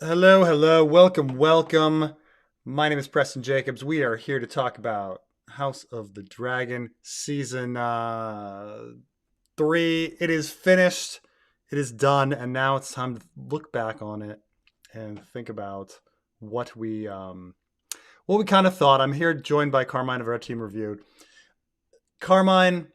Hello, hello, welcome. My name is Preston Jacobs. We are here to talk about House of the Dragon season 3. It is finished, it is done, and now it's time to look back on it and think about what we kind of thought. I'm here joined by Carmine of our team reviewed. Carmine,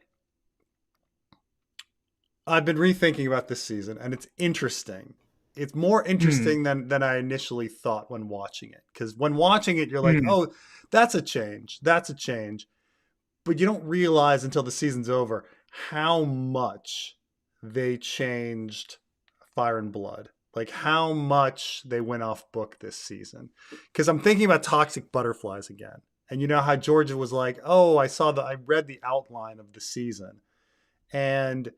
I've been rethinking about this season, and it's interesting. It's more Mm, interesting than I initially thought when watching it. Because when watching it, you're like, mm. oh, that's a change. That's a change. But you don't realize until the season's over how much they changed Fire and Blood. Like how much they went off book this season. Because I'm thinking about Toxic Butterflies again. And you know how Georgia was like, oh, I read the outline of the season. And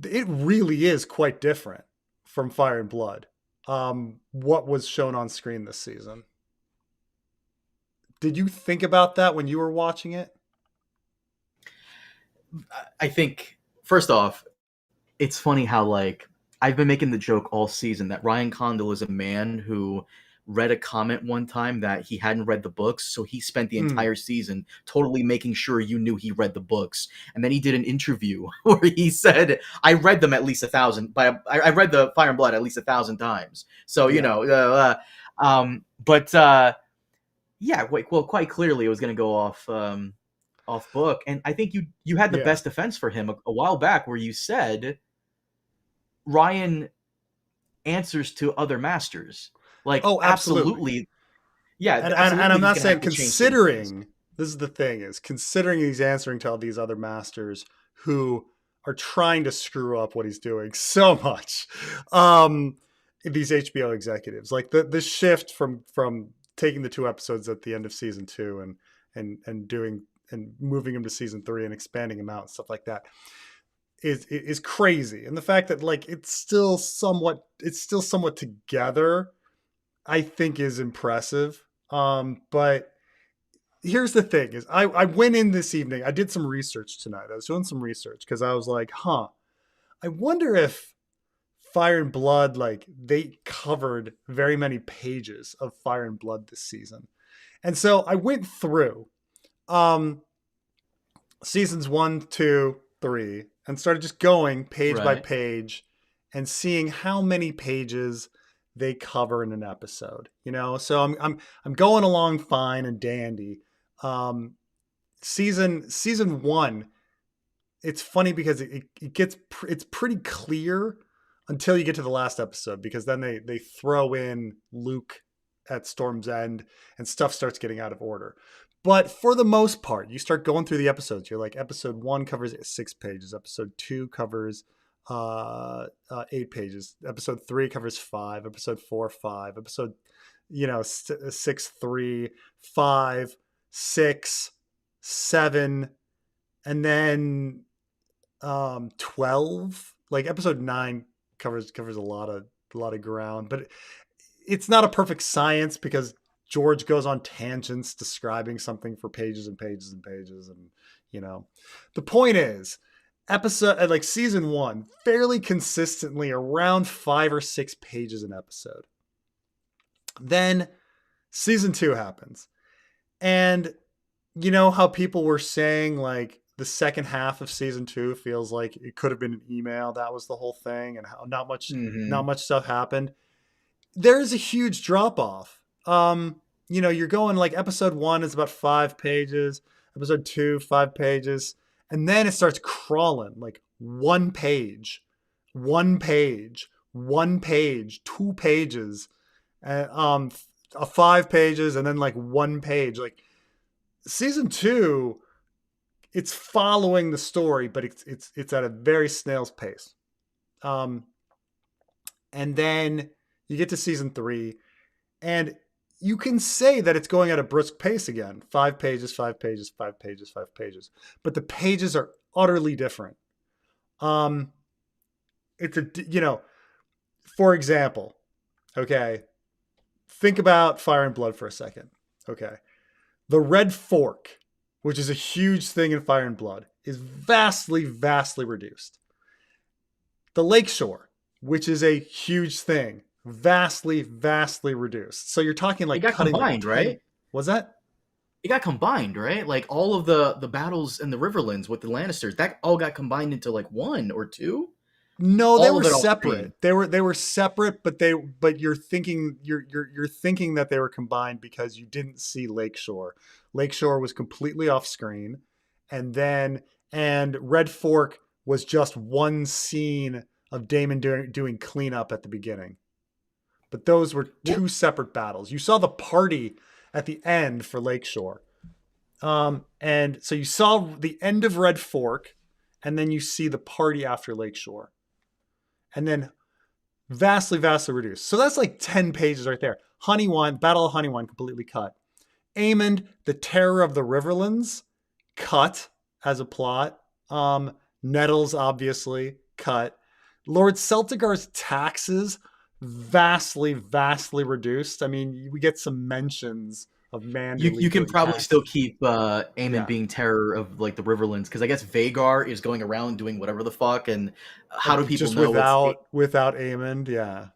it really is quite different from Fire and Blood. What was shown on screen this season? Did you think about that when you were watching it? I think first off, it's funny how I've been making the joke all season that Ryan Condal is a man who read a comment one time that he hadn't read the books, so he spent the Mm. entire season totally making sure you knew he read the books. And then he did an interview where he said, "I read them at least 1,000, but I read the Fire and Blood at least 1,000 times." So Yeah. but yeah, well, quite clearly it was going to go off book. And I think you had the Yeah. best defense for him a while back, where you said Ryan answers to other masters. Like Oh, absolutely. absolutely, yeah, And I'm absolutely, he's not going to saying have to change certain things. considering this is the thing is considering he's answering to all these other masters who are trying to screw up what he's doing so much. Um these HBO executives. Like the shift from taking the two episodes at the end of season 2 and doing and moving him to season 3 and expanding him out and stuff like that is crazy. And the fact that like it's still somewhat together, I think is impressive. But here's the thing is I went in this evening, I did some research tonight. I was doing some research because I was like, I wonder if Fire and Blood, like they covered very many pages of Fire and Blood this season. And so I went through um seasons 1, 2, 3 and started just going page by Right. page and seeing how many pages they cover in an episode. So I'm going along fine and dandy. Um, season 1, it's funny because it's pretty clear until you get to the last episode because then they throw in Luke at Storm's End and stuff starts getting out of order. But for the most part, you start going through the episodes. You're like, episode 1 covers 6 pages. Episode 2 covers 8 pages. Episode 3 covers 5. Episode 4, 5. Episode 6, 3, 5, 6, 7, and then 12. Like episode 9 covers a lot of ground, but it's not a perfect science because George goes on tangents describing something for pages and pages and pages. And you know the point is, episode like season 1 fairly consistently around 5 or 6 pages an episode. Then season 2 happens, and you know how people were saying like the second half of season 2 feels like it could have been an email, that was the whole thing, and how not Hmm. much stuff happened. There is a huge drop off. You're going like episode 1 is about 5 pages, episode 2 5 pages, and then it starts crawling like 1 page, 1 page, 1 page, 2 pages, uh, um, 5 pages, and then like 1 page. Like season 2, it's following the story, but it's at a very snail's pace. Um, and then you get to season 3, and you can say that it's going at a brisk pace again. 5 pages, 5 pages, 5 pages, 5 pages. But the pages are utterly different. Um, it's a for example, okay, think about Fire and Blood for a second. Okay. The Red Fork, which is a huge thing in Fire and Blood, is vastly, vastly reduced. The Lakeshore, which is a huge thing, vastly reduced. So you're talking It like got cutting like combined, 10. right? Was that? It got combined, right? Like all of the battles in the Riverlands with the Lannisters, that all got combined into like one or two. No, they All were of it off screen. separate. They were separate, but you're thinking that they were combined because you didn't see Lakeshore. Lakeshore was completely off screen, and then and Red Fork was just one scene of Damon doing cleanup at the beginning. But those were Well, two separate battles. You saw the party at the end for Lakeshore. And so you saw the end of Red Fork, and then you see the party after Lakeshore. And then vastly reduced. So that's like 10 pages right there. Honeywine, Battle of Honeywine, completely cut. Aemond, the Terror of the Riverlands, cut as a plot. Nettles, obviously, cut. Lord Celtigar's taxes, vastly reduced. I mean, we get some mentions of you Manderly can doing probably still taxes. keep Aemon Yeah, being terror of like the Riverlands because I guess Vagar is going around doing whatever the fuck, and how do people just know it's? without Aemond, yeah.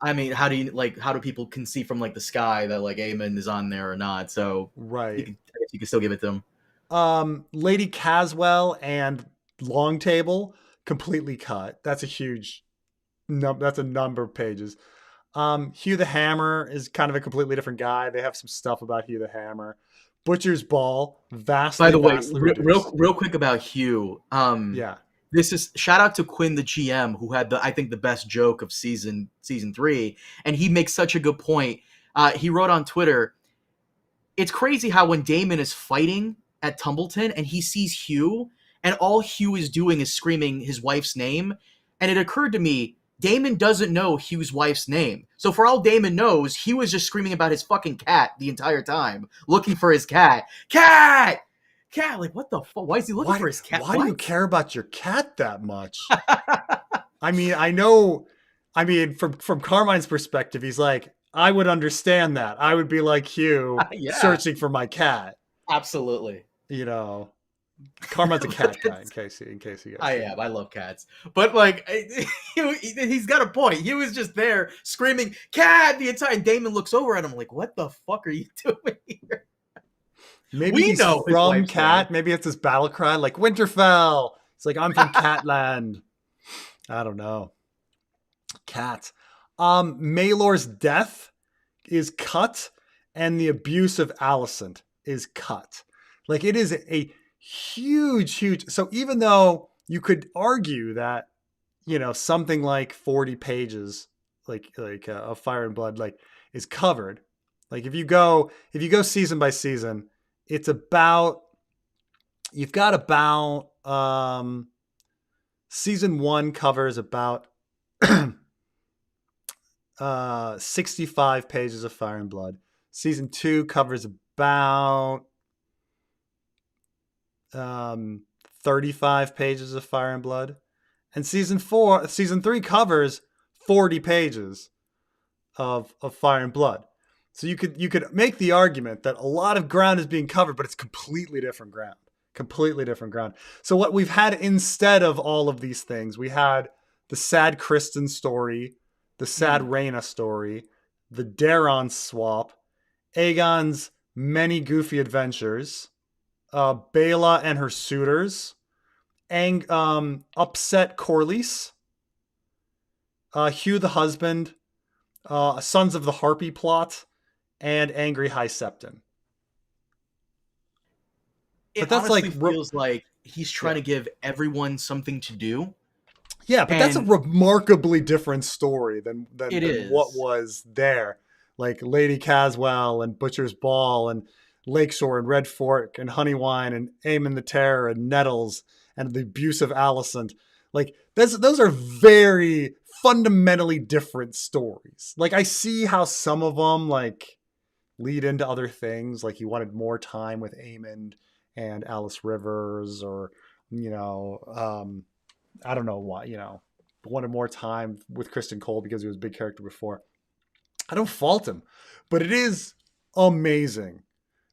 I mean, how do people can see from like the sky that like Aemon is on there or not? So Right. I guess you can still give it to him. Lady Caswell and Long Table completely cut. That's a huge that's a number of pages. Hugh the Hammer is kind of a completely different guy. They have some stuff about Hugh the Hammer. Butcher's Ball, By the way, vastly reduced. real quick about Hugh. Yeah. This is shout out to Quinn the GM who had the I think the best joke of season 3, and he makes such a good point. He wrote on Twitter, "It's crazy how when Damon is fighting at Tumbleton and he sees Hugh, and all Hugh is doing is screaming his wife's name, and it occurred to me." Damon doesn't know Hugh's wife's name. So for all Damon knows, he was just screaming about his fucking cat the entire time, looking for his cat. Cat! Cat! Like, what the fuck? Why is he looking for his cat? Why do you What? care about your cat that much? I mean, I know I mean from Carmine's perspective, he's like, I would understand that. I would be like Hugh Yeah, searching for my cat, absolutely. you know. Carmine's a cat guy in case you guys I didn't am. I know. love cats. But, like, he's got a point. He was just there screaming, cat, the entire and Damon looks over at him like, what the fuck are you doing here? Maybe We he's know his from wife's name. Cat. Maybe it's his battle cry, like Winterfell. It's like I'm from Catland. I don't know. Cat. Maelor's death is cut, and the abuse of Alicent is cut. Like it is a huge. So even though you could argue that something like 40 pages, of Fire and Blood, like is covered. Like if you go season by season, it's about you've got about season one covers about 65 pages of Fire and Blood. Season two covers about 35 pages of Fire and Blood. And season three covers 40 pages of Fire and Blood. So you could make the argument that a lot of ground is being covered, but it's completely different ground. Completely different ground. So what we've had instead of all of these things, we had the sad Kristen story, the sad Rhaena story, the Daron swap, Aegon's many goofy adventures, Bela and her suitors, upset Corlys, Hugh the husband, Sons of the Harpy plot, and Angry High Septon. It But that's like, honestly feels like he's trying yeah, to give everyone something to do. yeah, but that's a And remarkably different story than it what is. was there. Like Lady Caswell and Butcher's Ball and Lakeshore and Red Fork and Honeywine and Aemon the Terror and Nettles and the abuse of Alicent. Like those are very fundamentally different stories. Like I see how some of them like lead into other things. Like he wanted more time with Aemon and Alice Rivers, or you know, I don't know why, wanted more time with Kristen Cole because he was a big character before. I don't fault him, but it is amazing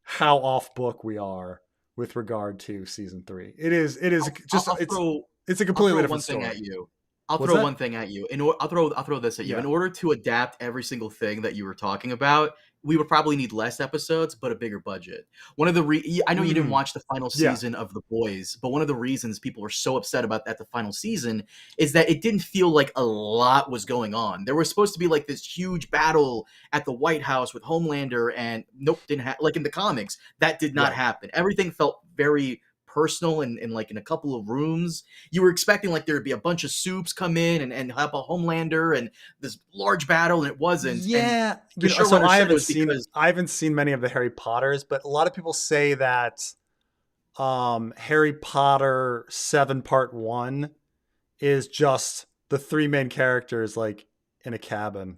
how off book we are with regard to season three. It is I'll, just I'll throw it's a I'll completely throw different one thing story. at you. I'll What's throw that? one thing at you. I'll throw this at you. In Yeah. order to adapt every single thing that you were talking about, we would probably need less episodes, but a bigger budget. One of the I know you didn't Mm, watch the final yeah. season of The Boys, but one of the reasons people were so upset about that the final season is that it didn't feel like a lot was going on. There was supposed to be like this huge battle at the White House with Homelander, and nope, didn't happen. Like in the comics, that did not Right. happen. Everything felt very personal and like in a couple of rooms. You were expecting like there would be a bunch of soups come in and help a Homelander and this large battle, and it wasn't. And Yeah, the so showrunner said it was because I haven't seen many of the Harry Potters, but a lot of people say that Harry Potter 7 part 1 is just the three main characters like in a cabin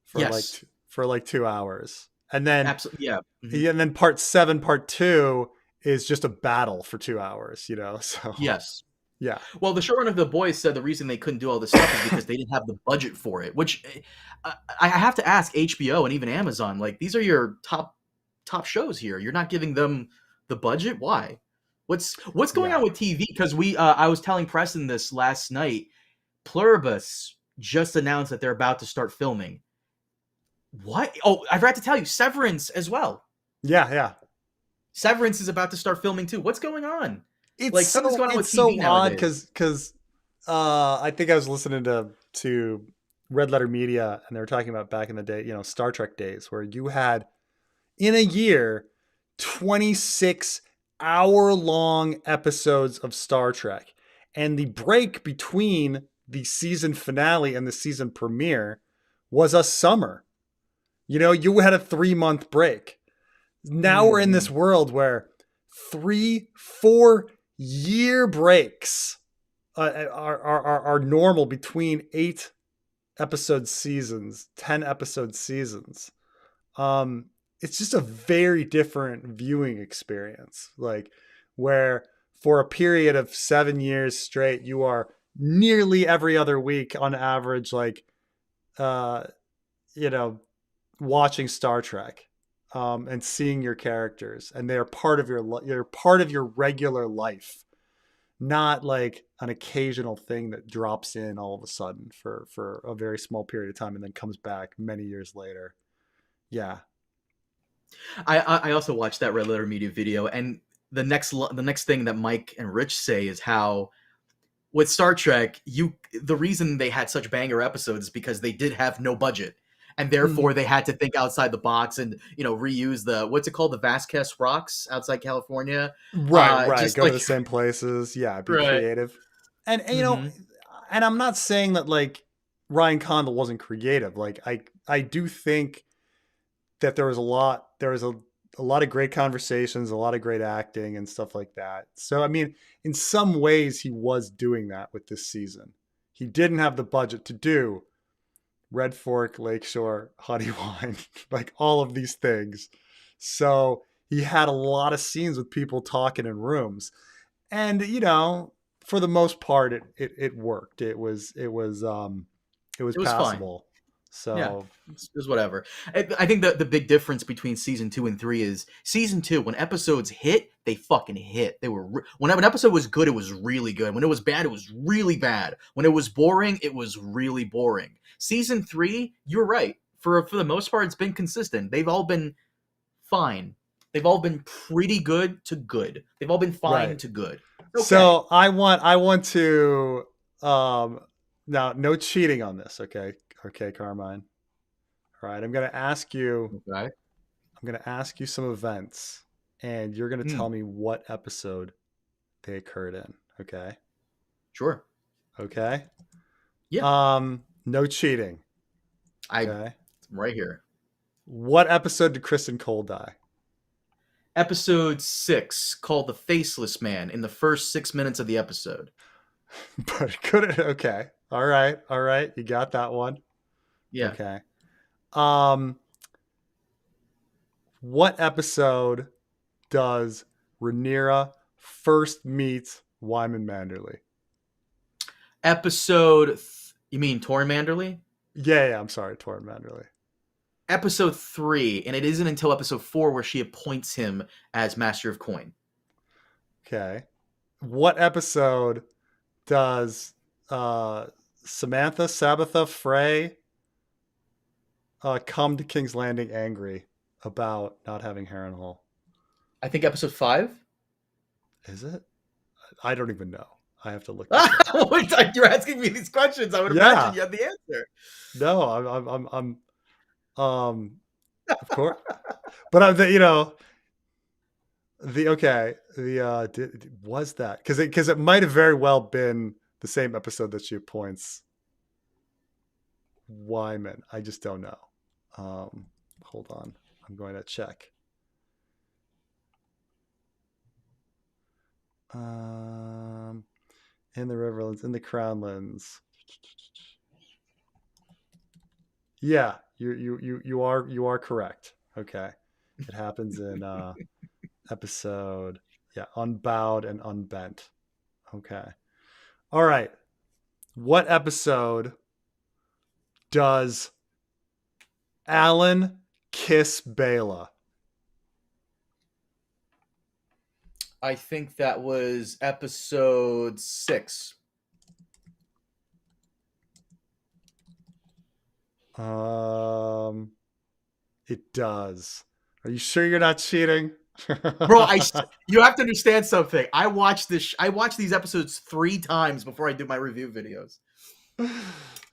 for yes, for like 2 hours. And then absolutely, yeah. Mhm. yeah, and then part 7 part 2 is just a battle for 2 hours, you know. So, Yes. yeah. Well, the showrunner of The Boys said the reason they couldn't do all this stuff is because they didn't have the budget for it. Which I have to ask HBO and even Amazon, like these are your top shows here. You're not giving them the budget. Why? What's going on Yeah. with TV? Because I was telling Preston this last night. Pluribus just announced that they're about to start filming. What? Oh, I forgot to tell you, Severance as well. Yeah, yeah. Severance is about to start filming too. What's going on? It's Like something's going on with so TV odd nowadays. cuz I think I was listening to Red Letter Media, and they were talking about back in the day, you know, Star Trek days, where you had in a year 26-hour-long episodes of Star Trek. And the break between the season finale and the season premiere was a summer. You know, you had a 3-month break. Now we're in this Mhm. world where 3-4 year breaks are normal between 8 episode seasons, 10 episode seasons. Um, it's just a very different viewing experience. Like where for a period of 7 years straight, you are nearly every other week on average, like uh, you know, watching Star Trek. And seeing your characters, and they're part of you're part of your regular life, not like an occasional thing that drops in all of a sudden for a very small period of time and then comes back many years later. Yeah. I also watched that Red Letter Media video, and the next thing that Mike and Rich say is how with Star Trek, the reason they had such banger episodes is because they did have no budget, and Mhm. therefore they had to think outside the box and reuse the what's it called, the Vasquez rocks outside California, Right, right. just Go to like the same places. Yeah, be right. creative. And you know, Hmm. and I'm not saying that like Ryan Condal wasn't creative. Like I do think that there was a lot of great conversations, a lot of great acting and stuff like that. So I mean, in some ways he was doing that with this season. He didn't have the budget to do Red Fork, Lakeshore, Honey Wine, like all of these things. So he had a lot of scenes with people talking in rooms. And you know, for the most part it worked. It was It was fine. passable. Yeah, So it's whatever. I think the big difference between season 2 and 3 is season 2, when episodes hit, they fucking hit. They were when an episode was good, it was really good. When it was bad, it was really bad. When it was boring, it was really boring. Season 3, you're right. For the most part, it's been consistent. They've all been fine. They've all been pretty good to good. They've all been fine right. to good. Okay. So I want to um now no cheating on this, okay? Okay, Carmine. All right, Okay. I'm gonna ask you some events, and you're gonna Hmm. tell me what episode they occurred in. Okay. Sure. Okay. Yeah. No cheating. I'm Okay. right here. What episode did Kristen Cole die? Episode 6, called The Faceless Man, in the first 6 minutes of the episode. But could it? Okay. All right. All right. You got that one. Yeah. Okay. Um, what episode does Rhaenyra first meet Wyman Manderley? You mean Torrin Manderley? Yeah, yeah. I'm sorry, Torrin Manderley. Episode 3, and it isn't until episode 4 where she appoints him as Master of Coin. Okay. What episode does uh Samantha, Sabbatha, Frey come to King's Landing angry about not having Harrenhal. I think episode 5. Is it? I don't even know. I have to look this up. Wait, you're asking me these questions. I would imagine Yeah. you have the answer. No, of course. But I'm the, okay, was that because it might have very well been the same episode that she appoints Wyman. I just don't know. Hold on, I'm going to check. In the Riverlands, in the Crownlands. Yeah, you are correct. Okay, it happens in episode, yeah, Unbowed and Unbent. Okay, all right. What episode does Alan kiss Bela? I think that was episode 6. It does. Are you sure you're not cheating? Bro, you have to understand something. I watch these episodes 3 times before I do my review videos.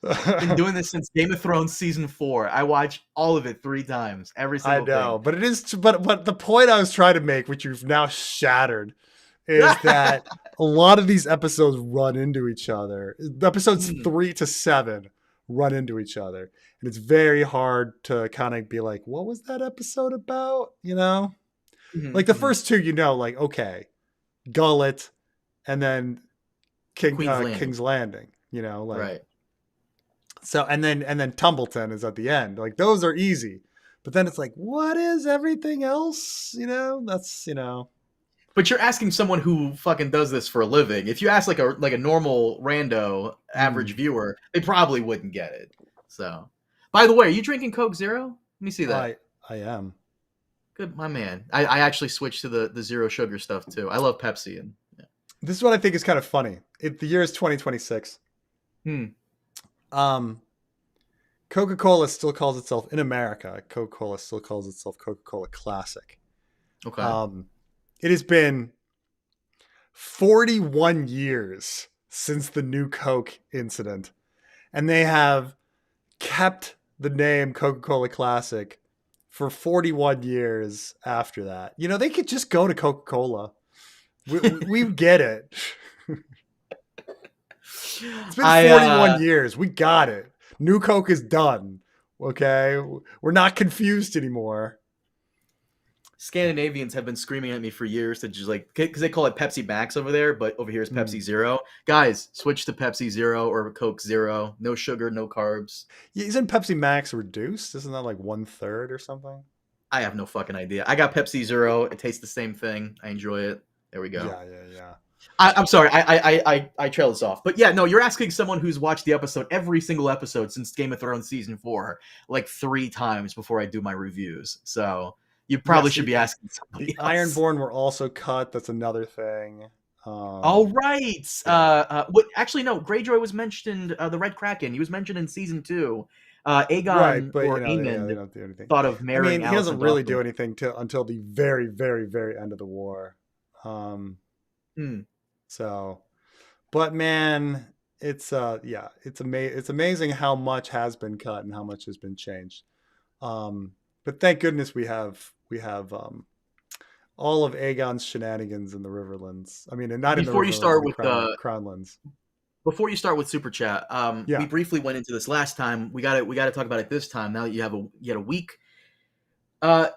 Been doing this since Game of Thrones season 4. I watch all of it 3 times, every single I know, thing. but it is. But the point I was trying to make, which you've now shattered, is that a lot of these episodes run into each other. Episodes 3 to 7 run into each other, and it's very hard to kind of be like, "What was that episode about?" You know, like the first 2, like okay, Gullet, and then King's Landing. Like right. so, and then Tumbleton is at the end. Like those are easy, but then it's like, what is everything else? That's But you're asking someone who fucking does this for a living. If you ask like a normal rando average viewer, they probably wouldn't get it. So, by the way, are you drinking Coke Zero? Let me see that. I am. Good, my man. I actually switched to the zero sugar stuff too. I love Pepsi and yeah. This is what I think is kind of funny. The year is 2026. Coca-Cola still calls itself, in America, Coca-Cola still calls itself Coca-Cola Classic. Okay. It has been 41 years since the new Coke incident, and they have kept the name Coca-Cola Classic for 41 years after that. They could just go to Coca-Cola. We get it. It's been 41 years. We got it. New Coke is done. Okay? We're not confused anymore. Scandinavians have been screaming at me for years to just because they call it Pepsi Max over there, but over here is Pepsi Zero. Guys, switch to Pepsi Zero or Coke Zero. No sugar, no carbs. Isn't Pepsi Max reduced? Isn't that like 1/3 or something? I have no fucking idea. I got Pepsi Zero. It tastes the same thing. I enjoy it. There we go. Yeah. I'm sorry. I trail this off, but yeah, no. You're asking someone who's watched the episode, every single episode since Game of Thrones season 4, like 3 times before I do my reviews. So you probably should be asking somebody else. Ironborn were also cut. That's another thing. All right. Actually, no. Greyjoy was mentioned. The Red Kraken. He was mentioned in season 2. Aegon or Aemon they don't do anything. thought of marrying. He doesn't really do anything until the very, very, very end of the war. So, but man, it's amazing how much has been cut and how much has been changed. But thank goodness we have all of Aegon's shenanigans in the Riverlands. I mean, and not before in the you start with Crownlands. Before you start with Super Chat, we briefly went into this last time. We got to talk about it this time. Now that you had a week,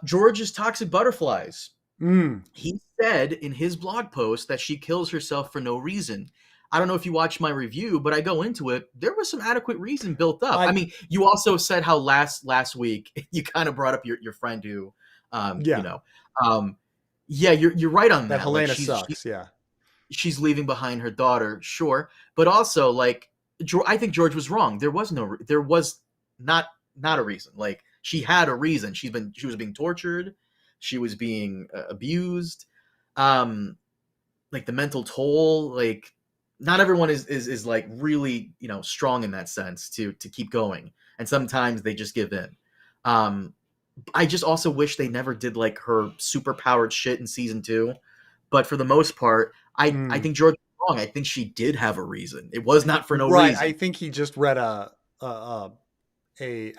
George's toxic butterflies. He said in his blog post that she kills herself for no reason. I don't know if you watched my review, but I go into it. There was some adequate reason built up. I mean, you also said how last week you kind of brought up your friend who, you're right on that. Helena sucks. She's leaving behind her daughter, sure, but also I think George was wrong. There was not a reason. Like she had a reason. She was being tortured. She was being abused. The mental toll, not everyone is like really, strong in that sense to keep going, and sometimes they just give in. um I just also wish they never did like her super powered shit in season 2, but for the most part, I Mm. think George was wrong. I think she did have a reason. It was not for no Right. I reason. think he just read a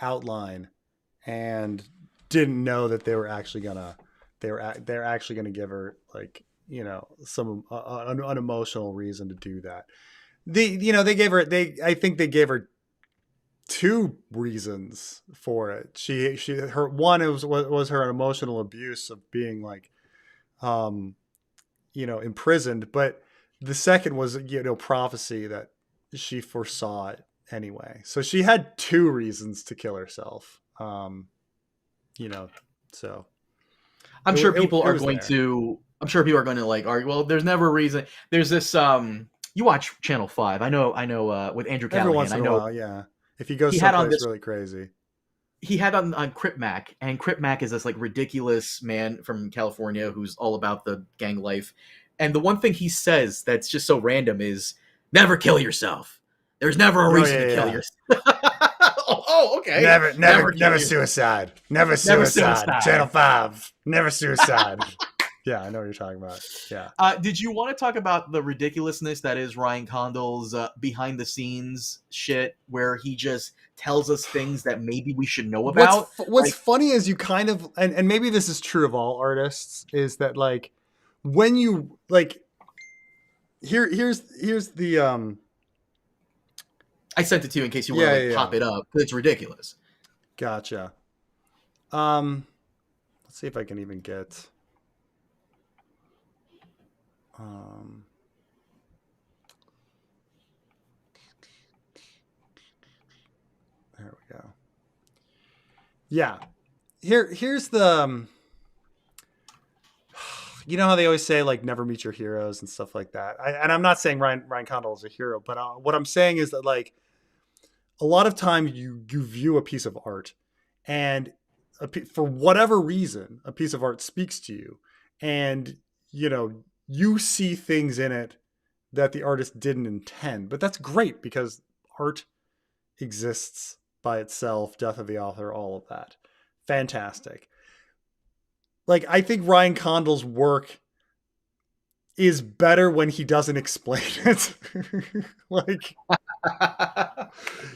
outline and didn't know that they were actually gonna they're actually gonna give her like some an emotional reason to do that. They gave her they I think they gave her two reasons for it. She her one was her emotional abuse of being like um imprisoned, but the second was prophecy that she foresaw it anyway. So she had two reasons to kill herself. You know, so I'm sure people it are was going there. to. I'm sure people are going to like argue. Well, there's never a reason. There's this. You watch Channel 5. I know. I know. With Andrew Every Callahan. once I in a know while, yeah. If he goes he had on someplace this. really crazy. He had on Crip Mac, and Crip Mac is this like ridiculous man from California who's all about the gang life. And the one thing he says that's just so random is never kill yourself. There's never a Oh reason yeah, to kill yeah. yourself. Okay. Never, never, Never never kill yourself. suicide. Never Never suicide. Channel suicide. 5. Never suicide. Yeah, I know what you're talking about. Yeah. Did you want to talk about the ridiculousness that is Ryan Condal's behind the scenes shit, where he just tells us things that maybe we should know about? What's Like, funny is you kind of and maybe this is true of all artists is that like when you like here's the I sent it to you in case you want to yeah, like yeah, yeah. pop it up because it's ridiculous. Gotcha. Um let's see if I can even get um there we go. Yeah. Here's the you know how they always say like never meet your heroes and stuff like that. And I'm not saying Ryan Condal is a hero, but what I'm saying is that like a lot of time you view a piece of art and for whatever reason a piece of art speaks to you and you see things in it that the artist didn't intend, but that's great because art exists by itself, death of the author, all of that, fantastic. Like I think Ryan Condal's work is better when he doesn't explain it. Like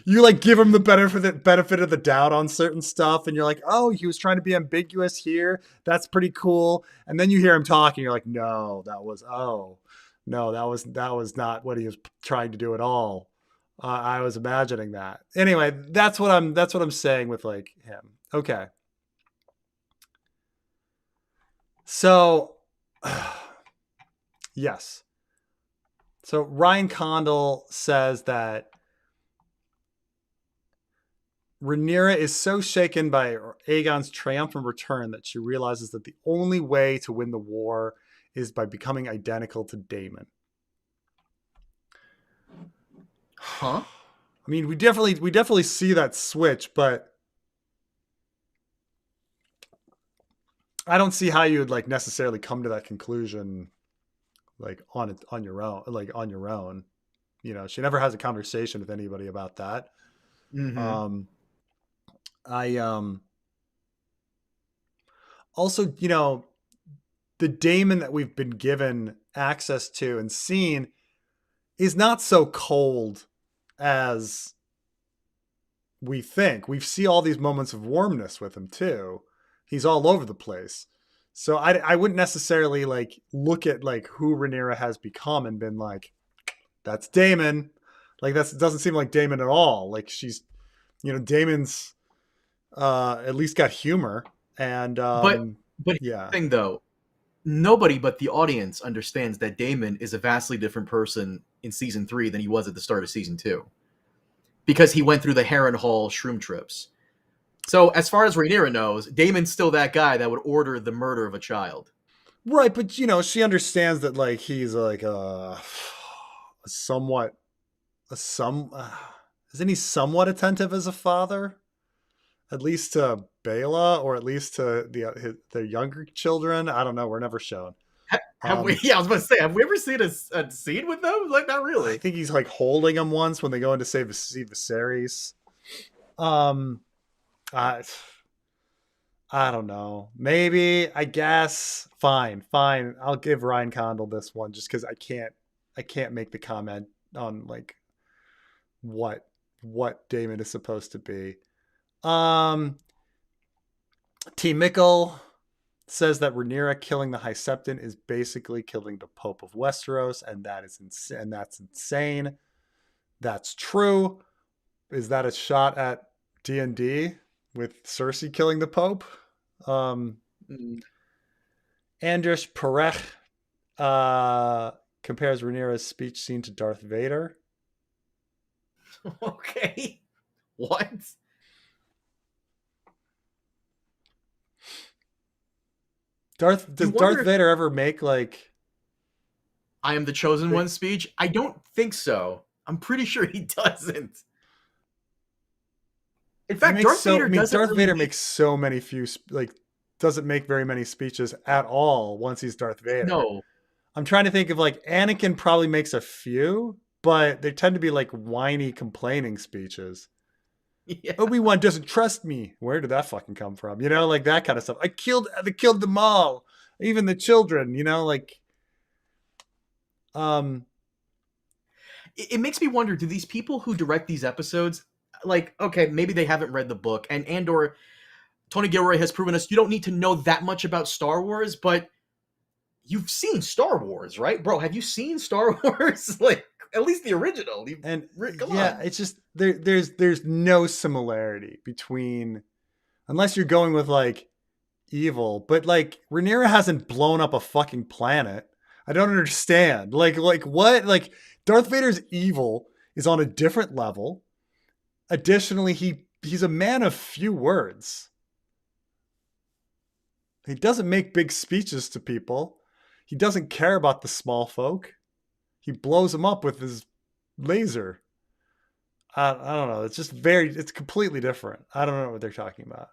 you like give him the benefit of the doubt on certain stuff and you're like, oh, he was trying to be ambiguous here, that's pretty cool, and then you hear him talking, you're like, no, that was no, that was not what he was trying to do at all. I was imagining that. Anyway, that's what I'm saying with like him. Okay, so yes, so Ryan Condal says that Rhaenyra is so shaken by Aegon's triumphant return that she realizes that the only way to win the war is by becoming identical to Daemon. Huh? I mean, we definitely see that switch, but I don't see how you would like necessarily come to that conclusion like on your own, like on your own. She never has a conversation with anybody about that. Mm-hmm. Um, I also, the Daemon that we've been given access to and seen is not so cold as we think. We see all these moments of warmness with him too. He's all over the place. So I wouldn't necessarily like look at like who Rhaenyra has become and been like, that's Daemon. Like that doesn't seem like Daemon at all. Like she's, Daemon's at least got humor and But but here's yeah. the thing though, nobody but the audience understands that Damon is a vastly different person in season 3 than he was at the start of season 2, because he went through the Heron Hall shroom trips. So as far as Rhaenyra knows, Damon's still that guy that would order the murder of a child. Right, but she understands that like he's like a somewhat a some isn't he somewhat attentive as a father, at least to Bela or at least to the younger children. I don't know. We're never shown. Have we? Um, Yeah, I was about to say, have we ever seen a scene with them? Like, not I really. think he's like holding him once when they go in to see Viserys. Um, I, I don't know. Maybe, I guess. Fine, fine. I'll give Ryan Condal this one just because I can't make the comment on like what what Damon is supposed to be. Um, T. Mickle says that Rhaenyra killing the High Septon is basically killing the Pope of Westeros, and that's insane. That's true. Is that a shot at D&D with Cersei killing the Pope? Um, Mm. Andrish Perech uh, compares Rhaenyra's speech scene to Darth Vader. Okay. What? You Does Darth wonder if Vader ever make like I am the chosen big, one speech? I don't think so. I'm pretty sure he doesn't. In he fact, makes Darth so I Vader mean doesn't Darth really Vader make makes so many few like doesn't make very many speeches at all once he's Darth Vader. no. I'm trying to think of like Anakin probably makes a few, but they tend to be like whiny complaining speeches. Yeah. Obi-Wan doesn't trust me. Where did that fucking come from? You know, like that kind of stuff. I killed them all, even the children. You know, like um, It makes me wonder, do these people who direct these episodes, like, okay, maybe they haven't read the book, and or Tony Gilroy has proven us you don't need to know that much about Star Wars, but you've seen Star Wars, right? Bro, have you seen Star Wars? Like, at least the original. and Come yeah, on. it's just there's no similarity between unless you're going with like evil, but like Rhaenyra hasn't blown up a fucking planet. I don't understand. Like what? Like Darth Vader's evil is on a different level. Additionally, he's a man of few words. He doesn't make big speeches to people. He doesn't care about the small folk. He blows them up with his laser. I don't know. It's completely different. I don't know what they're talking about.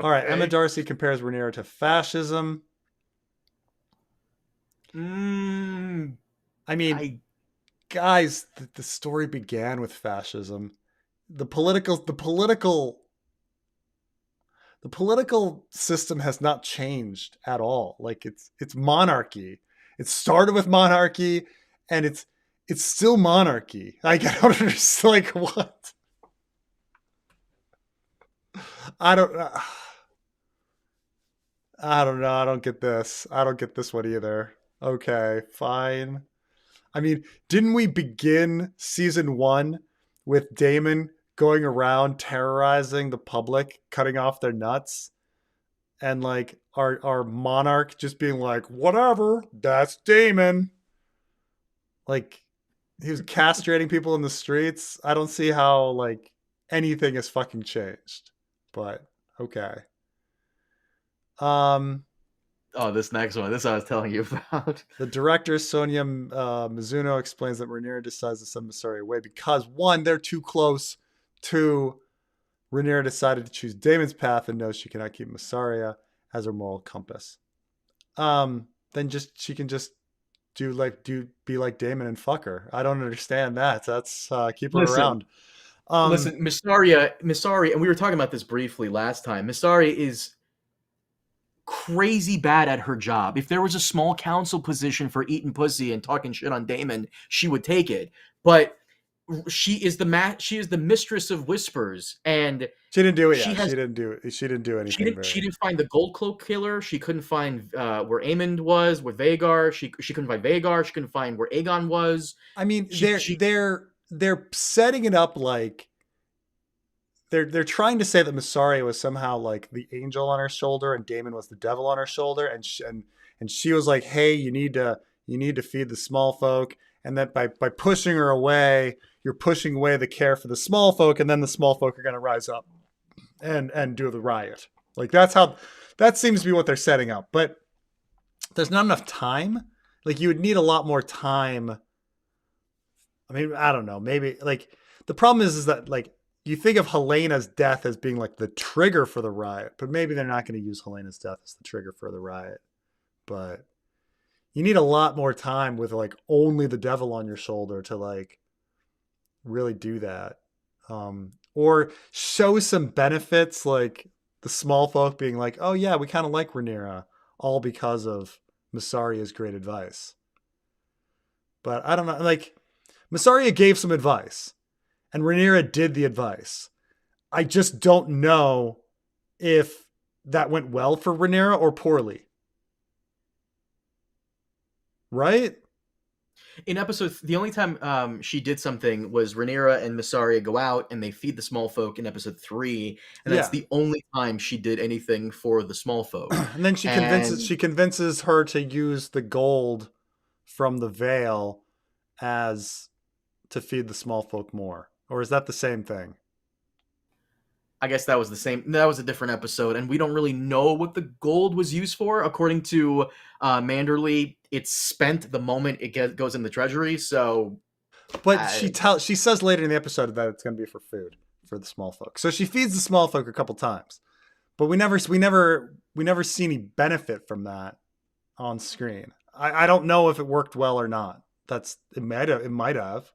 All right, Emma Okay. Darcy compares Rhaenyra to fascism. Mm, I mean, I guys, the story began with fascism. The political system has not changed at all. Like it's monarchy. It started with monarchy, and it's still monarchy. Like I don't understand. Like what? I don't. I don't know. I don't get this. I don't get this one either. Okay, fine. I mean, didn't we begin season one with Damon going around terrorizing the public, cutting off their nuts, and like our monarch just being like, whatever, that's Damon. Like he was castrating people in the streets. I don't see how like anything has fucking changed. But okay. Um oh, this next one. This I was telling you about. The director, Sonia Mizuno, explains that Rhaenyra decides to send Mysaria away because, one, they're too close. Two, Rhaenyra decided to choose Daemon's path and knows she cannot keep Mysaria as her moral compass. Then just she can just be like Daemon and fuck her. I don't understand that. That's keep her Listen, around. Um, listen, Misari, and we were talking about this briefly last time. Misari is crazy bad at her job. If there was a small council position for eating pussy and talking shit on Damon, she would take it. But she is the mistress of whispers, and she didn't do it she yet. has She didn't do anything she very. didn't find the gold cloak killer. She couldn't find where Aemond was with Vagar. She couldn't find Vagar. She couldn't find where Aegon was. I mean, She they're she they're they're setting it up like they're trying to say that Mysaria was somehow like the angel on her shoulder and Damon was the devil on her shoulder, and she was like, "Hey, you need to feed the small folk," and that by pushing her away, you're pushing away the care for the small folk, and then the small folk are going to rise up and do the riot. Like that seems to be what they're setting up, but there's not enough time. Like you would need a lot more time. I mean, I don't know. Maybe like the problem is that like you think of Helena's death as being like the trigger for the riot, but maybe they're not going to use Helena's death as the trigger for the riot. But you need a lot more time with like only the devil on your shoulder to like really do that. Or show some benefits, like the small folk being like, oh yeah, we kind of like Rhaenyra, all because of Myssaria's great advice. But I don't know, like Mysaria gave some advice and Rhaenyra did the advice. I just don't know if that went well for Rhaenyra or poorly. Right? In episode, the only time she did something was Rhaenyra and Mysaria go out and they feed the small folk in episode 3, and that's Yeah. the only time she did anything for the small folk. And then And she convinces her to use the gold from the veil as to feed the small folk more. Or is that the same thing? I guess that was the same. That was a different episode, and we don't really know what the gold was used for. According to Manderley, it's spent the moment goes in the treasury. So, But uh, she says later in the episode that it's going to be for food for the small folk. So she feeds the small folk a couple times, but we never see any benefit from that on screen. I don't know if it worked well or not. It might have.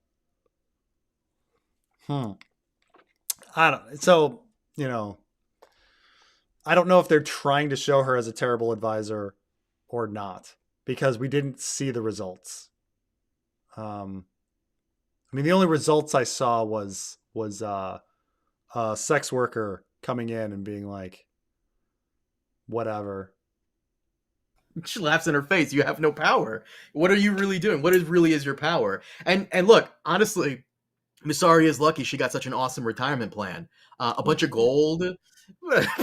Hmm. I don't. So you know, I don't know if they're trying to show her as a terrible advisor or not because we didn't see the results. Um, I mean, the only results I saw was a sex worker coming in and being like, whatever. she laughs in her face. You have no power. What are you really doing? What is really is your power? And look, honestly, Mysaria is lucky she got such an awesome retirement plan. A bunch of gold,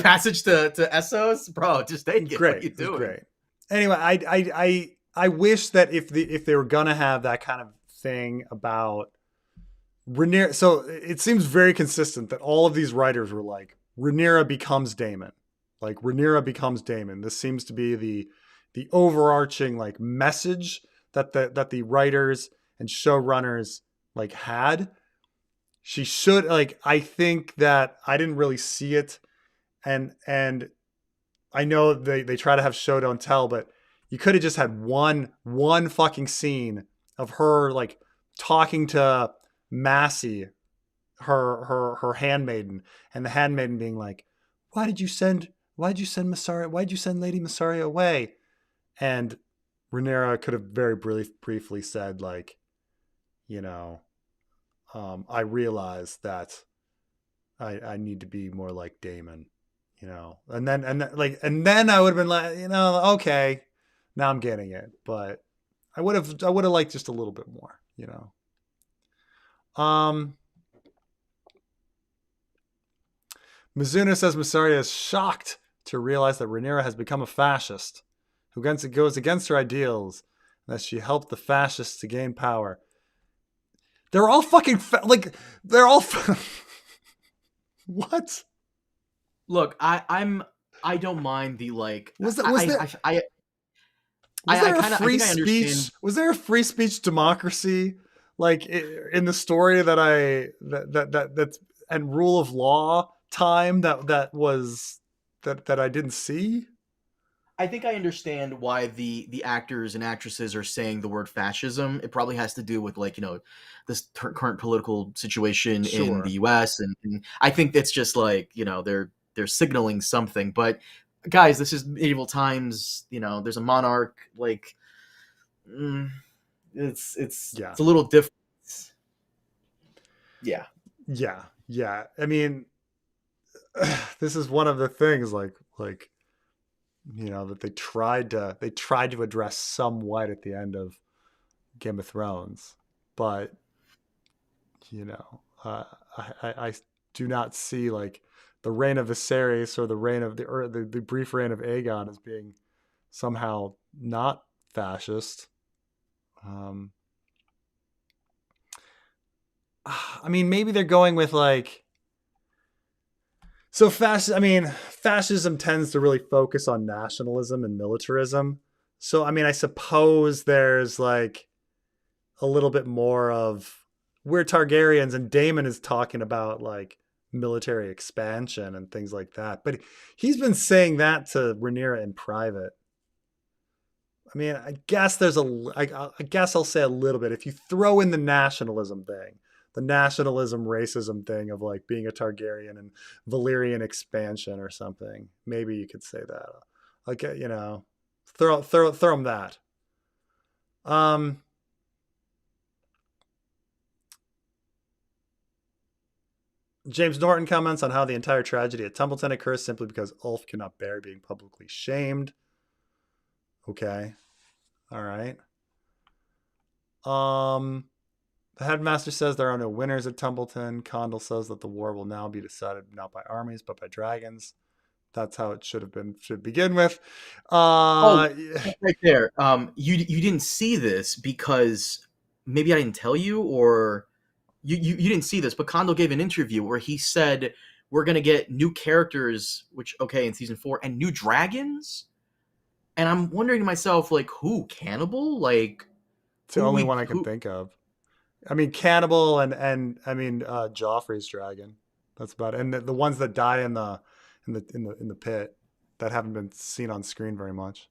passage to Essos, bro. Just take it. What are Great, you it was doing? great. Anyway, I wish that if they were gonna have that kind of thing about Rhaenyra, so it seems very consistent that all of these writers were like Rhaenyra becomes Daemon, like Rhaenyra becomes Daemon. This seems to be the overarching like message that the writers and showrunners like had. She should like I think that I didn't really see it, and I know they try to have show don't tell, but you could have just had one fucking scene of her like talking to Massey, her handmaiden, and the handmaiden being like, why did you send Massaria? Why did you send Lady Massaria away? And Rhaenyra could have very briefly said like, you know, I realize that I need to be more like Damon, and then I would have been like, okay, now I'm getting it, but I would have liked just a little bit more. Um, Mizuna says Massaria is shocked to realize that Rhaenyra has become a fascist who goes against her ideals, and that she helped the fascists to gain power. They're all fucking they're all what? Look, I don't mind the like. Was that was there was I there a kind of I free think I understand. speech? Was there a free speech democracy like in the story that's and rule of law time that I didn't see? I think I understand why the actors and actresses are saying the word fascism. It probably has to do with like this current political situation in the Sure. U.S. and I think it's just like they're signaling something. But guys, this is medieval times. There's a monarch. Like mm, Yeah. it's a little different. Yeah. Yeah. I mean, this is one of the things like that they tried to address somewhat at the end of Game of Thrones, but you know, I do not see like the reign of Viserys or the reign of the brief reign of Aegon as being somehow not fascist. Um, I mean, maybe they're going with like so fascist. I mean, fascism tends to really focus on nationalism and militarism. So I mean, I suppose there's like a little bit more of we're Targaryens and Daemon is talking about like military expansion and things like that. But he's been saying that to Rhaenyra in private. I mean, I guess I guess I'll say a little bit. If you throw in the nationalism thing, the nationalism racism thing of like being a Targaryen and Valyrian expansion or something, maybe you could say that. Like, throw them that. Um, James Norton comments on how the entire tragedy at Templeton occurs simply because Ulf cannot bear being publicly shamed. Okay. All right. Um, the headmaster says there are no winners at Templeton. Condell says that the war will now be decided not by armies but by dragons. That's how it should begin with. Oh, Uh, right there. You didn't see this because maybe I didn't tell you, or you didn't see this, but Kondo gave an interview where he said we're gonna get new characters, which okay in season 4, and new dragons. And I'm wondering to myself, like, who? Cannibal? Like, it's the who only we one I can who? think of. I mean, Cannibal and I mean Joffrey's dragon. That's about it. And the ones that die in the pit that haven't been seen on screen very much.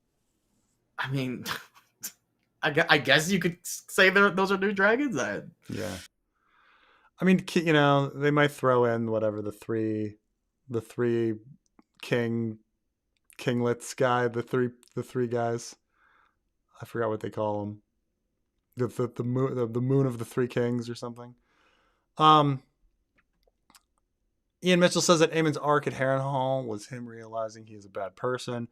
I mean, I guess you could say those are new dragons. Yeah. I mean, they might throw in whatever the three king kinglets guy, the three guys. I forgot what they call them. The moon of the three kings or something. Um, Ian Mitchell says that Aemon's arc at Harrenhal was him realizing he is a bad person.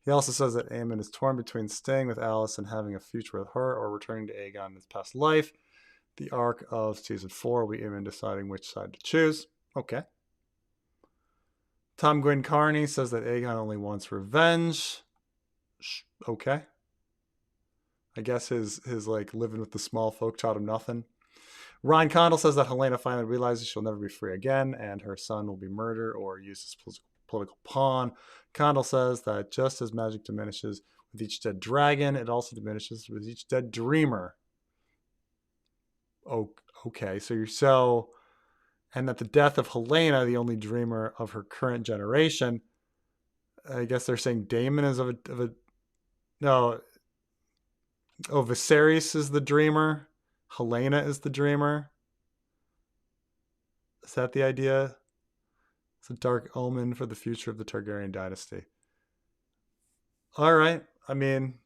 He also says that Aemon is torn between staying with Alice and having a future with her or returning to Aegon in his past life. The arc of season 4 will be Aemon deciding which side to choose. Okay. Tom Gwynn Carney says that Aegon only wants revenge. Okay. I guess his like living with the small folk taught him nothing. Ryan Condell says that Helena finally realizes she'll never be free again and her son will be murdered or used as political pawn. Condell says that just as magic diminishes with each dead dragon, it also diminishes with each dead dreamer. Oh, okay. And that the death of Helena, the only dreamer of her current generation, I guess they're saying Daemon is of a no. Oh, Viserys is the dreamer. Helena is the dreamer. Is that the idea? It's a dark omen for the future of the Targaryen dynasty. All right. I mean,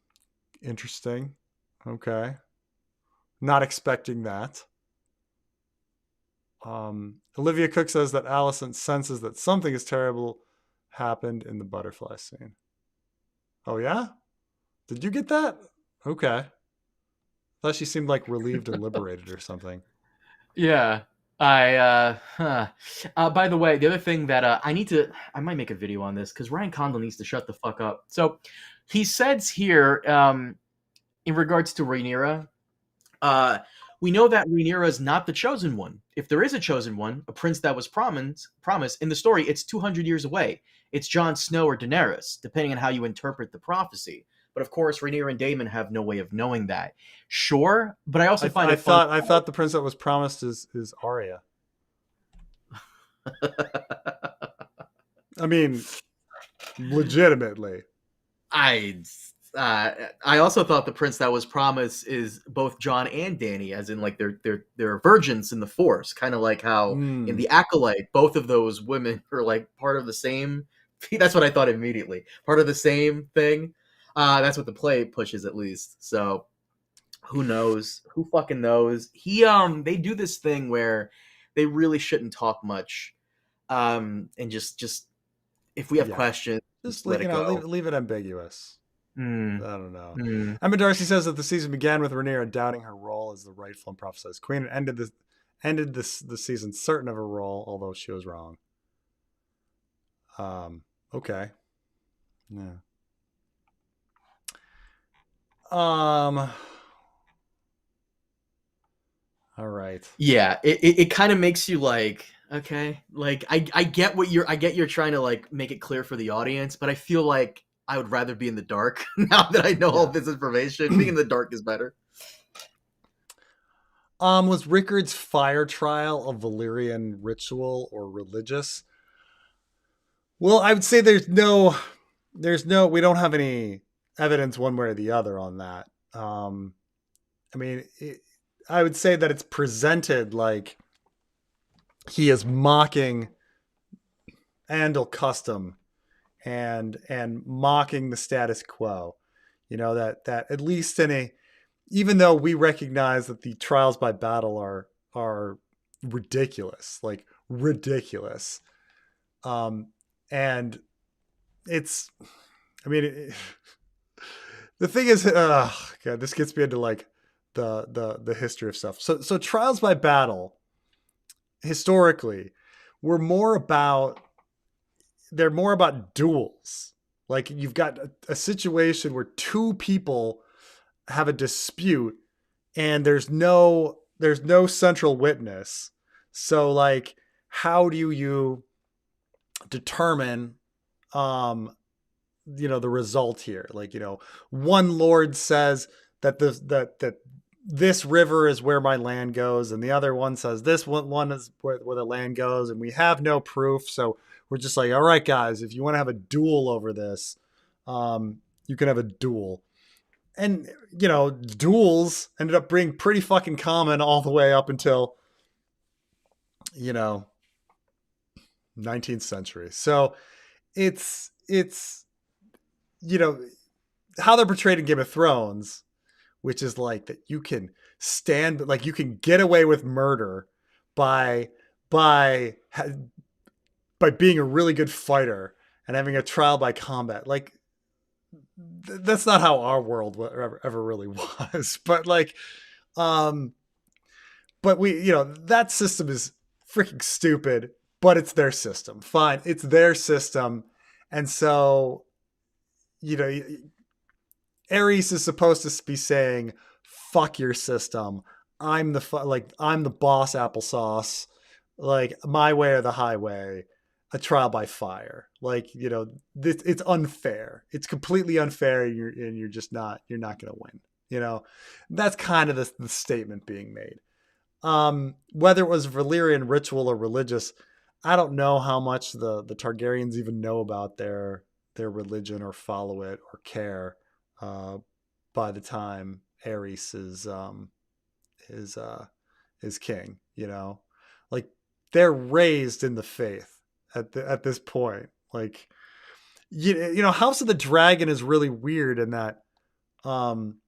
interesting. Okay. Not expecting that. Olivia Cook says that Allison senses that something is terrible happened in the butterfly scene. Oh, yeah? Did you get that? Okay. I thought she seemed like relieved and liberated or something. Yeah. By the way, the other thing that I might make a video on this because Ryan Condal needs to shut the fuck up. So he says here, in regards to Rhaenyra, we know that Rhaenyra is not the chosen one. If there is a chosen one, a prince that was promised in the story, it's 200 years away. It's Jon Snow or Daenerys, depending on how you interpret the prophecy. But of course, Rhaenyra and Daemon have no way of knowing that. Sure, but I also find I it fun. thought the prince that was promised is Arya. I mean, legitimately. I I also thought the prince that was promised is both John and Danny, as in like they're virgins in the Force, kind of like how in Mm. the Acolyte, both of those women are like part of the same. That's what I thought immediately. Part of the same thing. That's what the play pushes, at least. So who knows? Who fucking knows? They do this thing where they really shouldn't talk much, and just if we have Yeah. questions, Just let it go. leave it ambiguous. Mm, I don't know. mm. Emma Darcy says that the season began with Rhaenyra doubting her role as the rightful and prophesied queen and ended the season certain of her role, although she was wrong. Okay. Yeah. All right. Yeah, it kind of makes you like, okay, like I get you're trying to like make it clear for the audience, but I feel like I would rather be in the dark now that I know all Yeah. this information. Being in the dark is better. Was Rickard's fire trial a Valyrian ritual or religious? Well, I would say we don't have any evidence one way or the other on that. I mean, I would say that it's presented like he is mocking Andal custom and mocking the status quo. You know, that at least in a, even though we recognize that the trials by battle are ridiculous, like ridiculous. And it's, I mean, the thing is, God, this gets me into like the history of stuff. So trials by battle historically were more about, they're more about duels. Like you've got a situation where two people have a dispute and there's no central witness. So like how do you determine the result here? Like, one lord says that this river is where my land goes, and the other one says this one is where the land goes, and we have no proof. So we're just like, all right, guys, if you want to have a duel over this, you can have a duel. And duels ended up being pretty fucking common all the way up until you know 19th century. So it's you know how they're portrayed in Game of Thrones, which is like that you can stand, like you can get away with murder by by by being a really good fighter and having a trial by combat. Like that's not how our world ever really was. But like, um, but that system is freaking stupid. But it's their system. Fine, it's their system, and so you know Ares is supposed to be saying, "Fuck your system. I'm the boss applesauce. Like my way or the highway. A trial by fire. Like it's unfair. It's completely unfair. And you're just not. You're not going to win. That's kind of the statement being made. Whether it was Valyrian ritual or religious, I don't know how much the Targaryens even know about their religion or follow it or care uh, by the time Ares is is king. Like they're raised in the faith at this point. Like House of the Dragon is really weird in that um,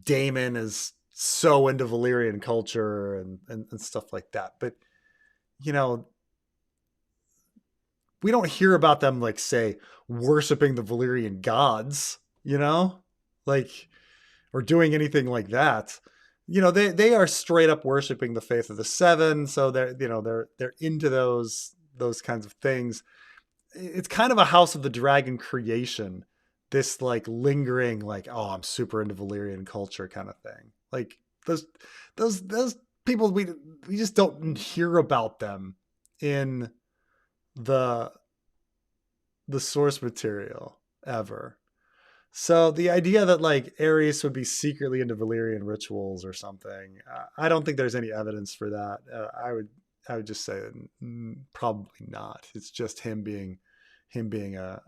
Daemon is so into Valyrian culture and stuff like that. But you know, we don't hear about them like say worshiping the Valyrian gods, like or doing anything like that. They are straight up worshiping the faith of the seven, so they're into those kinds of things. It's kind of a House of the Dragon creation. This like lingering, like, oh, I'm super into Valyrian culture kind of thing. Like those people, we just don't hear about them in the the source material ever. So the idea that like Ares would be secretly into Valyrian rituals or something, I don't think there's any evidence for that. I would just say probably not. It's just him being a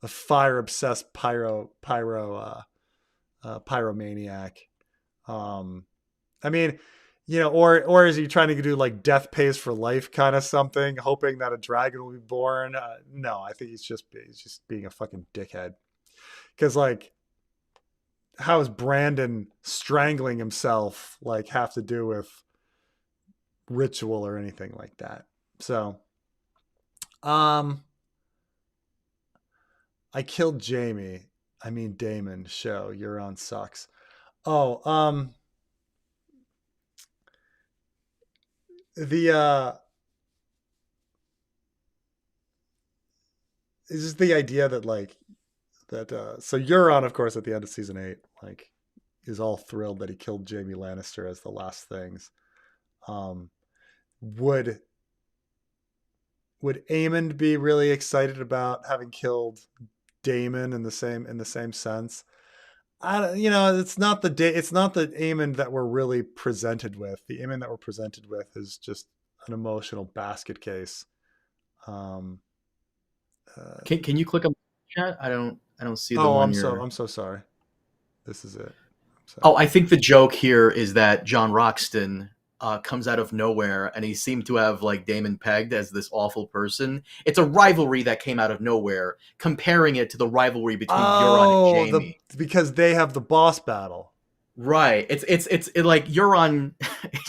fire obsessed pyromaniac. Um, I mean, or is he trying to do like death pays for life kind of something, hoping that a dragon will be born? No, I think he's just being a fucking dickhead. Because like, how is Brandon strangling himself like have to do with ritual or anything like that? So, um, I killed Jamie. I mean Damon. Show you're on sucks. Oh, the is just the idea that like that. So Euron, of course, at the end of season 8, like is all thrilled that he killed Jamie Lannister as the last things. Um, would would Aemond be really excited about having killed Daemon in the same sense? It's not the Aemond that we're really presented with. The Aemond that we're presented with is just an emotional basket case. Um, uh, Can you click on chat? I don't see the Oh, one I'm you're. so sorry. This is it. Oh, So, I think the joke here is that John Roxton comes out of nowhere, and he seemed to have like Damon pegged as this awful person. It's a rivalry that came out of nowhere, comparing it to the rivalry between Euron and oh, Jaime. because they have the boss battle. Right. Like Euron.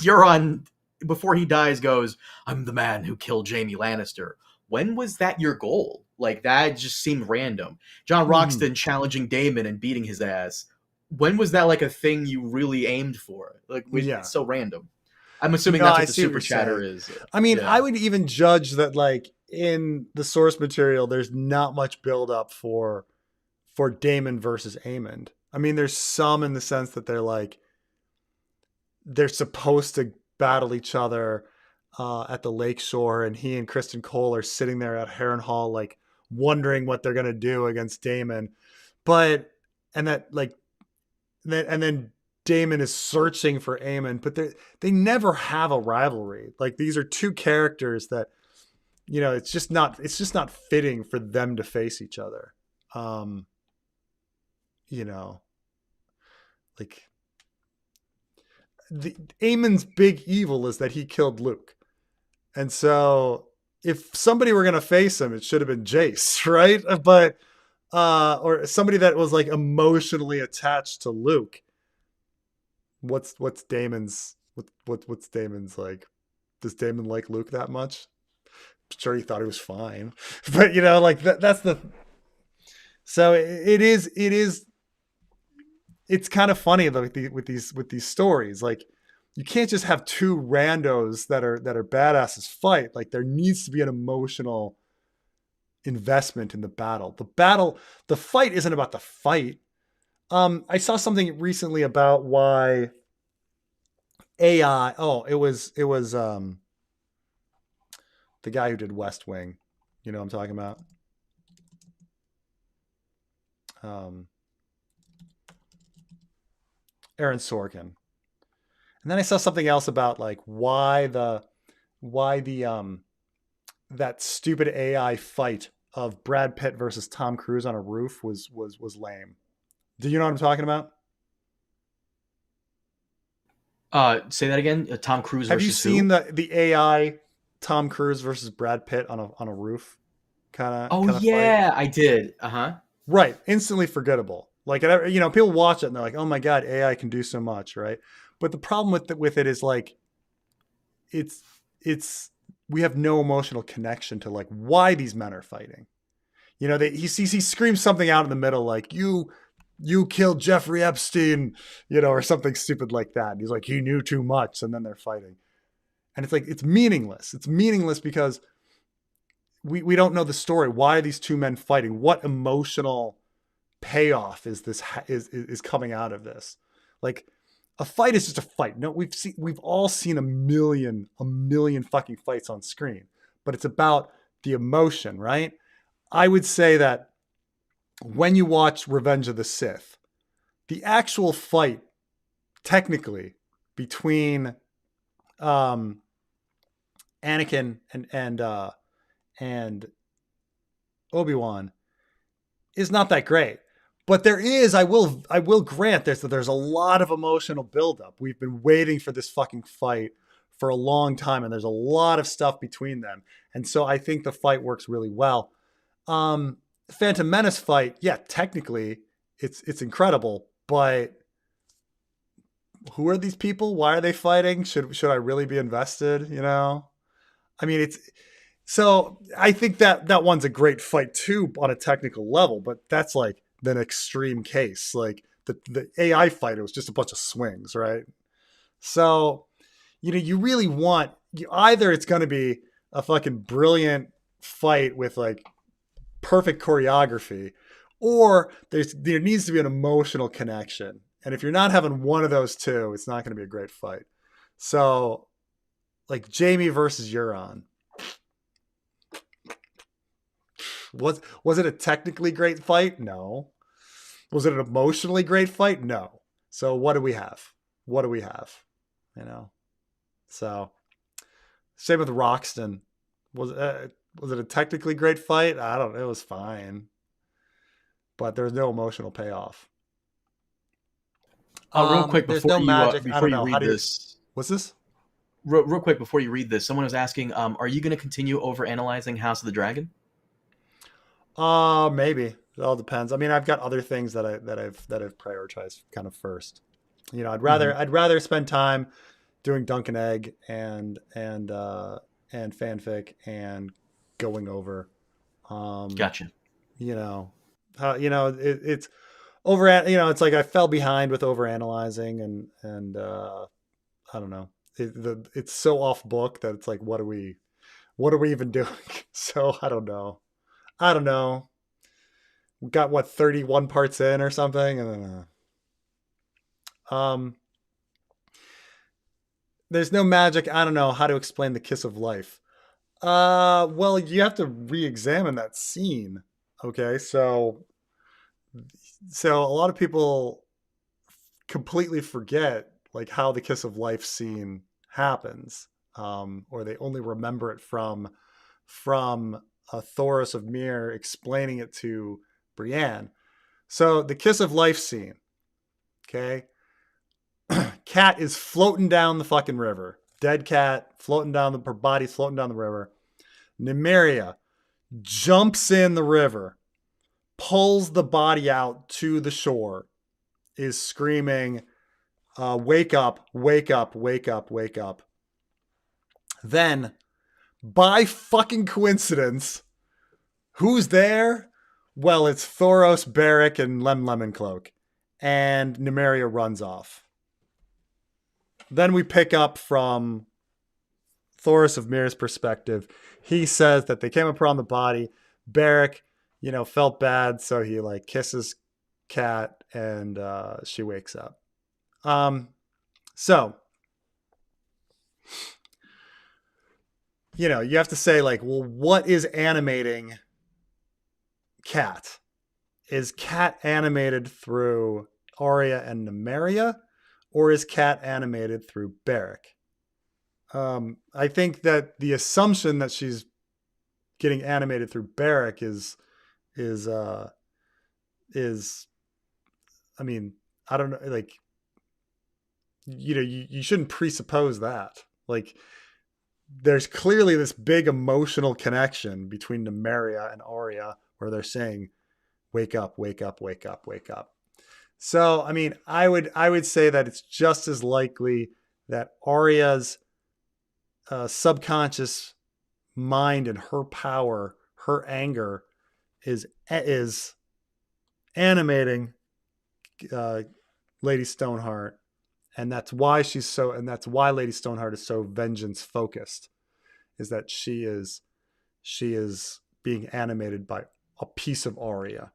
Euron before he dies goes, "I'm the man who killed Jaime Lannister." When was that your goal? Like that just seemed random. John Hmm. Roxton challenging Daemon and beating his ass. When was that like a thing you really aimed for? Like Yeah. it's so random. I'm assuming No, that's I what the see what you're super chatter saying. is. I mean, I Yeah. would even judge that like in the source material, there's not much build up for Damon versus Aemond. I mean, there's some in the sense that they're supposed to battle each other at the lakeshore, and he and Kristen Cole are sitting there at Harrenhal, like wondering what they're gonna do against Damon. But and that like and then Damon is searching for Aemon, but they never have a rivalry. Like these are two characters that it's just not fitting for them to face each other. Um, you know, like the Aemon's big evil is that he killed Luke. And so if somebody were going to face him, it should have been Jace, right? But or somebody that was like emotionally attached to Luke. What's Damon's what's Damon's like? Does Damon like Luke that much? I'm sure he thought he was fine. But like that's the so it is it's kind of funny though with these stories. Like you can't just have two randos that are badasses fight. Like there needs to be an emotional investment in the battle. The fight isn't about the fight. I saw something recently about why AI. Oh, it was the guy who did West Wing. You know what I'm talking about? Um, Aaron Sorkin. And then I saw something else about like why the that stupid AI fight of Brad Pitt versus Tom Cruise on a roof was lame. Do you know what I'm talking about? Say that again. Tom Cruise Have you versus seen who? the AI Tom Cruise versus Brad Pitt on a roof Oh kind of fight? yeah, I did. Uh huh. Right, instantly forgettable. Like people watch it and they're like, "Oh my god, AI can do so much," right? But the problem with it is like it's it's we have no emotional connection to like why these men are fighting. He screams something out in the middle like you killed Jeffrey Epstein, or something stupid like that. And he's like he knew too much, and then they're fighting, and it's like it's meaningless. It's meaningless because we don't know the story. Why are these two men fighting? What emotional payoff is coming out of this? Like a fight is just a fight. No, we've all seen a million fucking fights on screen, but it's about the emotion, right? I would say that when you watch Revenge of the Sith, the actual fight technically between um, Anakin and Obi-Wan is not that great. But there is, I will grant this, that there's a lot of emotional buildup. We've been waiting for this fucking fight for a long time, and there's a lot of stuff between them. And so I think the fight works really well. Phantom Menace fight, yeah, technically it's incredible, but who are these people? Why are they fighting? Should I really be invested? I mean, it's so I think that one's a great fight too on a technical level, but that's like an extreme case. Like the AI fight, it was just a bunch of swings, right? So you really want either it's going to be a fucking brilliant fight with like perfect choreography, or there needs to be an emotional connection. And if you're not having one of those two, it's not going to be a great fight. So like Jaime versus Euron, was it a technically great fight? No. Was it an emotionally great fight? No. So what do we have? What do we have? You know. So same with Roxton. Was was it a technically great fight? I don't know. It was fine. but there's no emotional payoff. Real quick There's no magic. I before don't you know. How read do you? this, What's this? real quick before you read this, someone was asking, are you going to continue over analyzing House of the Dragon? Maybe. It all depends. I mean, I've got other things that I've prioritized kind of first. You know, Hmm. I'd rather spend time doing Dunk and Egg and fanfic and going over. Um, Gotcha. you know, how it's you know, it's like I fell behind with over analyzing and I don't know. It's so off book that it's like, what are we even doing? So I don't know. I don't know. We got what 31 parts in or something, and then there's no magic. I don't know how to explain the kiss of life. Well, you have to re-examine that scene. Okay, so a lot of people completely forget like how the kiss of life scene happens, or they only remember it from Thoros of Myr explaining it to Brienne. So the kiss of life scene, okay, cat is floating down the fucking river, dead cat floating down her body's floating down the river. Nymeria jumps in the river, pulls the body out to the shore, is screaming, wake up, wake up, wake up, wake up. Then, by fucking coincidence, who's there? Well, it's Thoros, Beric, and Lemoncloak. And Nymeria runs off. Then we pick up from Thoros of Myr's perspective. He says that they came upon the body. Beric, felt bad, so he like kisses Cat, and she wakes up. So you have to say like, well, what is animating Cat? Is Cat animated through Arya and Nymeria, or is Cat animated through Beric? I think that the assumption that she's getting animated through Beric is is I mean, I don't know, like, you shouldn't presuppose that. Like, there's clearly this big emotional connection between Nymeria and Arya where they're saying, wake up, wake up, wake up, wake up. So, I mean, I would say that it's just as likely that Arya's subconscious mind and her power, her anger, is animating uh, Lady Stoneheart, and that's why Lady Stoneheart is so vengeance focused. Is that she is being animated by a piece of Arya,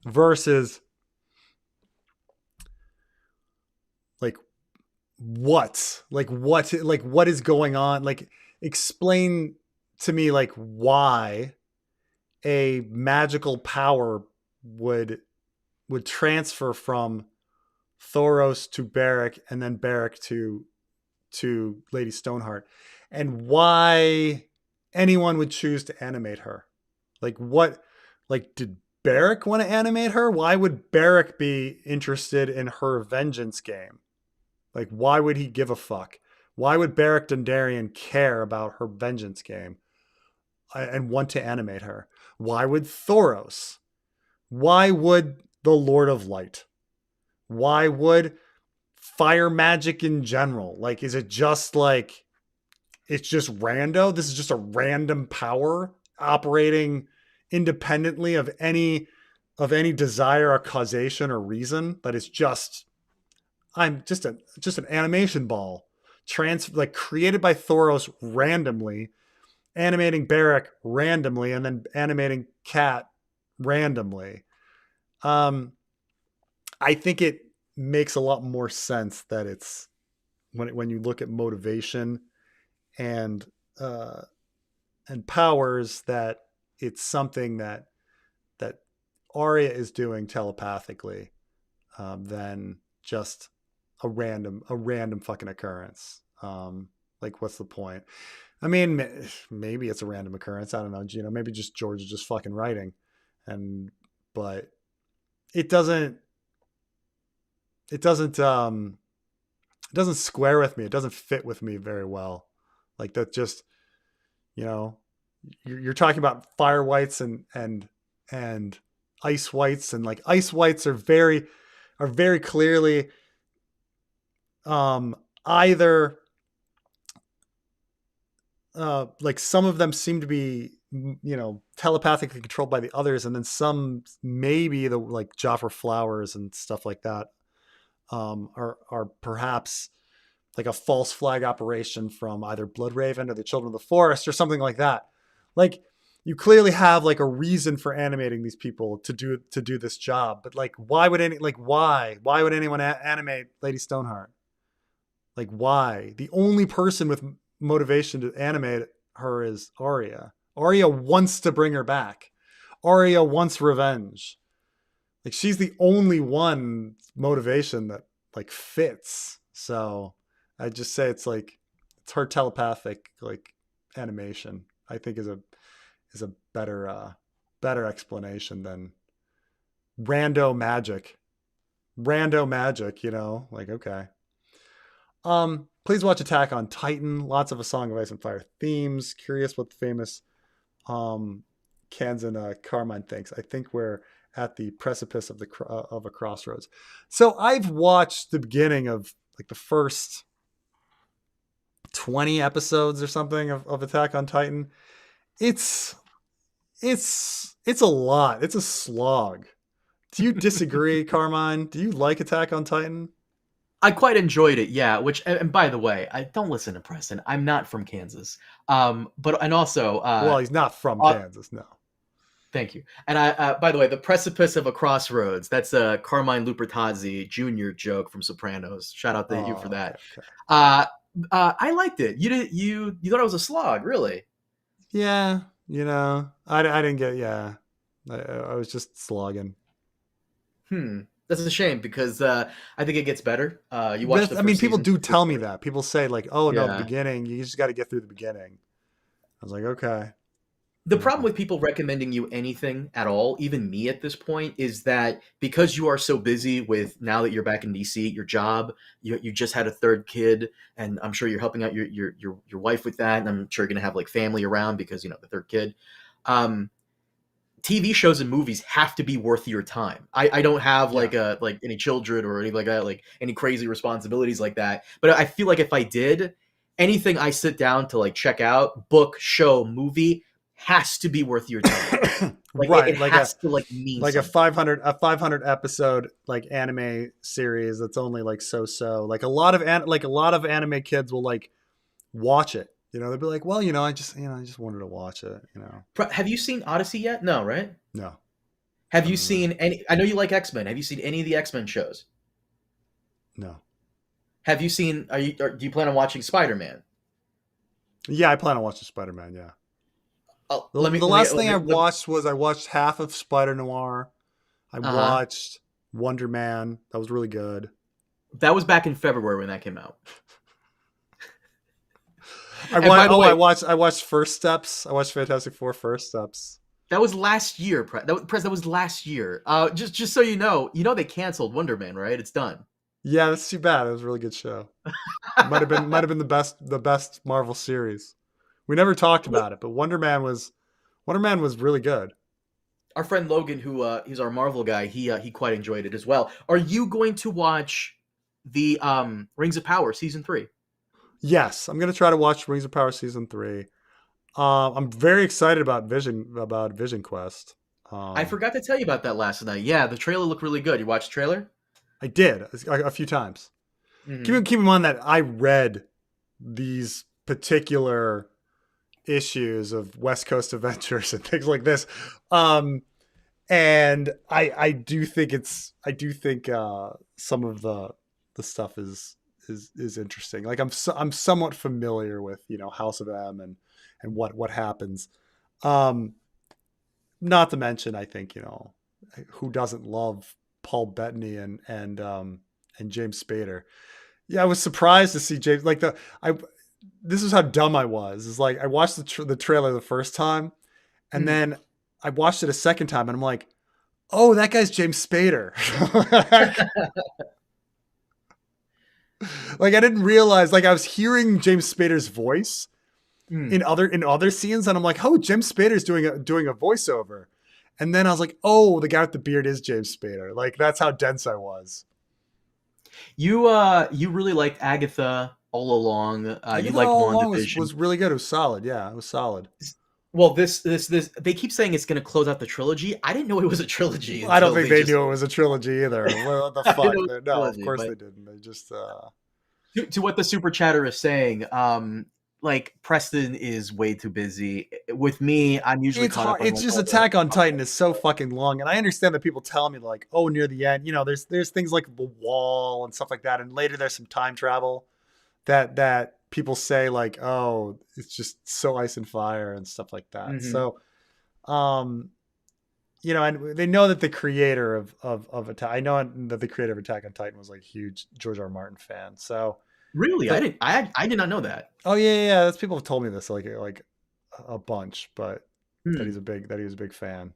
versus like what is going on, like explain to me like why a magical power would transfer from Thoros to Beric and then Beric to Lady Stoneheart, and why anyone would choose to animate her. Like what like did Beric want to animate her? Why would Beric be interested in her vengeance game? Like, why would he give a fuck? Why would Beric Dondarrion care about her vengeance game and want to animate her? Why would Thoros? Why would the Lord of Light? Why would fire magic in general? Like, is it just like it's just rando? This is just a random power operating independently of any desire or causation or reason, that is just I'm just an animation ball like created by Thoros randomly, animating Beric randomly, and then animating Cat randomly. Um, I think it makes a lot more sense that it's when you look at motivation and uh, and powers, that it's something that Arya is doing telepathically, than just a random fucking occurrence. Like, what's the point? I mean, maybe it's a random occurrence. I don't know. Maybe just George is just fucking writing, and but it doesn't it doesn't it doesn't square with me. It doesn't fit with me very well. Like that just, you know, you're talking about fire whites and ice whites, and like ice whites are very clearly either like some of them seem to be, you know, telepathically controlled by the others, and then some maybe the like Joffrey flowers and stuff like that are perhaps like a false flag operation from either Bloodraven or the Children of the Forest or something like that. Like you clearly have like a reason for animating these people to do this job, but like why would anyone animate Lady Stoneheart? Like why? The only person with motivation to animate her is Arya. Arya wants to bring her back. Arya wants revenge. Like she's the only one motivation that like fits. So I just say it's like it's her telepathic like animation. I think is a better explanation than rando magic. Rando magic, you know, like okay. Please watch Attack on Titan. Lots of A Song of Ice and Fire themes. Curious what the famous Kansan Carmine thinks. I think we're at the precipice of a crossroads. So I've watched the beginning of like the first 20 episodes or something of Attack on Titan. It's a lot. It's a slog. Do you disagree, Carmine? Do you like Attack on Titan? I quite enjoyed it, yeah. Which, and by the way, I don't listen to Preston. I'm not from Kansas. But and also, well, he's not from Kansas, no. Thank you. And by the way, the precipice of a crossroads. That's a Carmine Lupertazzi Jr. joke from Sopranos. Shout out to you for that. Okay. I liked it. You thought it was a slog, really? Yeah, you know, I didn't get. Yeah, I was just slogging. That's a shame because I think it gets better. You watch the first I mean, people season, do tell me that. People say like, "Oh no, yeah. the beginning. You just got to get through the beginning." I was like, "Okay." The problem with people recommending you anything at all, even me at this point, is that because you are so busy with now that you're back in DC, your job, you just had a third kid, and I'm sure you're helping out your wife with that, and I'm sure you're gonna have like family around because you know the third kid. TV shows and movies have to be worth your time. I don't have like any children or anything like that, like any crazy responsibilities like that. But I feel like if I did, anything I sit down to like check out, book, show, movie, has to be worth your time. Like, right. It has to like mean like something. a 500 episode like anime series that's only like so. Like a lot of anime kids will like watch it. You know, they'll be like, well, I just wanted to watch it, you know. Have you seen Odyssey yet? No, right? No. Have you seen any? I know you like X-Men. Have you seen any of the X-Men shows? No. Have you seen? Do you plan on watching Spider-Man? Yeah, I plan on watching Spider-Man. Yeah. The last thing I watched half of Spider Noir. I watched Wonder Man. That was really good. That was back in February when that came out. I watched First Steps. I watched Fantastic Four First Steps. That was last year, That was last year. Just so you know they canceled Wonder Man, right? It's done. Yeah, that's too bad. It was a really good show. might have been the best Marvel series. We never talked about it, but Wonder Man was really good. Our friend Logan, who he's our Marvel guy, he quite enjoyed it as well. Are you going to watch the Rings of Power season 3? Yes, I'm going to try to watch Rings of Power season 3. I'm very excited about Vision Quest. I forgot to tell you about that last night. Yeah, the trailer looked really good. You watched the trailer? I did a few times. Mm-hmm. Keep in mind that I read these particular issues of West Coast Adventures and things like this, and I do think some of the stuff is interesting. Like I'm somewhat familiar with House of M and what happens. Not to mention, I think who doesn't love Paul Bettany and James Spader. Yeah, I was surprised to see James this is how dumb I was. It's like I watched the trailer the first time, and then I watched it a second time, and I'm like, Oh, that guy's James Spader. Like I didn't realize. Like I was hearing James Spader's voice Mm. in other scenes, and I'm like, oh, James Spader's doing a voiceover. And then I was like, oh, the guy with the beard is James Spader. Like that's how dense I was. You really liked Agatha all along. You Agatha liked All Along WandaVision. was really good. It was solid. Yeah, it was solid. Well, this they keep saying it's going to close out the trilogy. I didn't know it was a trilogy I don't until think they they just knew it was a trilogy either. What the I didn't know fuck? it was a No, of trilogy. course But they didn't. They just to what the super chatter is saying, like Preston is way too busy. With me, I'm usually it's caught up hard. on It's like just all the Attack on Titan is so fucking long, and I understand that people tell me like, oh, near the end, there's things like the wall and stuff like that, and later there's some time travel that people say like, oh, it's just so ice and fire and stuff like that. Mhm. So, um, and they know that the creator of Attack, I know that the creator of Attack on Titan was like a huge George R. R. Martin fan. So Really, the I did not know that. oh yeah, that's people have told me this like a bunch, but Hmm. that he was a big fan.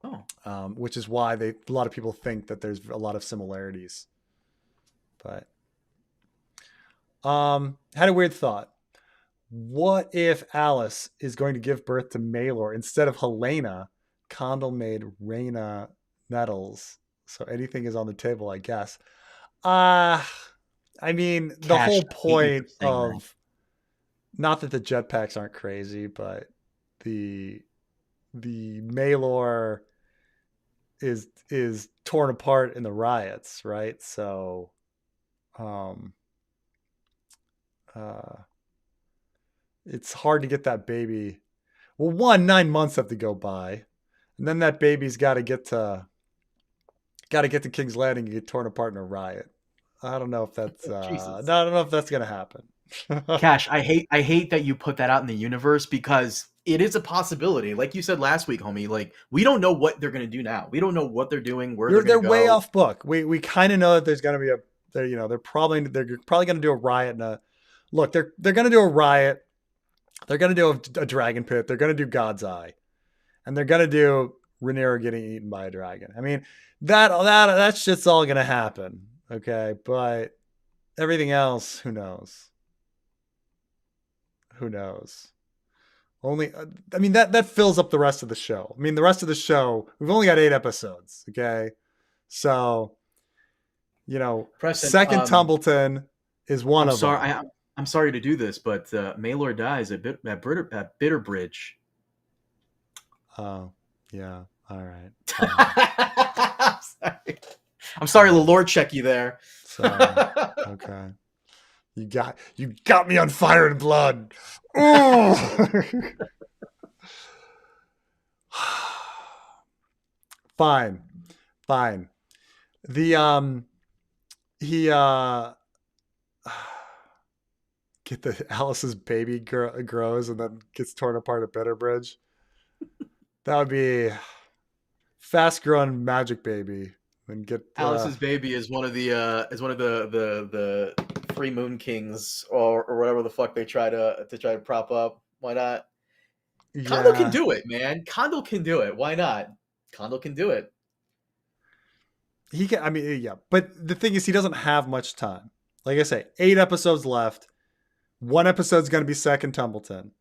Oh, Which is why a lot of people think that there's a lot of similarities. But had a weird thought. What if Alice is going to give birth to Maelor instead of Helena? Condell made Reyna Nettles, so anything is on the table, I guess. Uh I mean, the Cash, whole I hate you for point saying that. of not that the jetpacks aren't crazy, but the the Maelor is torn apart in the riots, right? So, um, uh, it's hard to get that baby. Well, 9 months have to go by, and then that baby's got to get to King's Landing and get torn apart in a riot. I don't know if that's Jesus. no, I don't know if that's gonna happen. Cash, I hate that you put that out in the universe because it is a possibility. Like you said last week, homie, like we don't know what they're gonna do now. We don't know what they're doing, where they're They're gonna way go. off book. We kind of know that there's gonna be they're probably gonna do a riot and a look. They're gonna do a riot. They're gonna do a dragon pit. They're gonna do God's Eye, and they're gonna do Rhaenyra getting eaten by a dragon. I mean, that shit's all gonna happen. Okay, but everything else, who knows? Who knows? Only, I mean, that fills up the rest of the show. I mean, the rest of the show, we've only got 8 episodes. Okay, so Preston, Second Tumbleton is one I'm of sorry. them. I'm sorry to do this, but Maylor dies at Bitterbridge. Oh, yeah. All right. I'm sorry. I'm sorry to Lord check you there. Sorry. Okay. You got me on fire and blood. Ooh. Fine. Fine. The he get the Alice's baby grows and then gets torn apart at Bitterbridge. That would be fast growing magic baby. And get Alice's baby is one of the three moon kings or whatever the fuck they try to prop up. Why not? Kondo can yeah. do it, man. Kondo can do it. Why not? Kondo can do it. He can, I mean, yeah, but the thing is, he doesn't have much time. Like I say, 8 episodes left. One episode's going to be Second Tumbleton.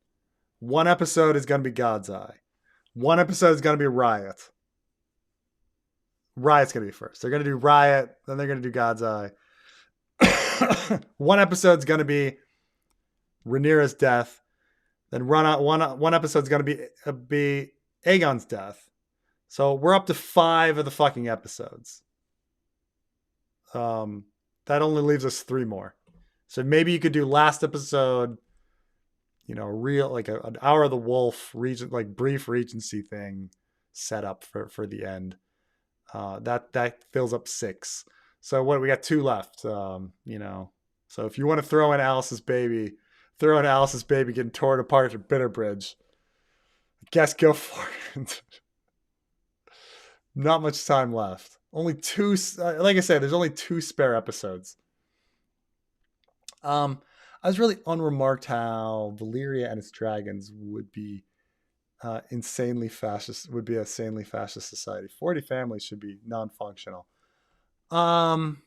One episode is going to be God's Eye. One episode is going to be Riot. Riot's going to be first. They're going to do Riot, then they're going to do God's Eye. One episode's going to be Rhaenyra's death. Then one episode's going to be Aegon's death. So we're up to 5 of the fucking episodes. That only leaves us 3 more. So maybe you could do last episode, real like an Hour of the Wolf region, like brief regency thing set up for the end. That fills up 6. So what we got 2 left. So if you want to throw in Alice's baby getting torn apart at Bitterbridge, I guess go for it. Not much time left. Only 2. Like I said, there's only 2 spare episodes. I was really unremarked how Valyria and its dragons would be insanely fascist would be a sanely fascist society. 40 families should be non-functional. Um,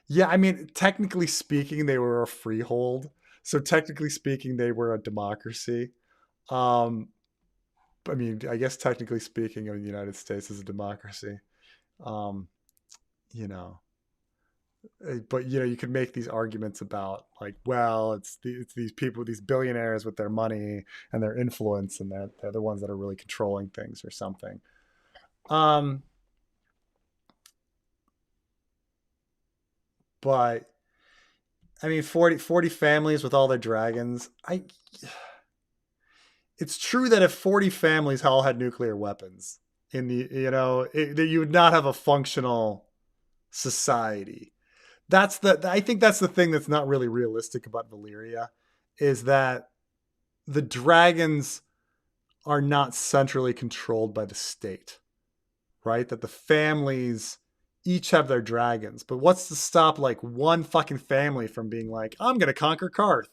yeah, I mean, technically speaking, they were a freehold. So technically speaking, they were a democracy. Um, I mean, I guess technically speaking, the United States is a democracy. Um, you know, but you could make these arguments about like, well, it's these people, these billionaires with their money and their influence, and they're the ones that are really controlling things or something. Um, but I mean, 40 families with all their dragons. It's true that if 40 families all had nuclear weapons in the, that you would not have a functional society. I think that's the thing that's not really realistic about Valyria, is that the dragons are not centrally controlled by the state, right? That the families each have their dragons. But what's to stop like one fucking family from being like, I'm going to conquer Karth.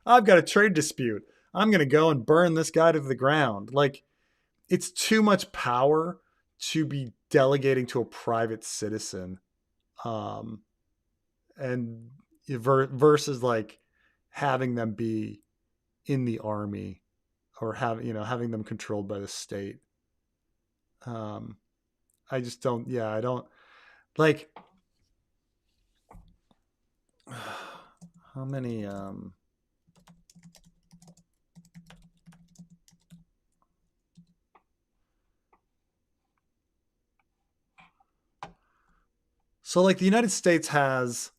I've got a trade dispute. I'm going to go and burn this guy to the ground. Like, it's too much power to be delegating to a private citizen. Um, and versus like having them be in the army, or having them controlled by the state. Um, I just don't. Yeah, I don't like. How many? So like the United States has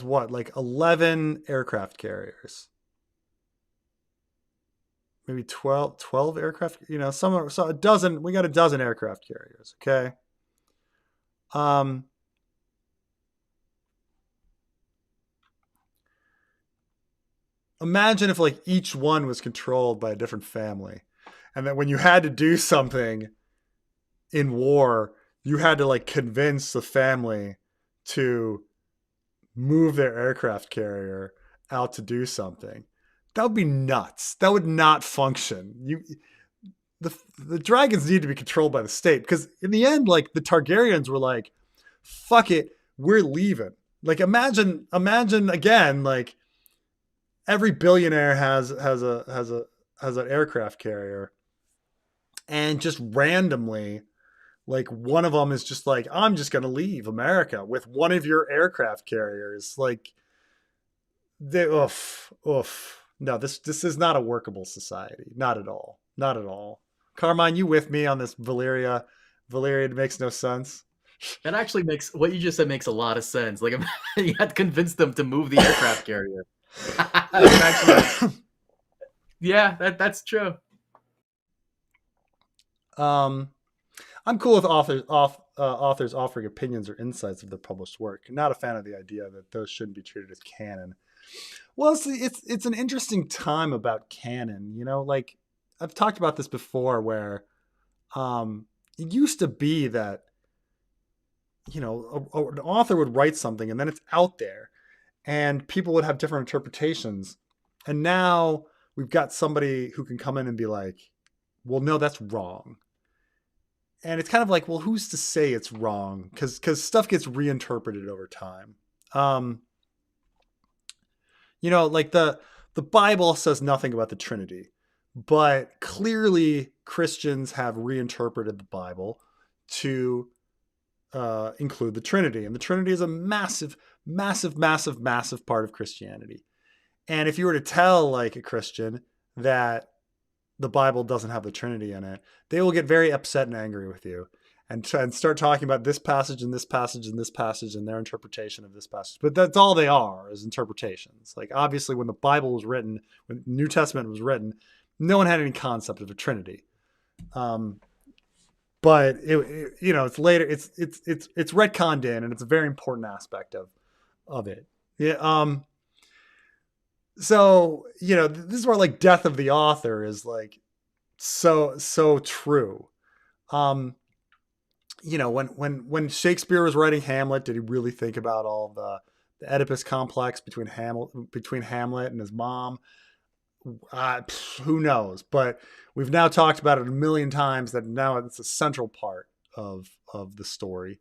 what, like 11 aircraft carriers, maybe 12 aircraft, so a dozen, we got a dozen aircraft carriers. Okay. um Imagine if like each one was controlled by a different family, and that when you had to do something in war, you had to like convince the family to move their aircraft carrier out to do something. That would be nuts. That would not function. The dragons need to be controlled by the state, because in the end, like the Targaryens were like, "Fuck it, we're leaving." Like imagine again, like every billionaire has an aircraft carrier, and just randomly, like one of them is just like, I'm just going to leave America with one of your aircraft carriers. Like, oof. No, this is not a workable society. Not at all. Not at all. Carmine, you with me on this Valyria? Valyria makes no sense. That actually makes what you just said makes a lot of sense. Like you had to convince them to move the aircraft carrier. Actually, yeah, that's true. um, I'm cool with authors offering opinions or insights of their published work. Not a fan of the idea that those shouldn't be treated as canon. Well, it's an interesting time about canon. Like I've talked about this before, where it used to be that an author would write something and then it's out there, and people would have different interpretations. And now we've got somebody who can come in and be like, "Well, no, that's wrong." And it's kind of like, well, who's to say it's wrong? Because stuff gets reinterpreted over time. Um, like the Bible says nothing about the Trinity, but clearly Christians have reinterpreted the Bible to include the Trinity, and the Trinity is a massive, massive, massive, massive part of Christianity. And if you were to tell like a Christian that the Bible doesn't have the Trinity in it, they will get very upset and angry with you, and start talking about this passage and this passage and this passage and their interpretation of this passage. But that's all they are, is interpretations. Like obviously when the Bible was written, when New Testament was written, no one had any concept of a Trinity. But it's later, it's retconned in, and it's a very important aspect of it. Yeah. So this is where like death of the author is like so true. um when Shakespeare was writing Hamlet, did he really think about all the Oedipus complex between Hamlet and his mom. Who knows? But we've now talked about it a million times that now it's a central part of the story.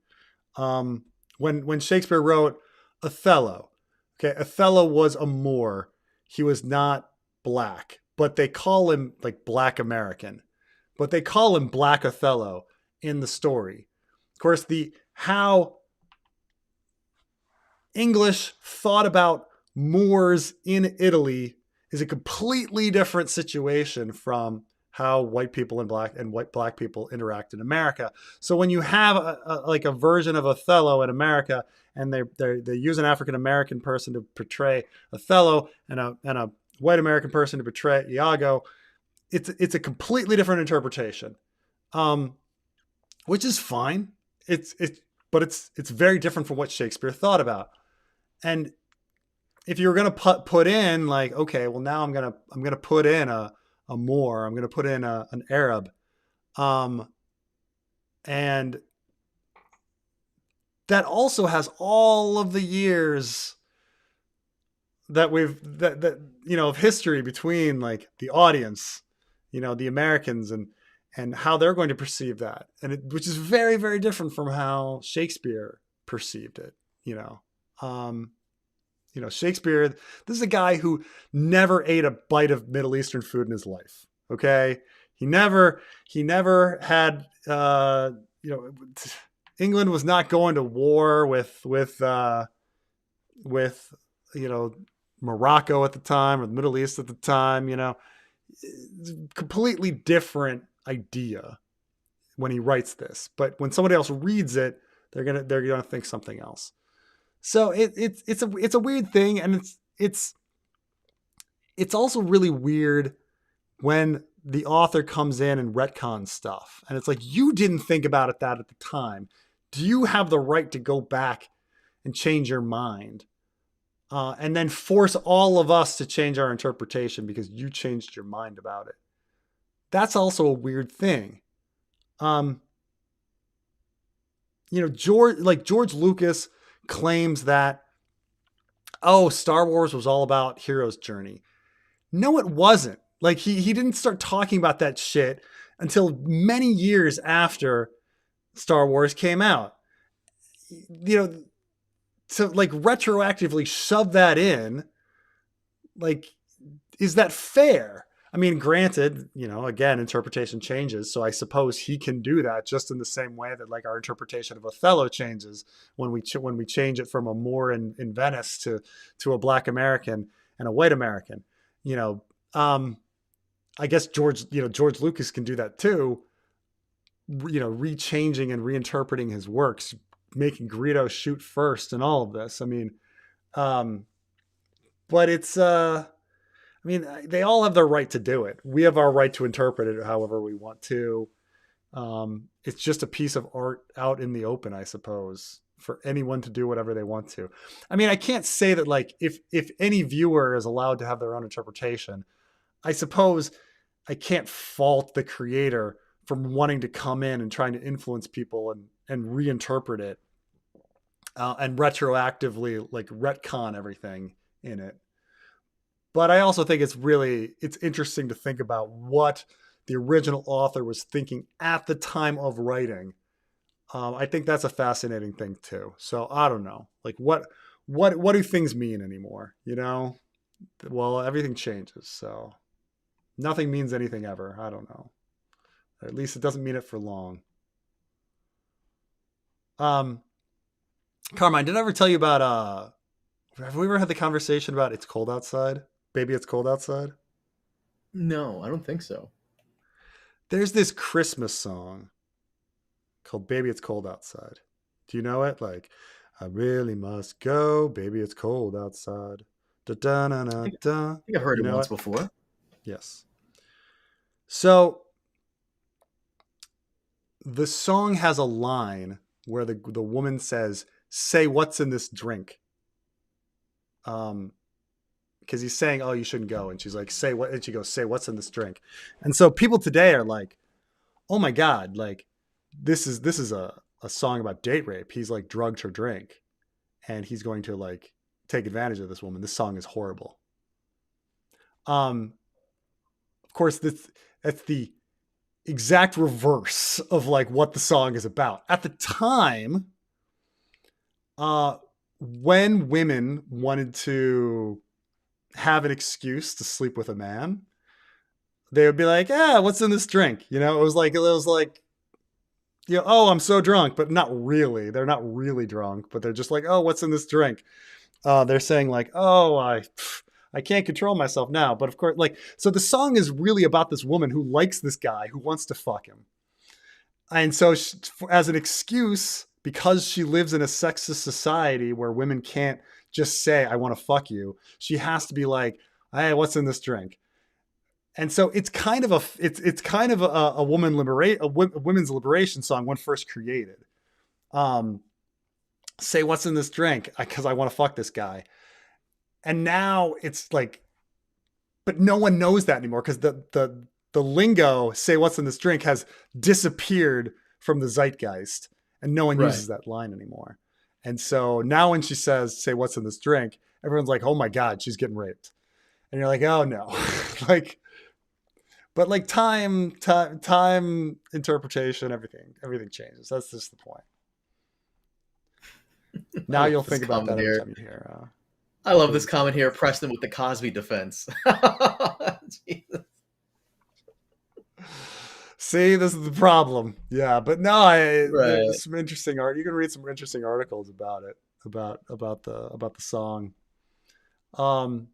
When Shakespeare wrote Othello, okay, Othello was a Moor. He was not black, but they call him like Black American, but they call him Black Othello in the story. Of course, the how English thought about Moors in Italy is a completely different situation from how white people and white black people interact in America. So when you have like a version of Othello in America, and they use an African American person to portray Othello, and a white American person to portray Iago, it's a completely different interpretation, which is fine. But it's very different from what Shakespeare thought about. And if you were going to put in like, okay, well now I'm gonna put in a Moor, I'm gonna put in an Arab, and that also has all of the years that of history between like the audience, the Americans, and how they're going to perceive that, which is very, very different from how Shakespeare perceived it. Shakespeare, this is a guy who never ate a bite of Middle Eastern food in his life. Okay. He never had, England was not going to war with Morocco at the time, or the Middle East at the time, completely different idea when he writes this. But when somebody else reads it, they're gonna think something else. So it's a weird thing, and it's also really weird when the author comes in and retcons stuff, and it's like, you didn't think about that at the time. Do you have the right to go back and change your mind, and then force all of us to change our interpretation because you changed your mind about it? That's also a weird thing. George Lucas claims that, Star Wars was all about hero's journey. No, it wasn't. Like he didn't start talking about that shit until many years after Star Wars came out. To like retroactively shove that in, like, is that fair? I mean, granted, again, interpretation changes. So I suppose he can do that just in the same way that like our interpretation of Othello changes when we change it from a Moor in Venice to a Black American and a white American. I guess George Lucas can do that too. Rechanging and reinterpreting his works, making Greedo shoot first, and all of this. I mean, but it's they all have their right to do it. We have our right to interpret it however we want to. It's just a piece of art out in the open, I suppose, for anyone to do whatever they want to. I mean, I can't say that like if any viewer is allowed to have their own interpretation, I suppose I can't fault the creator from wanting to come in and trying to influence people and reinterpret it, and retroactively like retcon everything in it. But I also think it's interesting to think about what the original author was thinking at the time of writing. I think that's a fascinating thing too. So I don't know, like what do things mean anymore? Well, everything changes. So nothing means anything ever. I don't know. Or at least it doesn't mean it for long. Carmine, did I ever tell you about, have we ever had the conversation about It's Cold Outside? Baby, It's Cold Outside? No, I don't think so. There's this Christmas song called Baby, It's Cold Outside. Do you know it? Like, I really must go, baby, it's cold outside. Da, da, da, da, da. I think I've heard it once before. Yes. So the song has a line where the woman says, "Say what's in this drink." Because he's saying, "Oh, you shouldn't go," and she's like, "Say what?" And she goes, "Say what's in this drink." And so people today are like, "Oh my god, like this is a song about date rape. He's like drugged her drink, and he's going to like take advantage of this woman. This song is horrible. Of course, that's the exact reverse of like what the song is about. At the time, when women wanted to have an excuse to sleep with a man, they would be like, "Ah, what's in this drink?" You know, it was like, you know, "Oh, I'm so drunk," but not really. They're not really drunk, but they're just like, "Oh, what's in this drink?" They're saying like, "Oh, I can't control myself now." But of course, like, so the song is really about this woman who likes this guy who wants to fuck him, and so she, as an excuse, because she lives in a sexist society where women can't just say, "I want to fuck you," she has to be like, "Hey, what's in this drink?" And so it's kind of it's kind of a women's liberation song when first created. Um, Say what's in this drink because I want to fuck this guy. And now it's like, but no one knows that anymore because the lingo "say what's in this drink" has disappeared from the zeitgeist, and no one Right. uses that line anymore. And so now when she says "say what's in this drink," everyone's like, "Oh my god, she's getting raped," and you're like, "Oh no," like. But like time interpretation, everything changes. That's just the point. I Now you'll love this think about comment that every here. time you hear I love this David comment here, Benioff. Preston with the Cosby defense. Jesus. See, this is the problem. Yeah, but no, Right. there's some interesting art. You can read some interesting articles about it, about the song. Um,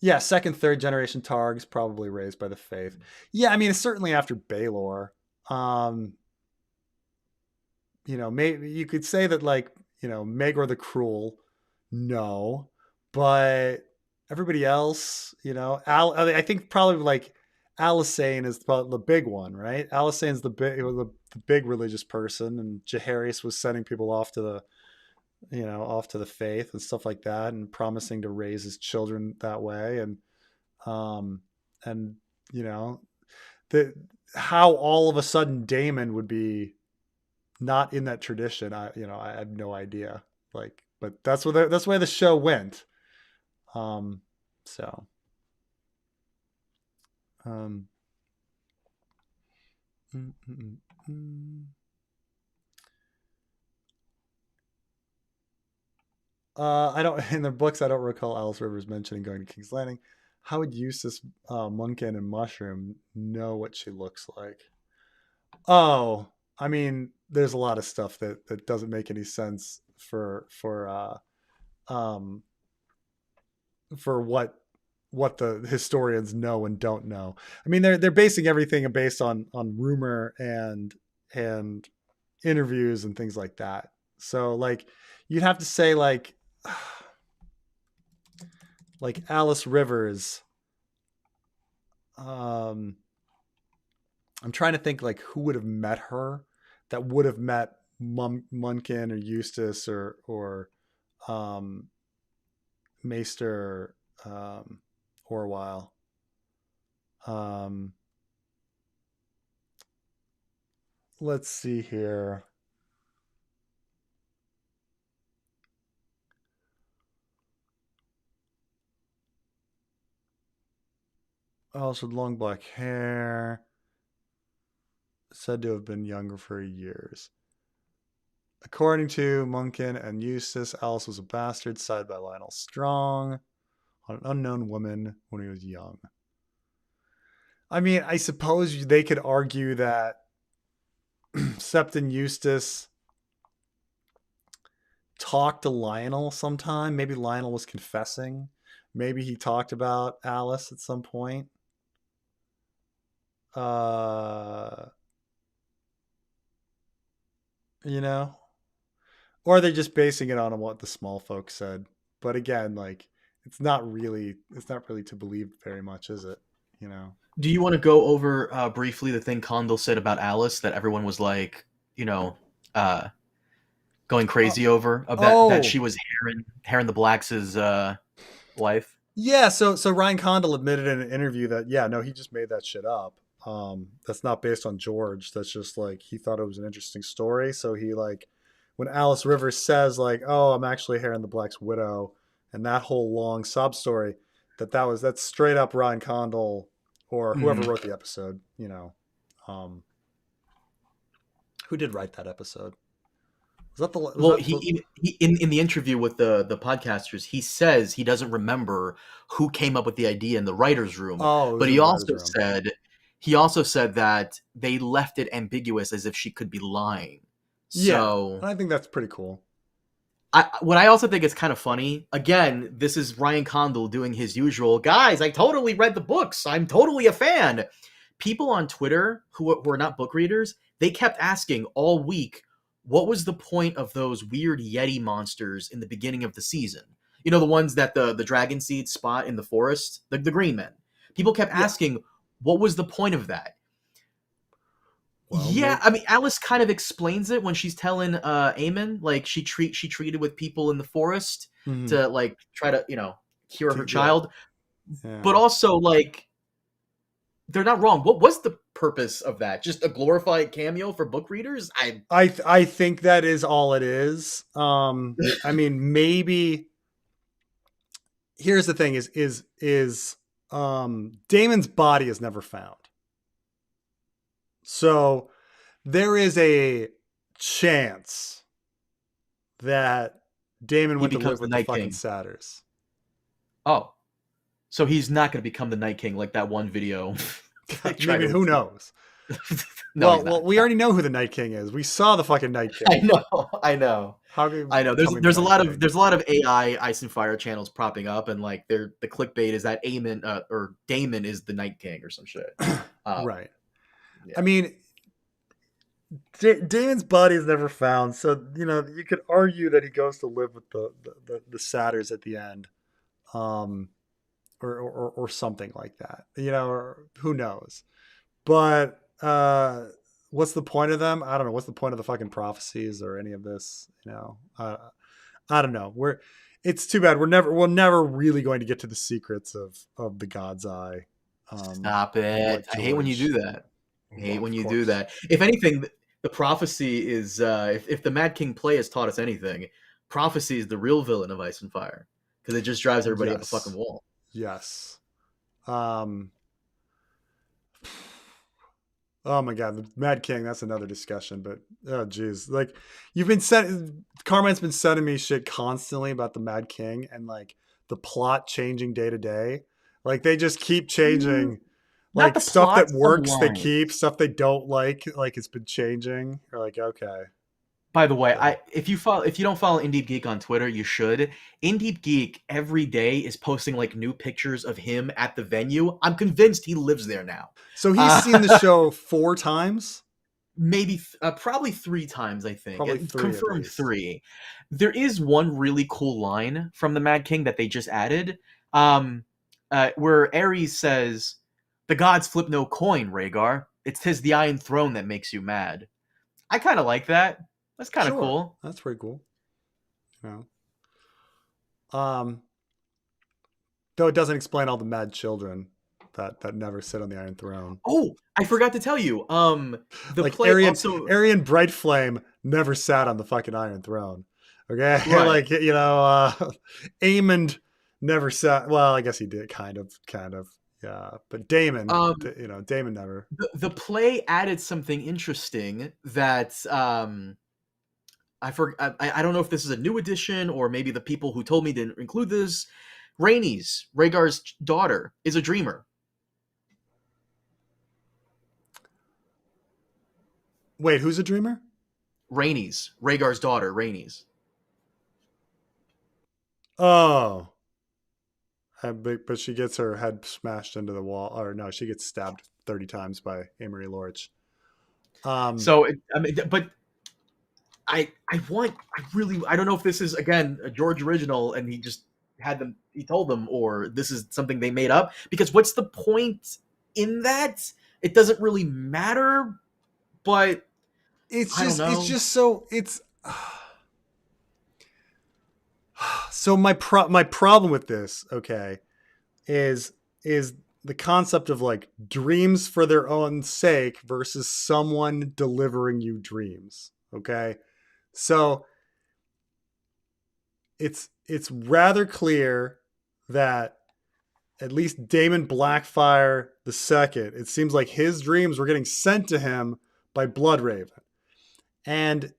yeah, second, third generation Targs probably raised by the faith. Yeah, I mean, it's certainly after Baelor. Um, you know, maybe you could say that like, you know, Megor the Cruel, no, but everybody else, you know, I think probably like Alisane is probably the big one, right? Alisane's the big religious person, and Jaehaerys was sending people off to the, you know, off to the faith and stuff like that, and promising to raise his children that way, um, and you know, the how all of a sudden Damon would be not in that tradition. I have no idea. Like, but that's where the show went. Um, so, um, mm, mm, mm, mm. I don't in the books. I don't recall Alice Rivers mentioning going to King's Landing. How would Eustace, Munkin, and Mushroom know what she looks like? Oh, I mean, there's a lot of stuff that doesn't make any sense um for what the historians know and don't know. I mean, they're basing everything based on rumor and interviews and things like that. So like you'd have to say like Alice Rivers. Um, I'm trying to think like who would have met her that would have met Munkin or Eustace or Maester Orwell. Um, let's see here. Also, long black hair. Said to have been younger for years. According to Munkin and Eustace, Alice was a bastard sired by Lionel Strong on an unknown woman when he was young. I mean, I suppose they could argue that Septon Eustace talked to Lionel sometime. Maybe Lionel was confessing. Maybe he talked about Alice at some point. Uh, you know, or they're just basing it on what the small folks said. But again, like it's not really to believe very much, is it? You know. Do you want to go over briefly the thing Condell said about Alice that everyone was like, you know, uh, going Uh, crazy over that oh, she was Heron the Black's wife? yeah. So Ryan Condal admitted in an interview that yeah, no, he just made that shit up. That's not based on George. That's just like he thought it was an interesting story, so he like when Alice Rivers says like, "Oh, I'm actually Harry the Black's widow," and that whole long sob story, that's straight up Ryan Condal or whoever Mhm. wrote the episode. Um, who did write that episode? Was that the was Well, that the, he in the interview with the podcasters, he says he doesn't remember who came up with the idea in the writers' room, oh, it but was in the writers' room. he also said that they left it ambiguous as if she could be lying. Yeah, So and I think that's pretty cool. what I also think is kind of funny. Again, this is Ryan Condal doing his usual. Guys, I totally read the books. I'm totally a fan. People on Twitter who are not book readers, they kept asking all week, what was the point of those weird Yeti monsters in the beginning of the season? You know, the ones that the dragon seeds spot in the forest, the green men. People kept Yeah. asking, what was the point of that? Well, Yeah, maybe. I mean, Alice kind of explains it when she's telling Aemon, like she treated with people in the forest Mm-hmm. to like try to cure her Yeah, child, but yeah. also like they're not wrong. What was the purpose of that? Just a glorified cameo for book readers? I think that is all it is. I mean, maybe here's the thing: Damon's body is never found, so there is a chance that Damon He went to becomes live the with the Night fucking King. satyrs. Oh, so he's not going to become the Night King like that one video. They I try to mean, who insinuate. knows? No, he's not. We already know who the Night King is. We saw the fucking Night I King. know, I know, How can you I know. tell me the Night King? There's a lot of AI Ice and Fire channels popping up, and like the clickbait is that Aemon or Damon is the Night King or some shit. Right. I Yeah, mean, Damon's body is never found, so you could argue that he goes to live with the satyrs at the end, um, or something like that. Or who knows? But what's the point of them? I don't know. What's the point of the fucking prophecies or any of this? I don't know. It's too bad. We're never really going to get to the secrets of the God's Eye, stop it. like I hate when you George. do that. I hate Well, when of you do course. that. If anything, the prophecy is if the Mad King play has taught us anything, prophecy is the real villain of Ice and Fire because it just drives everybody up a fucking Yes. wall. Yes. Um, oh my God, the Mad King. That's another discussion. But oh geez, like Carmine's been sending me shit constantly about the Mad King and like the plot changing day to day. Like they just keep Mm, changing. not Like the stuff plot, that some works, they keep. lines. Stuff they don't like it's been changing. You're like, okay, By the way, so if you don't follow Indeed Geek on Twitter, you should. Indeed Geek every day is posting like new pictures of him at the venue. I'm convinced he lives there now. so he's seen the Uh, show 4 times, maybe probably three times, I think. probably three at Confirmed least. three. There is one really cool line from the Mad King that they just added, um, where Ares says, "The gods flip no coin, Rhaegar. It's 'tis the Iron Throne that makes you mad." I kind of like that. That's kind of Sure, cool. that's pretty cool. You Um, though it doesn't explain all the mad children that never sit on the Iron Throne. Oh, I forgot to tell you. The Like play also Arian Brightflame never sat on the fucking Iron Throne. Okay, right. like Aemond never sat. Well, I guess he did, kind of. Yeah, but Um, Damon never. the play added something interesting that I don't know if this is a new edition or maybe the people who told me didn't include this. Rhaenys, Rhaegar's daughter, is a dreamer. Wait, who's a dreamer? Rhaenys, Rhaegar's daughter, Rhaenys. Oh, but she gets her head smashed into the wall, or no, she gets stabbed 30 times by Amory Lorch. Um, So I mean, but I really I don't know if this is again a George original and he told them or this is something they made up because what's the point in that? It doesn't really matter, but I don't it's know. just so it's so my problem with this, okay, is is the concept of like dreams for their own sake versus someone delivering you dreams. Okay, So it's rather clear that at least Daemon Blackfire the second, it seems like his dreams were getting sent to him by Bloodraven. And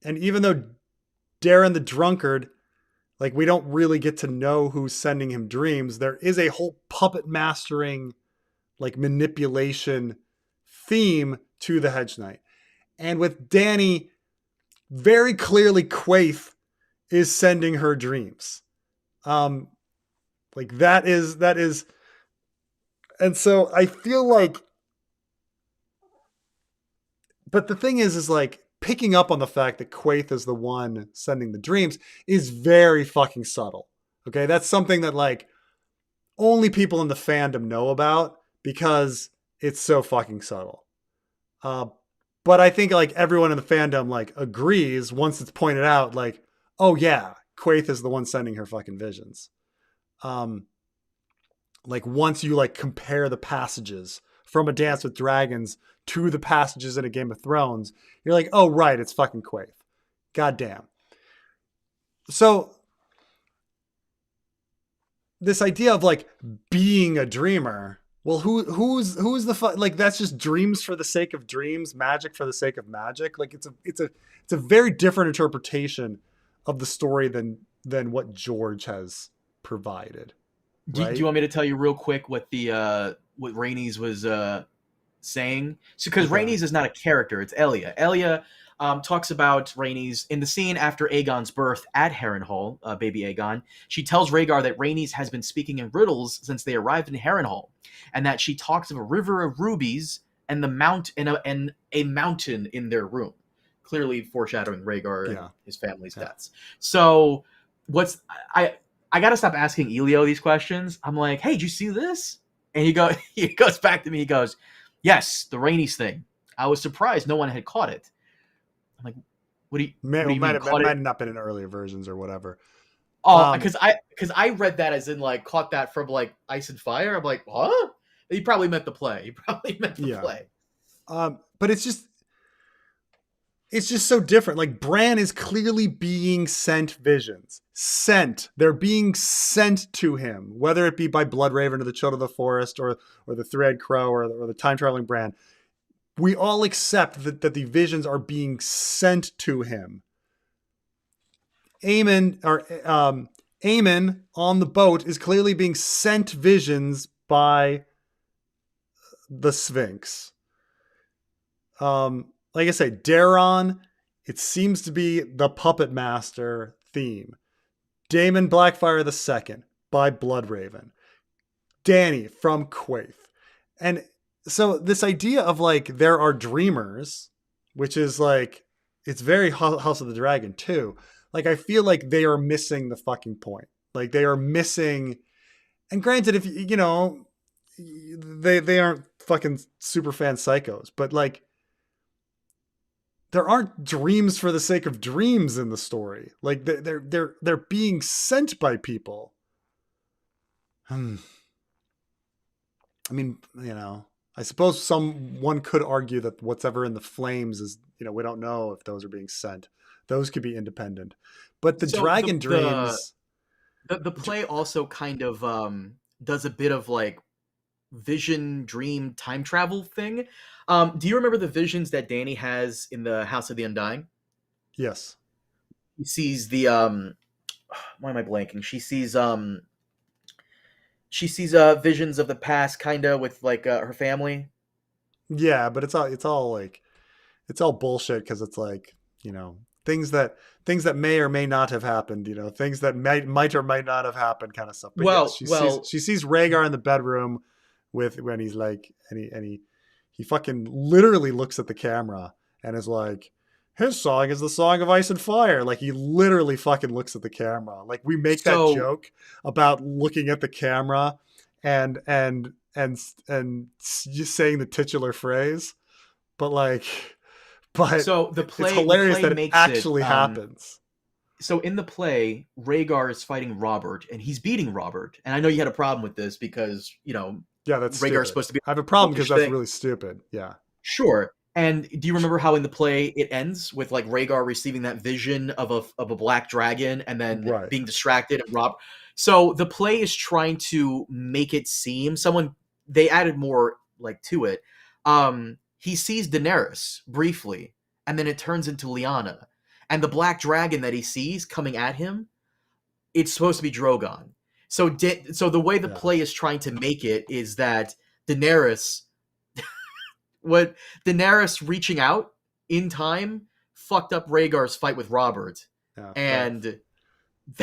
even though Darren the Drunkard, like, we don't really get to know who's sending him dreams, there is a whole puppet mastering, like, manipulation theme to the Hedge Knight. And with Dany, very clearly Quaithe is sending her dreams. Like, that is, and so I feel like, but the thing is like, picking up on the fact that Quaithe is the one sending the dreams is very fucking subtle. Okay, that's something that, like, only people in the fandom know about because it's so fucking subtle. But I think, like, everyone in the fandom, like, agrees once it's pointed out, like, oh yeah, Quaithe is the one sending her fucking visions. Like, once you, like, compare the passages from A Dance with Dragons to the passages in A Game of Thrones, you're like, oh right, it's fucking Quaithe. God damn. So this idea of, like, being a dreamer, well, who's the like, that's just dreams for the sake of dreams, magic for the sake of magic. Like, it's a very different interpretation of the story than what George has provided. Do Right? you want me to tell you real quick what the what Rhaenys was saying? So, because Okay. Rhaenys is not a character, it's Elia. Elia talks about Rhaenys in the scene after Aegon's birth at Harrenhal, baby Aegon. She tells Rhaegar that Rhaenys has been speaking in riddles since they arrived in Harrenhal, and that she talks of a river of rubies and and a mountain in their room, clearly foreshadowing Rhaegar and his family's deaths. So, what's I gotta stop asking Elio these questions. I'm like, hey, did you see this? And he goes back to me. He goes, yes, the Rhaenys thing. I was surprised no one had caught it. I'm like, what do you mean Might caught it? have not been in earlier versions or whatever. Oh, because I read that as in, like, caught that from, like, Ice and Fire. I'm like, huh? He probably meant the play. Play. But it's just so different. Like, Bran is clearly being sent visions. They're being sent to him, whether it be by Bloodraven or the Children of the Forest or the Three-Eyed Crow or the time traveling Bran. We all accept that the visions are being sent to him. Aemon on the boat is clearly being sent visions by the Sphinx. Like I say, Daron, it seems to be the puppet master theme. Daemon Blackfire II by Bloodraven. Dany from Quaithe. And so this idea of, like, there are dreamers, which is, like, it's very House of the Dragon too. Like, I feel like they are missing the fucking point. Like, they are missing, and granted, if you know, they aren't fucking super fan psychos, but, like, there aren't dreams for the sake of dreams in the story. Like, they're being sent by people. I mean, you know, I suppose someone could argue that what's ever in the flames is, you know, we don't know if those are being sent. Those could be independent. But the dragon dreams. The play also kind of does a bit of, like, vision dream time travel thing. Do you remember the visions that Dany has in the House of the Undying? Yes. He sees the why am I blanking? She sees visions of the past, kinda, with, like, her family. Yeah, but it's all like, it's all bullshit, because it's like, you know, things that may or may not have happened, you know, things that might or might not have happened, kind of stuff. But yes, she sees Rhaegar in the bedroom with, when he's like, and he fucking literally looks at the camera and is like, his song is the song of Ice and Fire. Like, he literally fucking looks at the camera. Like, we make that joke about looking at the camera and just saying the titular phrase, but, like, So the play, it's hilarious that it actually happens. happens. So in the play, Rhaegar is fighting Robert, and he's beating Robert. And I know you had a problem with this because, you know, Yeah, that's Rhaegar is stupid. supposed to be. I have a problem because that's really stupid. Yeah. Sure. And do you remember how in the play it ends with like Rhaegar receiving that vision of a black dragon and then Right. being distracted and robbed? So the play is trying to make it seem someone they added more like to it. He sees Daenerys briefly, and then it turns into Lyanna, and the black dragon that he sees coming at him, it's supposed to be Drogon. So the way the Yeah. play is trying to make it is that Daenerys what Daenerys reaching out in time fucked up Rhaegar's fight with Robert, Yeah. Right. and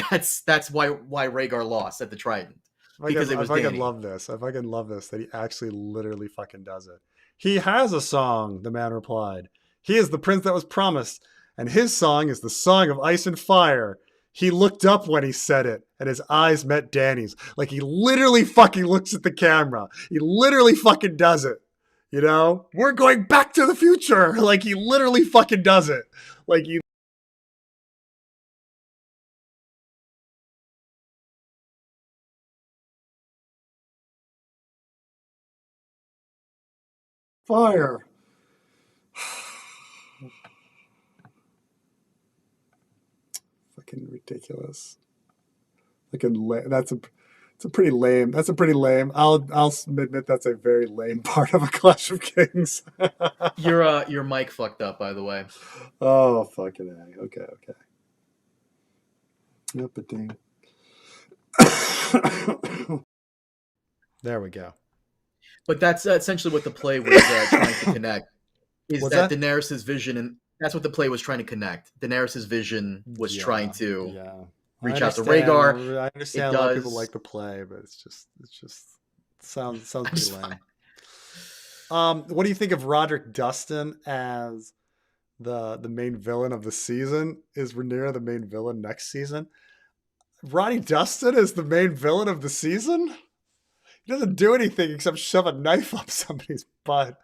that's why Rhaegar lost at the Trident because it I was fucking Dany. love this. I fucking love this that he actually literally fucking does it. He has a song, the man replied. He is the prince that was promised, and his song is the song of ice and fire. He looked up when he said it, and his eyes met Danny's. Like he literally fucking looks at the camera. He literally fucking does it. You know? We're going back to the future. Like he literally fucking does it. Like you fire. Fucking ridiculous. That's a it's a pretty lame. That's a pretty lame. I'll admit that's a very lame part of a Clash of Kings. Your mic fucked up, by the way. Oh fucking A. Okay, okay. Yep, a ding. There we go. But that's essentially what the play was trying to connect. Is What's that that? Daenerys's vision, and that's what the play was trying to connect. Daenerys's vision was trying Yeah, to yeah. I reach out to understand. Rhaegar. I It understand a lot of people like does. the play, but it's just sounds I'm pretty just lame. What do you think of Roderick Dustin as the main villain of the season? Is Rhaenyra the main villain next season? Roddy Dustin is the main villain of the season? He doesn't do anything except shove a knife up somebody's butt.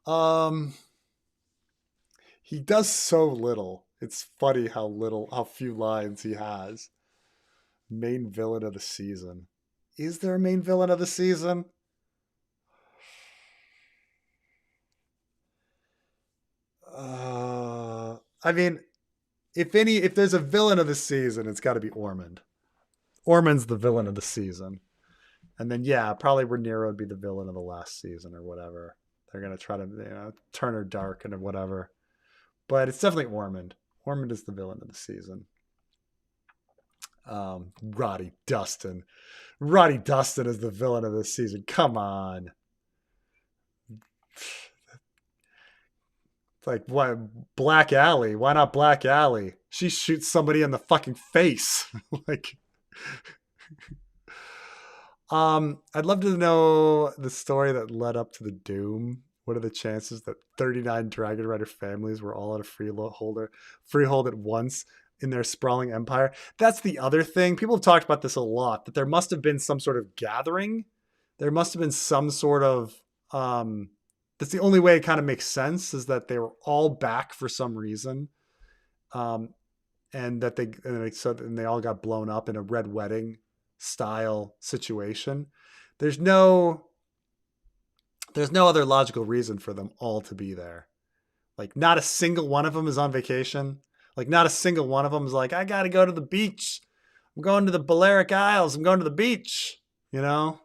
Um, he does so little. It's funny how few lines he has. Main villain of the season. Is there a main villain of the season? I mean, if there's a villain of the season, it's got to be Ormond. Ormond's the villain of the season. And then yeah, probably Rhaenyra would be the villain of the last season or whatever. They're gonna try to turn her dark and whatever. But it's definitely Ormond. Ormond is the villain of the season. Roddy Dustin. Roddy Dustin is the villain of the season. Come on. It's like what Black Alley? Why not Black Alley? She shoots somebody in the fucking face. Like I'd love to know the story that led up to the doom. What are the chances that 39 Dragon Rider families were all at a freehold at once in their sprawling empire? That's the other thing. People have talked about this a lot, that there must have been some sort of gathering. There must have been some sort of that's the only way it kind of makes sense, is that they were all back for some reason. Um, and that they all got blown up in a red wedding style situation. There's no other logical reason for them all to be there. Like not a single one of them is on vacation. Like not a single one of them is like, I got to go to the beach. I'm going to the Balearic Isles. I'm going to the beach. You know,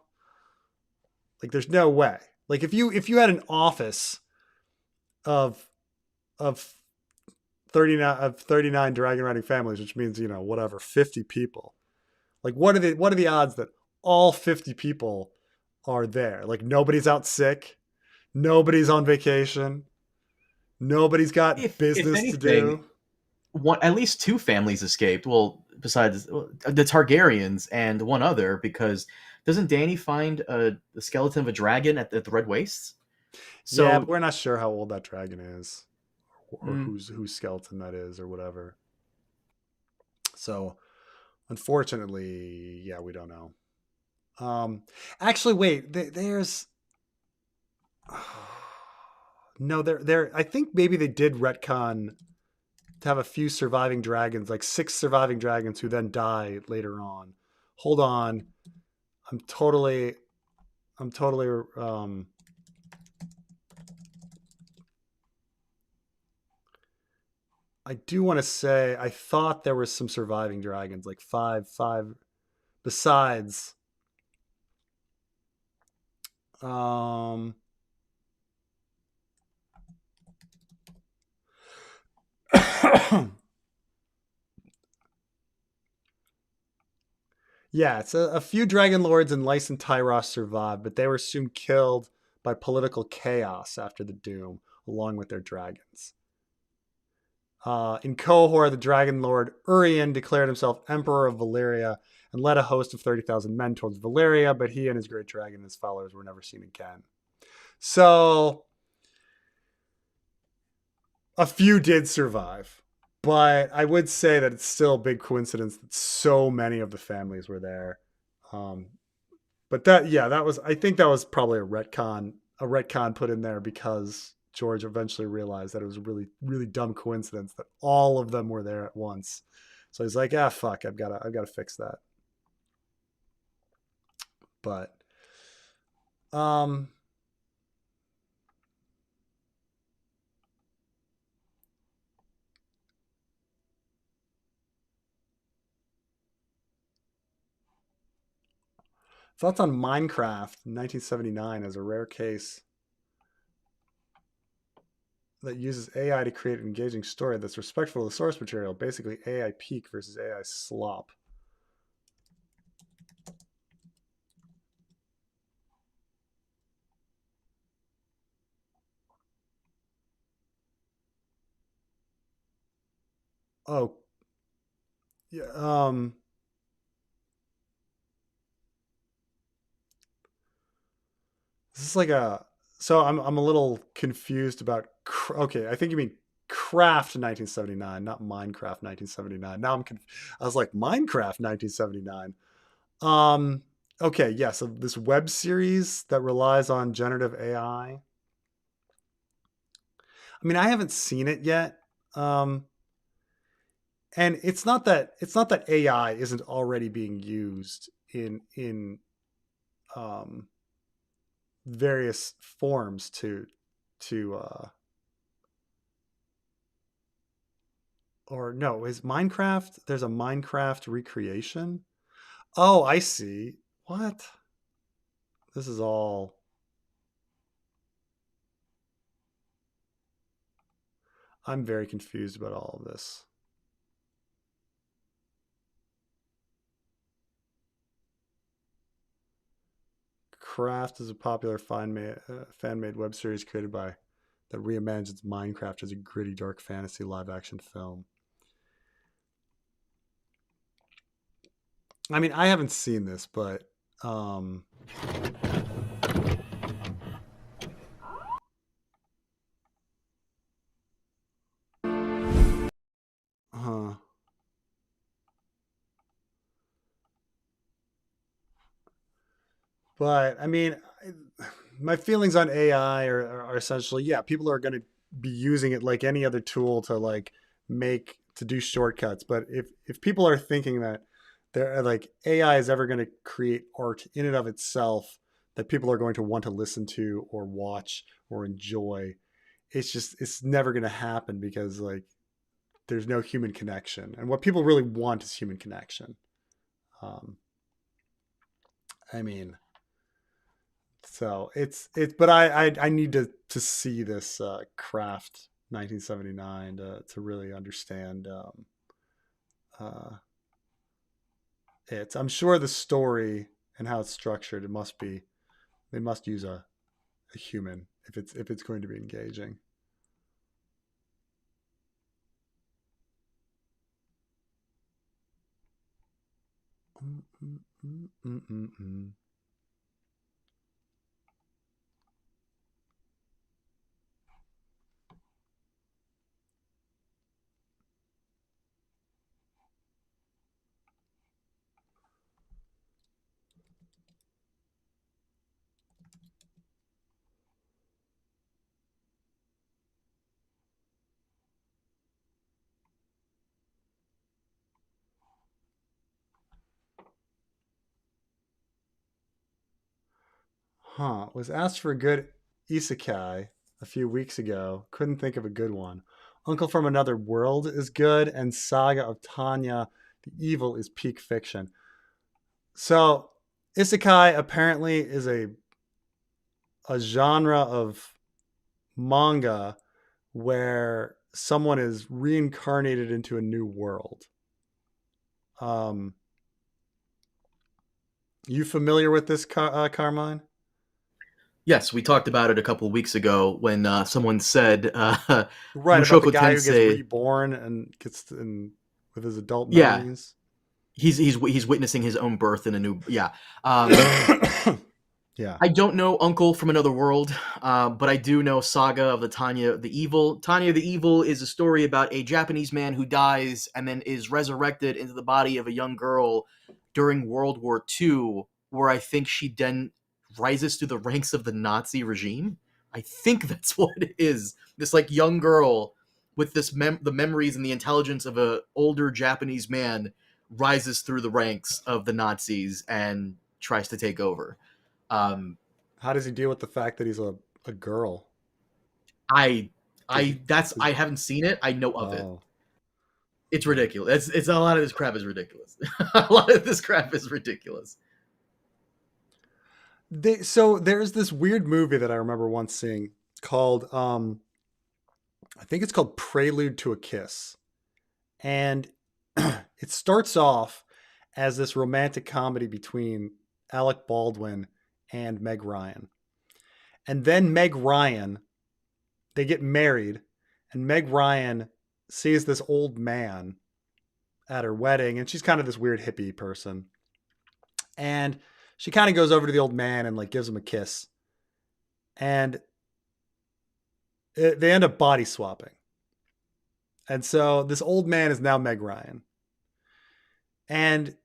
like there's no way. Like if you had an office of of 39 dragon riding families, which means whatever 50 people. Like what are the odds that all 50 people are there? Like nobody's out sick, nobody's on vacation, nobody's got If business to anything, do. at least two families escaped. Well, besides the Targaryens and one other, because doesn't Dany find the skeleton of a dragon at the Red Wastes? Yeah, but So we're not sure how old that dragon is, or mm, whose skeleton that is, or whatever. So, unfortunately, yeah, we don't know. Actually, wait, there's no there. I think maybe they did retcon to have a few surviving dragons, like 6 surviving dragons who then die later on. Hold on, I'm totally, I'm totally. I do want to say I thought there were some surviving dragons, like five besides. Um, yeah, it's a few dragon lords and Lyce and Tyros survived, but they were soon killed by political chaos after the Doom, along with their dragons. In Qohor, the dragon lord Urien declared himself emperor of Valyria and led a host of 30,000 men towards Valyria, but he and his great dragon and his followers were never seen again. So a few did survive, but I would say that it's still a big coincidence that so many of the families were there. Um, but that, yeah, that was, I think that was probably a retcon put in there because George eventually realized that it was a really, really dumb coincidence that all of them were there at once. So he's like, ah, fuck, I've got to fix that. But, um, thoughts on Minecraft 1979 as a rare case that uses AI to create an engaging story that's respectful of the source material. Basically, AI peak versus AI slop. Oh, yeah. This is like a. So I'm a little confused about. Okay, I think you mean Craft 1979, not Minecraft 1979. Now I was like Minecraft 1979. Um. Okay, yeah. So this web series that relies on generative AI. I mean, I haven't seen it yet. Um, and it's not that AI isn't already being used in um, various forms to or no, is Minecraft, there's a Minecraft recreation. Oh, I see. What? This is all, I'm very confused about all of this. Craft is a popular fan made web series created by that reimagines Minecraft as a gritty dark fantasy live action film. I mean, I haven't seen this, but um huh. But I mean, my feelings on AI are essentially, yeah, people are going to be using it like any other tool to like to do shortcuts. But if people are thinking that they're like AI is ever going to create art in and of itself that people are going to want to listen to or watch or enjoy, it's never going to happen because like there's no human connection, and what people really want is human connection. Um, I mean, so but I need to see this Craft 1979 to really understand uh, it. I'm sure the story and how it's structured, it must be they must use a human if it's going to be engaging. Mm, mm, mm, mm, mm, mm. Huh? Was asked for a good isekai a few weeks ago. Couldn't think of a good one. Uncle from Another World is good, and Saga of Tanya the Evil is peak fiction. So, isekai apparently is a genre of manga where someone is reincarnated into a new world. Um, you familiar with this, Carmine? Yes, we talked about it a couple of weeks ago when someone said Right, about the Mushoku guy who gets Tensei. reborn and gets in with his adult Yeah, memories. he's witnessing his own birth in a new. Yeah, Yeah. I don't know Uncle from Another World, but I do know Saga of the Tanya the Evil. Tanya the Evil is a story about a Japanese man who dies and then is resurrected into the body of a young girl during World War II, where I think she then rises to the ranks of the Nazi regime. I think that's what it is. This like young girl with the memories and the intelligence of a older Japanese man rises through the ranks of the Nazis and tries to take over. Um, How does he deal with the fact that he's a girl? I Does he? I haven't seen it. I know of it. Oh, It's oh. ridiculous. It's a lot of this crap is ridiculous. A lot of this crap is ridiculous. So there's this weird movie that I remember once seeing called I think it's called Prelude to a Kiss. And it starts off as this romantic comedy between Alec Baldwin and Meg Ryan. And then Meg Ryan, they get married, and Meg Ryan sees this old man at her wedding, and she's kind of this weird hippie person. And she kind of goes over to the old man and like gives him a kiss. And they end up body swapping. And so this old man is now Meg Ryan. And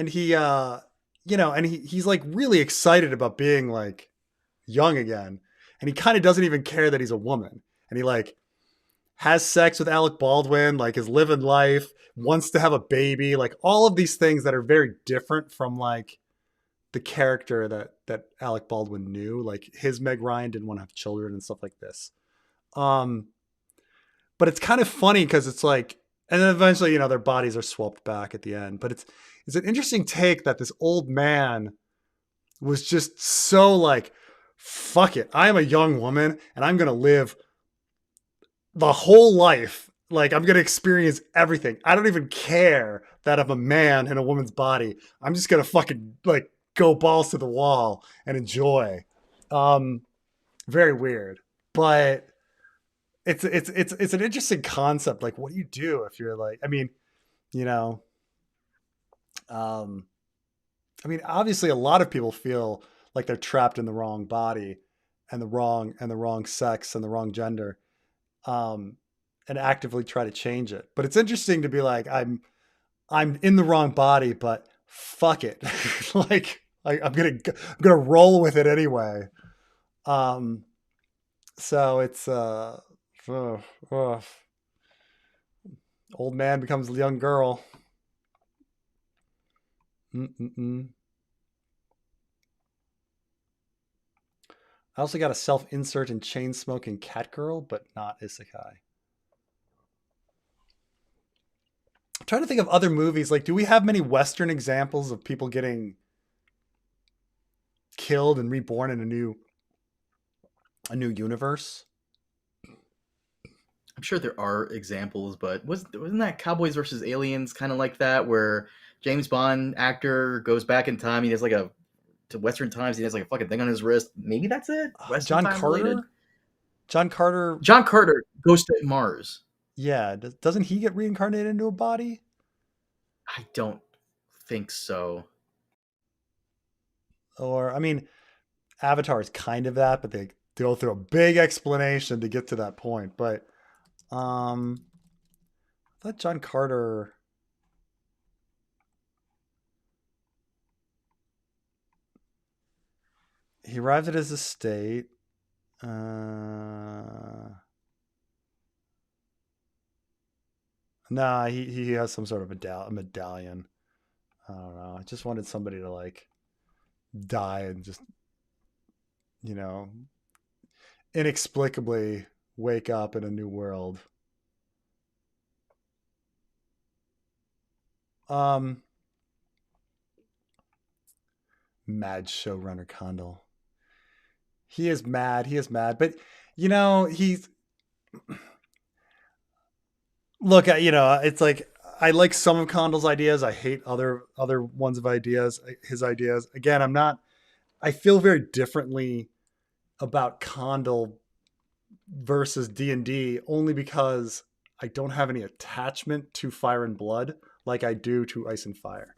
he he's like really excited about being like young again. And he kind of doesn't even care that he's a woman. And he like has sex with Alec Baldwin, like is living life, wants to have a baby, like all of these things that are very different from like the character that Alec Baldwin knew. Like his Meg Ryan didn't want to have children and stuff like this. Um, but it's kind of funny because it's like, and then eventually, their bodies are swapped back at the end. But it's an interesting take that this old man was just so like, fuck it, I am a young woman and I'm gonna live the whole life. Like I'm gonna experience everything. I don't even care that I'm a man in a woman's body. I'm just gonna fucking like go balls to the wall and enjoy. Um, Very weird, but it's an interesting concept. Like, what do you do if you're like? I mean, you know, um, obviously, a lot of people feel like they're trapped in the wrong body and the wrong sex and the wrong gender, um, and actively try to change it. But it's interesting to be like, I'm in the wrong body, but fuck it, like I'm gonna roll with it anyway. Um, so it's uh, uh, old man becomes a young girl. Mm-mm-mm. I also got a self insert in chain smoking cat girl, but not isekai. I'm trying to think of other movies. Like, do we have many Western examples of people getting killed and reborn in a new universe? I'm sure there are examples, but wasn't that Cowboys versus Aliens kind of like that, where James Bond actor goes back in time? He has like a to Western times. He has like a fucking thing on his wrist. Maybe that's it. Western John time related. Carter. John Carter. John Carter goes to Mars. Yeah, doesn't he get reincarnated into a body? I don't think so. Or Avatar is kind of that, but they go through a big explanation to get to that point. But I thought John Carter. He arrived at his estate. Nah, he has some sort of a medallion. I don't know. I just wanted somebody to like die and just you know inexplicably wake up in a new world. Um, Mad showrunner Condal. He is mad. He is mad. But he's look at it's like I like some of Condal's ideas. I hate other ones of ideas. His ideas. Again, I'm not. I feel very differently about Condal versus D&D only because I don't have any attachment to Fire and Blood like I do to Ice and Fire.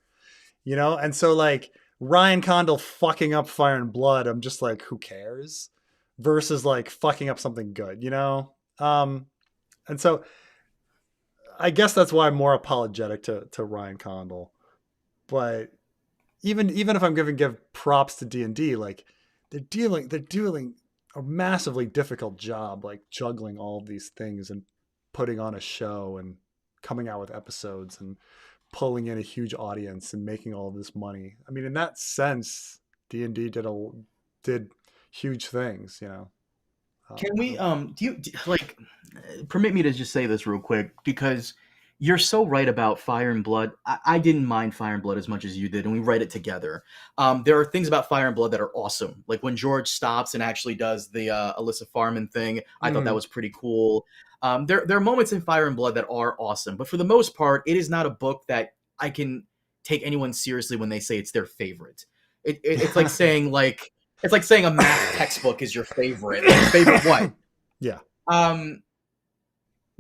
And so like Ryan Condal fucking up Fire and Blood, I'm just like, who cares? Versus like fucking up something good, and so I guess that's why I'm more apologetic to Ryan Condal. But even if I'm give props to D&D, like they're doing a massively difficult job, like juggling all of these things and putting on a show and coming out with episodes and pulling in a huge audience and making all of this money. I mean, in that sense, D&D did huge things. Can we like permit me to just say this real quick, because you're so right about Fire and Blood. I didn't mind Fire and Blood as much as you did, and we read it together. There are things about Fire and Blood that are awesome, like when George stops and actually does the Alyssa Farman thing. I thought that was pretty cool. There are moments in Fire and Blood that are awesome, but for the most part, it is not a book that I can take anyone seriously when they say it's their favorite. It's like saying it's like saying a math textbook is your favorite. Like, favorite what? Yeah.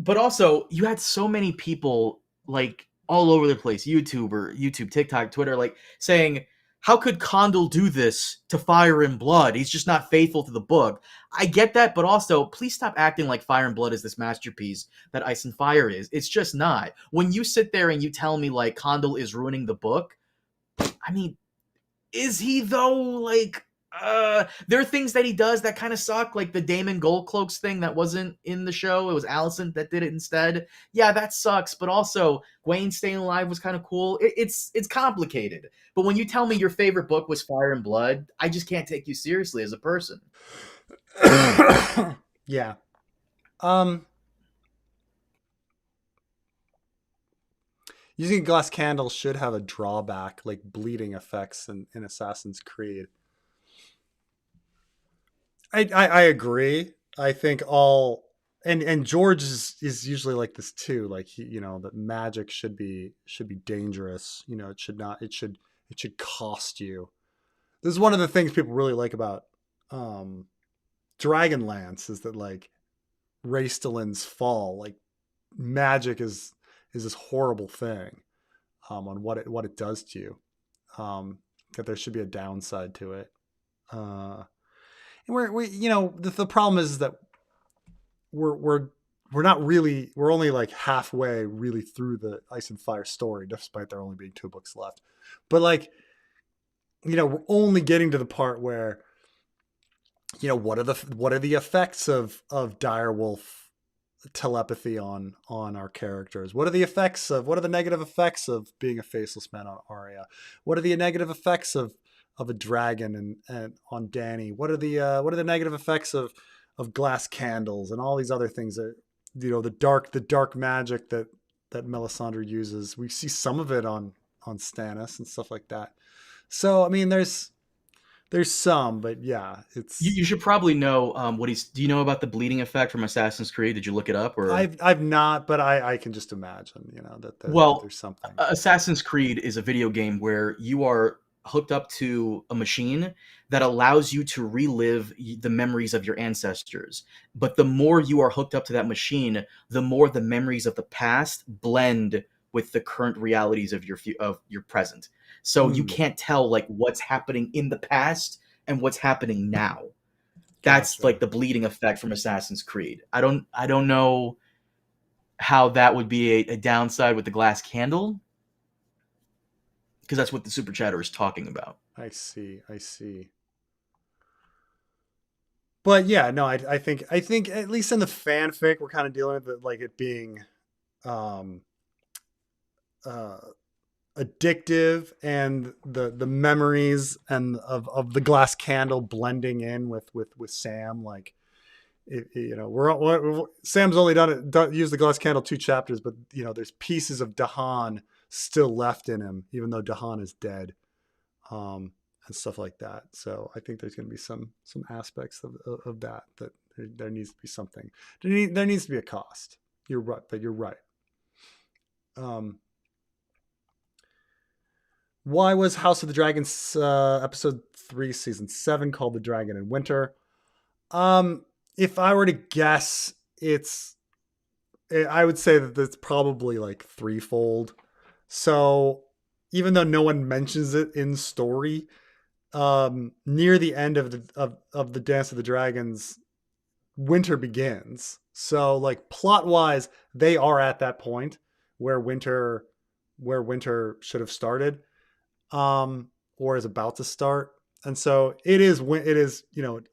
But also, you had so many people like all over the place, YouTube, TikTok, Twitter, like saying, how could Condal do this to Fire and Blood? He's just not faithful to the book. I get that, but also, please stop acting like Fire and Blood is this masterpiece that Ice and Fire is. It's just not. When you sit there and you tell me like Condal is ruining the book, I mean, is he though? Like, there are things that he does that kind of suck, like the Damon Goldcloaks thing that wasn't in the show. It was Allison that did it instead. Yeah, that sucks. But also, Gwen staying alive was kind of cool. It's complicated. But when you tell me your favorite book was Fire and Blood, I just can't take you seriously as a person. Yeah. Using a glass candle should have a drawback, like bleeding effects in Assassin's Creed. I agree. I think all and George is usually like this too. Like that magic should be dangerous. It should cost you. This is one of the things people really like about Dragonlance is that like Raistlин's fall, like magic is this horrible thing on what it does to you. That there should be a downside to it. And the problem is that we're not really, we're only like halfway really through the Ice and Fire story, despite there only being 2 books left. But like, we're only getting to the part where, what are the effects of direwolf telepathy on our characters? What are the negative effects of being a faceless man on Arya? What are the negative effects of a dragon and on Dany? What are the negative effects of glass candles and all these other things that the dark magic that Melisandre uses? We see some of it on Stannis and stuff like that. So I mean, there's some, but yeah, it's. You should probably know what he's. Do you know about the bleeding effect from Assassin's Creed? Did you look it up? Or I've not, but I can just imagine, that there's something. Assassin's Creed is a video game where you are hooked up to a machine that allows you to relive the memories of your ancestors. But the more you are hooked up to that machine, the more the memories of the past blend with the current realities of your present. So you can't tell like what's happening in the past and what's happening now. That's Gotcha. like the bleeding effect from Assassin's Creed. I don't know how that would be a downside with the glass candle, because that's what the super chatter is talking about. I see. But yeah, no, I think at least in the fanfic we're kind of dealing with it, like it being um addictive, and the memories and of the glass candle blending in with Sam, like Sam's only done used the glass candle 2 chapters, but there's pieces of Dahan still left in him, even though Dahan is dead, and stuff like that. So I think there's going to be some aspects of that there needs to be something. There needs to be a cost. You're right, but you're right. Why was House of the Dragons episode 3 season 7 called The Dragon in Winter? If I were to guess, I would say that it's probably like threefold. So even though no one mentions it in story, near the end of the Dance of the Dragons, winter begins. So like plot wise, they are at that point where winter should have started, or is about to start. And so it is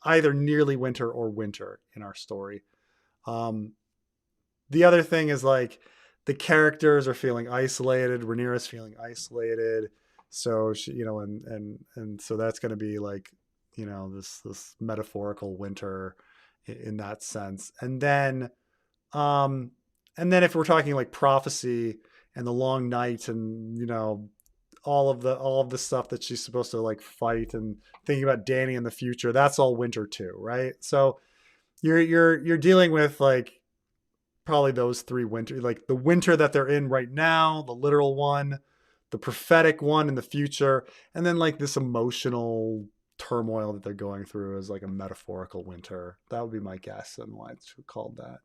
either nearly winter or winter in our story. The other thing is like the characters are feeling isolated. Rhaenyra's feeling isolated. So she, and so that's going to be like, this metaphorical winter in that sense. And then if we're talking like prophecy and the long night and, all of the stuff that she's supposed to like fight and thinking about Dany in the future, that's all winter too, right? So you're dealing with like probably those three winter, like the winter that they're in right now, the literal one, the prophetic one in the future, and then like this emotional turmoil that they're going through is like a metaphorical winter. That would be my guess and why it's called that,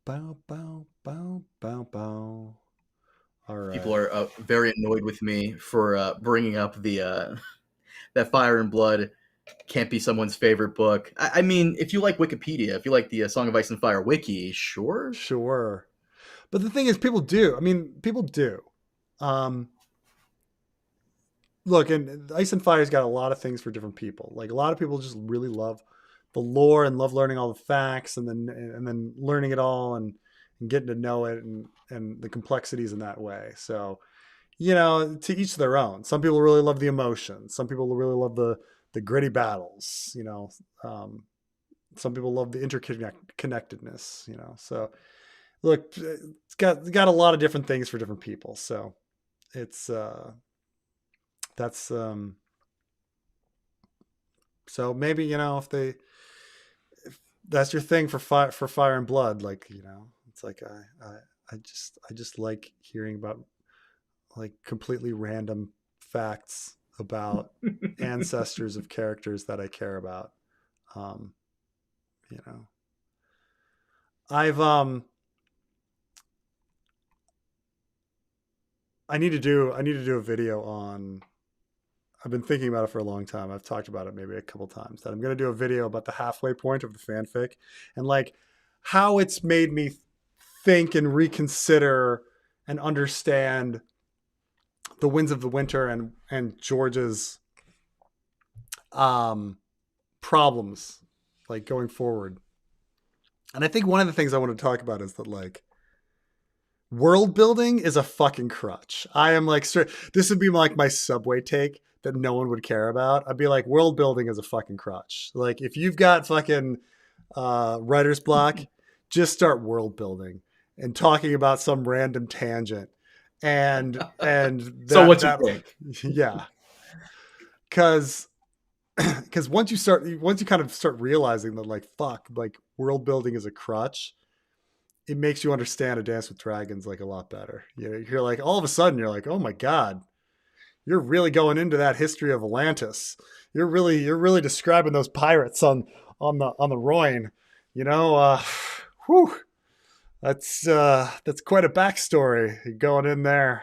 Bow, bow, bow, bow, bow. All right. People are very annoyed with me for bringing up the that Fire and Blood can't be someone's favorite book. I mean, if you like Wikipedia, if you like the Song of Ice and Fire wiki, sure. Sure. But the thing is, people do. I mean, people do. Look, and Ice and Fire's got a lot of things for different people. Like a lot of people just really love the lore and love learning all the facts and then learning it all and getting to know it and the complexities in that way. So, to each their own. Some people really love the emotion. Some people really love the gritty battles. Some people love the interconnectedness. So look, it's got a lot of different things for different people. So it's that's so maybe if that's your thing for Fire and Blood, like it's like I just like hearing about like completely random facts about ancestors of characters that I care about. Um, I've I need to do a video on. I've been thinking about it for a long time. I've talked about it maybe a couple times. That I'm going to do a video about the halfway point of the fanfic and like how it's made me think and reconsider and understand the Winds of the Winter and George's problems like going forward. And I think one of the things I want to talk about is that like world building is a fucking crutch. I am like, this would be like my Subway take that no one would care about. I'd be like, world building is a fucking crutch. Like if you've got fucking writer's block, just start world building and talking about some random tangent. And So what you think? Yeah. Cause once you kind of start realizing that like, fuck, like world building is a crutch, it makes you understand A Dance with Dragons like a lot better. You're like, all of a sudden you're like, oh my God, you're really going into that history of Atlantis. You're really describing those pirates on the Rhine. Whew, that's quite a backstory going in there.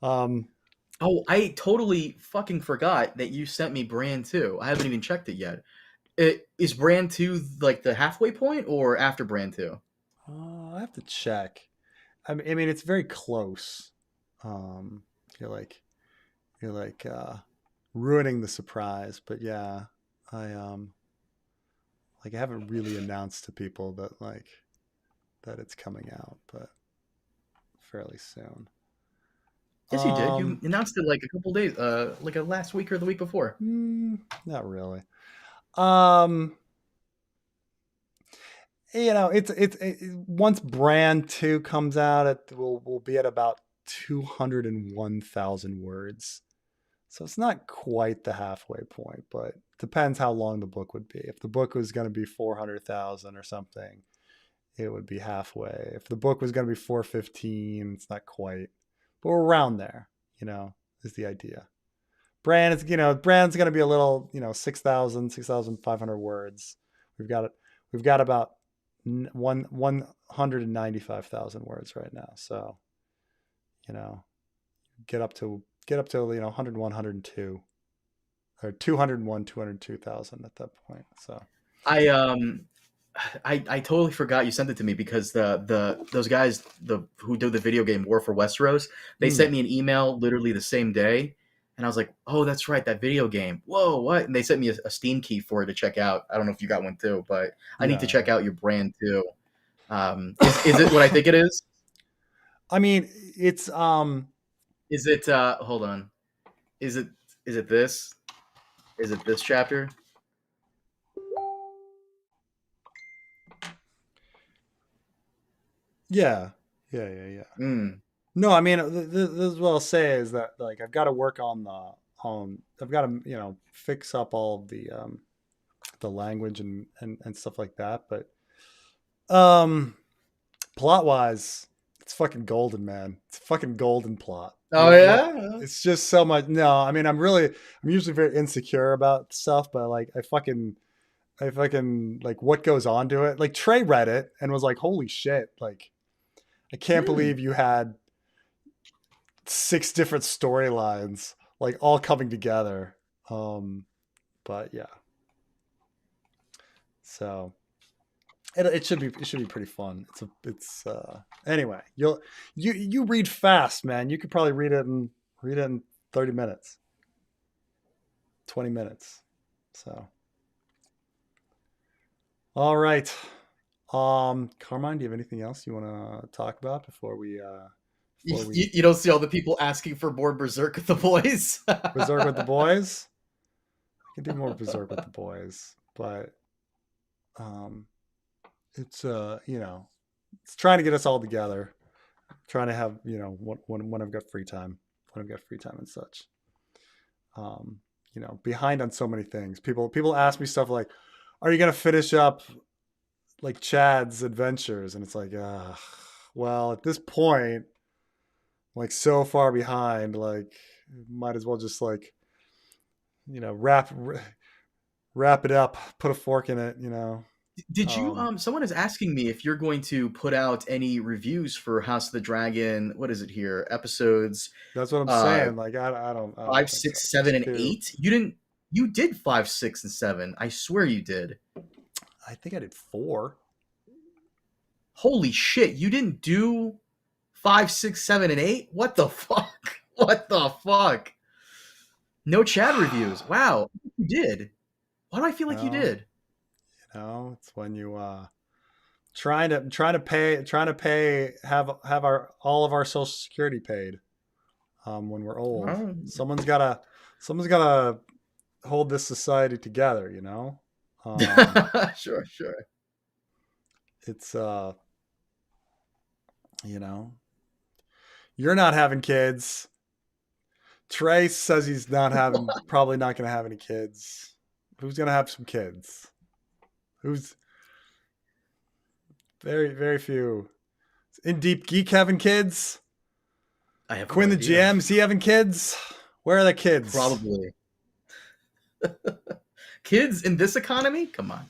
Oh, I totally fucking forgot that you sent me Brand 2. I haven't even checked it yet. Is Brand 2 like the halfway point or after Brand 2? I have to check. I mean, it's very close. You're like ruining the surprise, but yeah, I like I haven't really announced to people that it's coming out, but fairly soon. Yes, you did. You Um, announced it like a couple days, like a last week or the week before. Not really. Um, once Brand 2 comes out, we'll be at about 201,000 words. So it's not quite the halfway point, but depends how long the book would be. If the book was going to be 400,000 or something, it would be halfway. If the book was going to be 415, it's not quite, but we're around there, is the idea. Brand's going to be a little, 6,000, 6,500 words. We've got about 195,000 words right now. So, you know, get up to 101, 102, or 201, 202,000 at that point. So I I totally forgot you sent it to me because the those guys who do the video game War for Westeros, they mm, sent me an email literally the same day, and I was like, oh, that's right, that video game. Whoa, what? And they sent me a Steam key for it to check out. I don't know if you got one too, but I need to yeah. check out your brand too. Is it what I think it is? I mean, it's Is it hold on. Is it is it this? Is it this chapter? yeah, yeah, yeah, yeah. Mm. No, I mean, this is what I'll say is that like I've got to work on I've got to fix up all of the language and stuff like that. But um, plot wise, it's fucking golden, man. It's a fucking golden plot. Oh yeah? It's just so much. No, I mean, I'm usually very insecure about stuff, but like I fucking like what goes on to it. Like Trey read it and was like, "Holy shit!" Like I can't Hmm. believe you had 6 different storylines like all coming together. Um, but yeah, so it should be pretty fun. It's anyway. You read fast, man. You could probably read it in 30 minutes, 20 minutes. So all right. Carmine, do you have anything else you want to talk about before we You don't see all the people asking for more Berserk with the boys. berserk with the boys? I can do more berserk with the boys, but um, it's trying to get us all together. Trying to have when I've got free time, and such. Behind on so many things. People ask me stuff like, "Are you gonna finish up like Chad's adventures?" And it's like, well, at this point, like so far behind, like might as well just like wrap it up, put a fork in it. Did you Um, someone is asking me if you're going to put out any reviews for House of the Dragon, what is it here? Episodes that's what I'm uh saying. Like I don't five, think so. six, seven, Just and two. 8? You did 5, 6, and 7. I swear you did. I think I did 4. Holy shit, you didn't do 5, 6, 7, and 8? What the fuck? What the fuck? No Chad reviews. Wow. You did. Why do I feel like you No, did? it's when you trying to pay have our all of our social security paid when we're old. Oh. Someone's gotta hold this society together. Um, Sure, sure. it's you know, you're not having kids. Trey says he's probably not gonna have any kids. Who's gonna have some kids? Who's very, very few. In Deep Geek having kids? I have no Quinn the idea. GM, is he having kids? Where are the kids? Probably. Kids in this economy? Come on.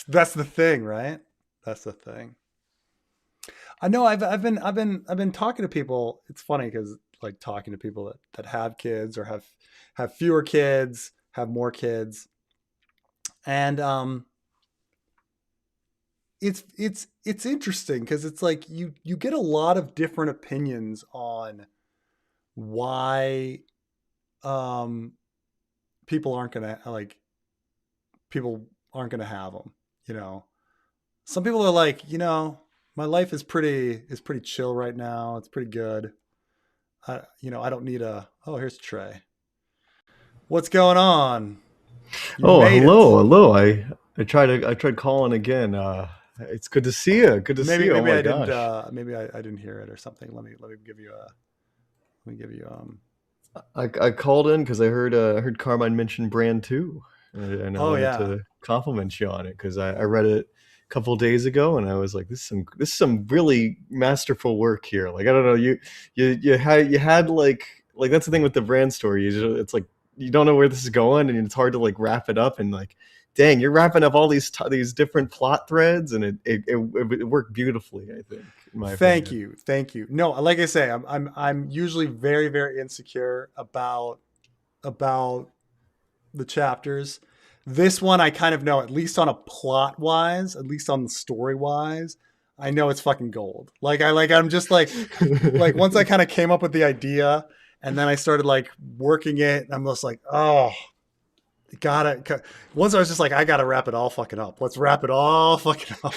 That's the thing, right? That's the thing. I know I've been talking to people. It's funny because like talking to people that have kids or have fewer kids, have more kids. And it's interesting because it's like you get a lot of different opinions on why um people aren't gonna like people aren't gonna have them. You know, some people are like, my life is pretty chill right now. It's pretty good. I don't need a. Oh, here's Trey. What's going on? You Oh, made it. hello. I tried calling again. It's good to see you. Good to see Maybe you. Oh maybe my I didn't. gosh. I didn't hear it or something. Let me give you a. Let me give you I called in because I heard Carmine mention Brand 2. And I Oh wanted yeah. to compliment you on it because I read it a couple of days ago and I was like, this is some really masterful work here. Like I don't know, you had like that's the thing with the Brand story. It's like you don't know where this is going and it's hard to like wrap it up and like dang, you're wrapping up all these different plot threads and it worked beautifully, I think, in my Thank opinion. you. Thank you. No, like I say, I'm usually very very insecure about the chapters. This one I kind of know, at least on a plot wise, at least on the story wise, I know it's fucking gold. I'm just like once I kind of came up with the idea and then I started like working it, I'm just like, oh, gotta. Once I was just like, I gotta wrap it all fucking up. Let's wrap it all fucking up.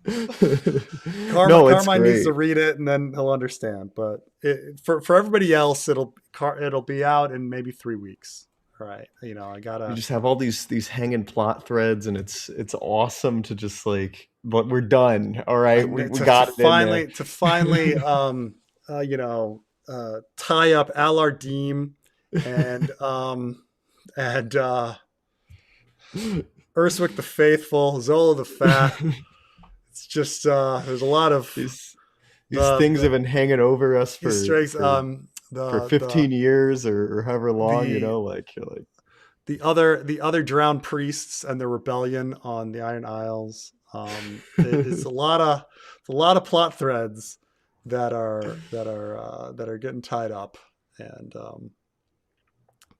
No, it's Carmine needs to great. read it and then he'll understand. But for everybody else, it'll be out in maybe 3 weeks. All right, I You gotta. just have all these hanging plot threads and it's awesome to just like but we're done. All I right. We to got it in there. finally tie up Alardim and and Urswick the Faithful, Zola the Fat. It's just there's a lot of these these things the have been hanging over us Easter for eggs. for The 15 years or however long, the like you're like the other drowned priests and the rebellion on the Iron Isles. It's a lot of plot threads that are getting tied up, and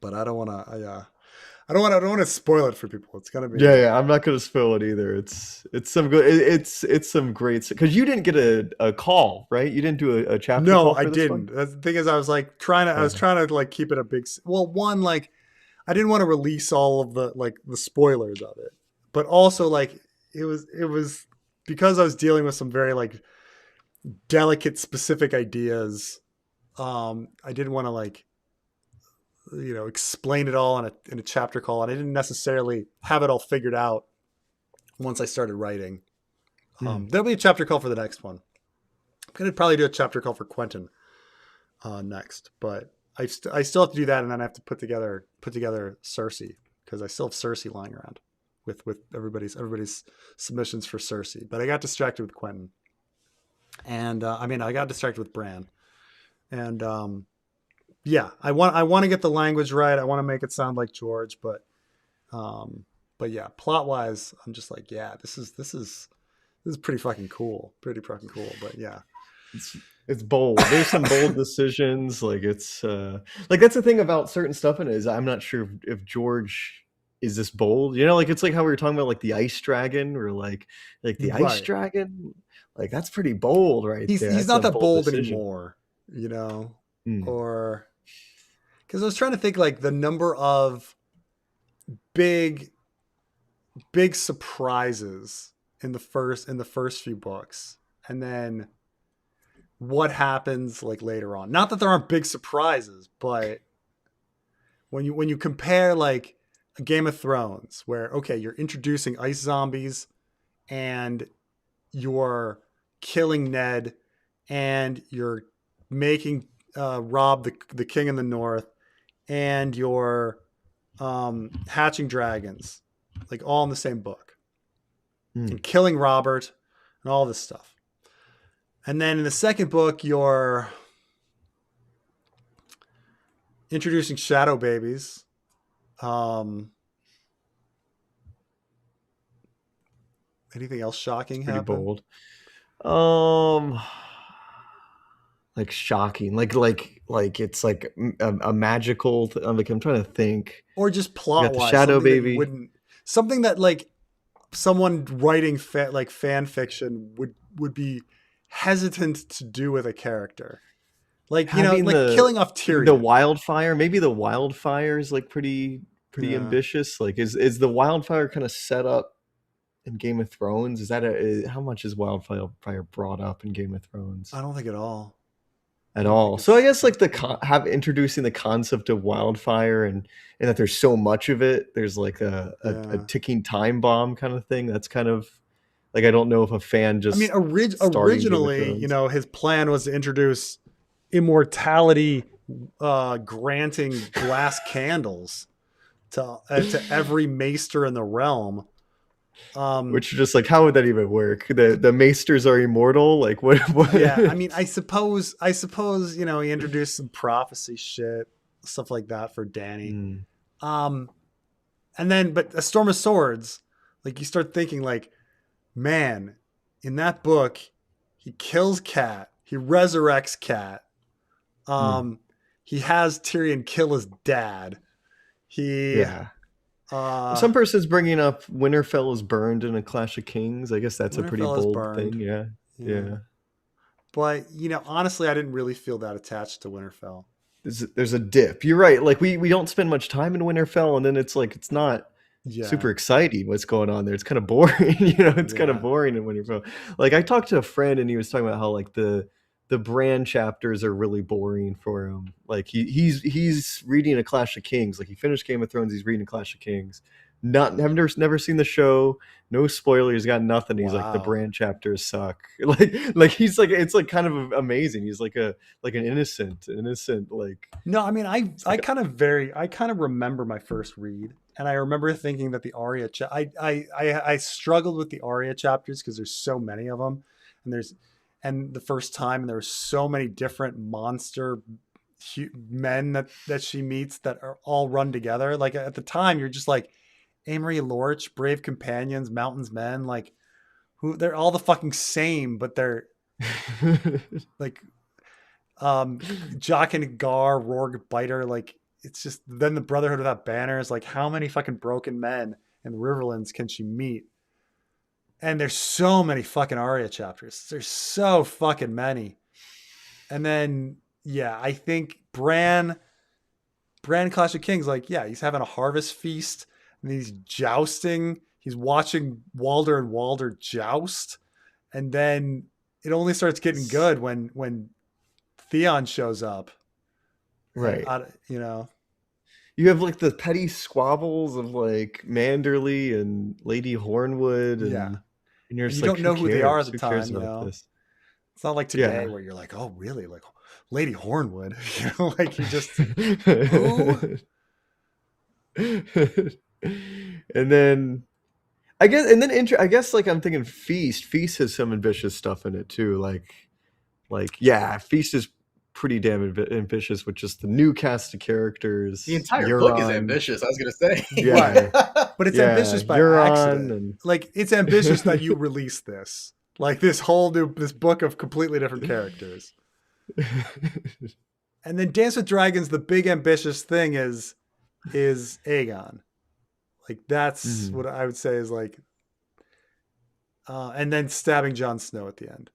but I don't want to. I don't want to spoil it for people. It's gonna be. yeah, I'm not gonna spoil it either. It's some good it's some great because you didn't get a call, right? You didn't do a chapter No, call I for this one? didn't. The thing is, I was like I was Yeah. trying to like keep it a big. Well, one, like I didn't want to release all of the spoilers of it, but also like it was because I was dealing with some very like delicate specific ideas. I didn't want to like explain it all in a chapter call, and I didn't necessarily have it all figured out once I started writing. Hmm. There'll be a chapter call for the next one. I'm gonna probably do a chapter call for Quentin next, but I still have to do that, and then I have to put together Cersei because I still have Cersei lying around with everybody's submissions for Cersei. But I got distracted with Quentin, and I got distracted with Bran, and yeah, I want to get the language right. I want to make it sound like George, um, but yeah, plot wise, I'm just like, yeah, this is pretty fucking cool, pretty fucking cool. But yeah, It's bold. There's some bold decisions. Like it's like that's the thing about certain stuff in it is I'm not sure if George is this bold. Like it's like how we were talking about like the ice dragon or like the ice right. dragon. Like that's pretty bold right He's there. he's That's not a that bold bold decision. anymore, you know, Mm. or because I was trying to think like the number of big big surprises in the first few books, and then what happens like later on. Not that there aren't big surprises, but when you compare like a Game of Thrones, where okay, you're introducing ice zombies and you're killing Ned and you're making Rob the king in the north and you're hatching dragons, like all in the same book, Mm. and killing Robert and all this stuff. And then in the second book, you're introducing shadow babies. Um, Anything else shocking It's pretty happen? bold. Um, like shocking. Like it's like a magical. Like I'm trying to think. Or just You plot got the wise, shadow something that you baby. wouldn't, something that like someone writing like fan fiction would be hesitant to do with a character, like Having like the killing off the Tyrion. wildfire, maybe the wildfire is like pretty Yeah, ambitious. Like is the wildfire kind of set up in Game of Thrones? Is that how much is wildfire brought up in Game of I Thrones? don't think at all. at I don't think all. So I it's guess like introducing the concept of wildfire and that there's so much of it. There's like a yeah. ticking time bomb kind of thing. That's kind of like I don't know if a fan I mean, just starting Game of originally, Thrones. his plan was to introduce immortality, granting glass candles to every maester in the realm. Which just like how would that even work? The maesters are immortal. Like what? Yeah, I mean, I suppose, he introduced some prophecy shit, stuff like that for Danny. Mm, Um, and then, but A Storm of Swords, like you start thinking, like, man, in that book, he kills Cat, he resurrects Cat. mm. He has Tyrion kill his dad. He, Yeah. uh, Some person's bringing up Winterfell is burned in a Clash of Kings. I guess that's a pretty Winterfell is bold burned. thing. Yeah. Yeah. Yeah. But, honestly, I didn't really feel that attached to Winterfell. There's a dip. You're right. Like we don't spend much time in Winterfell, and then it's like it's not Yeah. super exciting what's going on there. It's kind of boring. It's kind Yeah. of boring in Winterfell. Like I talked to a friend, and he was talking about how like the Bran chapters are really boring for him. Like he's reading a Clash of Kings. Like he finished Game of Thrones, he's reading Clash of Kings. Never seen the show. No spoilers. Got nothing. He's like the Wow. Bran chapters suck. Like he's like it's like kind of amazing. He's like an innocent like. No, I mean, I kind of remember my first read, and I remember thinking that the Arya, I struggled with the Arya chapters because there's so many of them, and the first time, and there were so many different monster men that she meets that are all run together. Like at the time, you're just like, Amory Lorch, Brave Companions, Mountain's Men, like they're all the fucking same, but they're like Jock and Gar, Rorg, Biter, like it's just then the Brotherhood Without Banners. Like how many fucking broken men in Riverlands can she meet? And there's so many fucking Arya chapters. There's so fucking many. And then yeah, I think Bran Clash of Kings, like yeah, he's having a harvest feast and he's jousting. He's watching Walder and Walder joust, and then it only starts getting good when Theon shows up. Right. You have like the petty squabbles of like Manderley and Lady Hornwood, and you're just you like, don't know who they are at the Who cares time. about this? It's not like today where you're like, oh really, like Lady Hornwood, like you just who? And then I guess like I'm thinking Feast. Feast has some ambitious stuff in it too. Like yeah, Feast is pretty damn ambitious with just the new cast of characters. The entire book is ambitious. I was gonna say, yeah, but it's ambitious by accident. And... Like it's ambitious that you release this, like this book of completely different characters. And then Dance with Dragons, the big ambitious thing is Aegon. Like that's what I would say is like, and then stabbing Jon Snow at the end.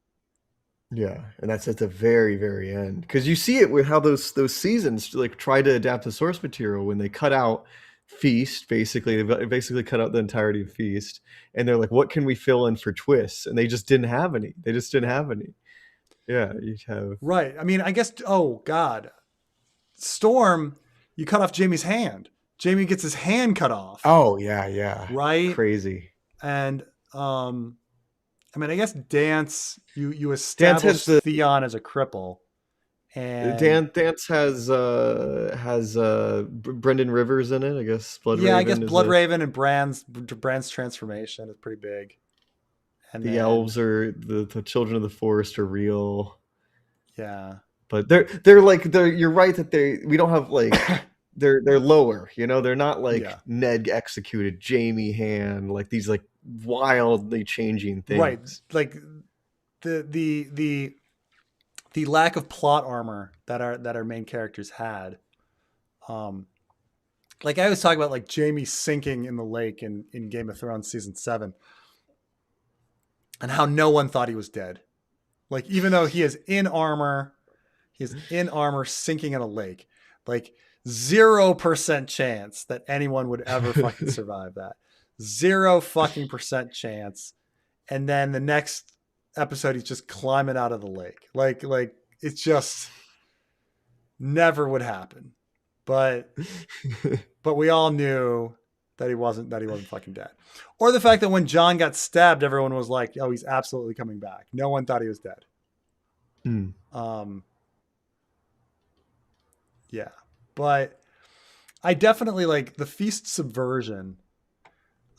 Yeah, and that's at the very, very end because you see it with how those seasons like try to adapt the source material when they cut out Feast. Basically, they basically cut out the entirety of Feast, and they're like, "What can we fill in for twists?" And they just didn't have any. Yeah, you have right. I mean, I guess. Oh God, Storm, you cut off Jaime's hand. Jaime gets his hand cut off. Oh yeah, right. Crazy. And I mean, I guess Dance. You establish Theon as a cripple, and Dance has Brendan Rivers in it. I guess Bloodraven. Yeah, I guess Bloodraven and Bran's transformation is pretty big. And the elves are the children of the forest are real. Yeah, but they're you're right that we don't have like they're lower. They're not like Ned executed Jaime hand, like these like wildly changing things. Right, like the lack of plot armor that our main characters had. Like I was talking about like Jaime sinking in the lake in Game of Thrones season 7. And how no one thought he was dead. Like, even though he is in armor sinking in a lake. Like 0% chance that anyone would ever fucking survive that. 0 fucking percent chance. And then the next episode, he's just climbing out of the lake. Like it's just never would happen. But we all knew that he wasn't fucking dead. Or the fact that when Jon got stabbed, everyone was like, "Oh, he's absolutely coming back." No one thought he was dead. Mm. Yeah, but I definitely like the Feast subversion.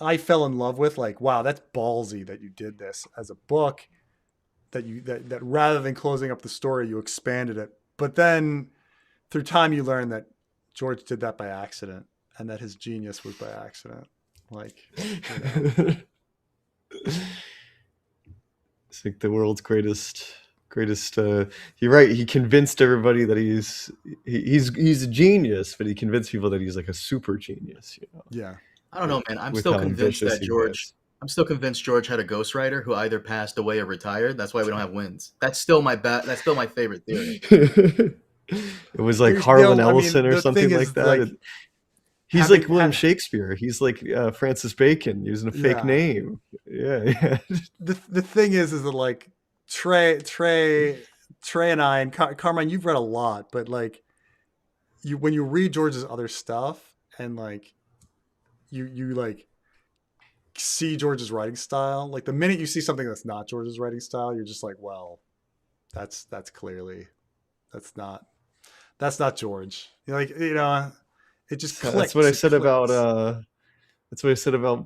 I fell in love with, like, wow, that's ballsy that you did this as a book. That rather than closing up the story, you expanded it. But then through time, you learn that George did that by accident, and that his genius was by accident. Like, you know. It's like the world's greatest. You're right. He convinced everybody that he's a genius, but he convinced people that he's like a super genius. You know. Yeah. I don't know, man. I'm With still how convinced ambitious that he George. was. I'm still convinced George had a ghostwriter who either passed away or retired. That's why we don't have wins. That's still my That's still my favorite theory. It was like Harlan Ellison or the something thing like is, that. like, He's like William Shakespeare. He's like Francis Bacon using a fake Yeah. name. Yeah. the thing is that like Trey and I and Carmine, you've read a lot, but like when you read George's other stuff and like you like see George's writing style, like the minute you see something that's not George's writing style, you're just like, well, that's clearly that's not George. You're like, you know, it just clicks. That's what I said about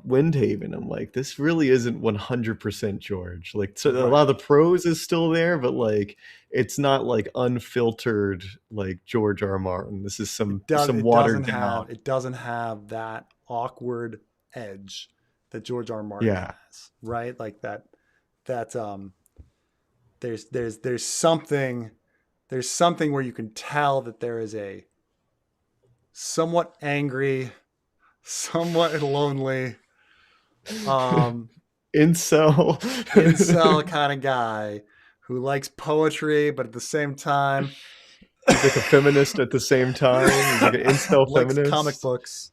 Windhaven. I'm like, this really isn't 100% George. Like, so a lot of the prose is still there, but like, it's not like unfiltered like George R.R. Martin. This is some watered down. It doesn't have that awkward edge that George R.R. Martin has, right? Like that there's something where you can tell that there is a somewhat angry, somewhat lonely, incel kind of guy who likes poetry, but at the same time, he's like a feminist at the same time. He's like an incel feminist. Comic books.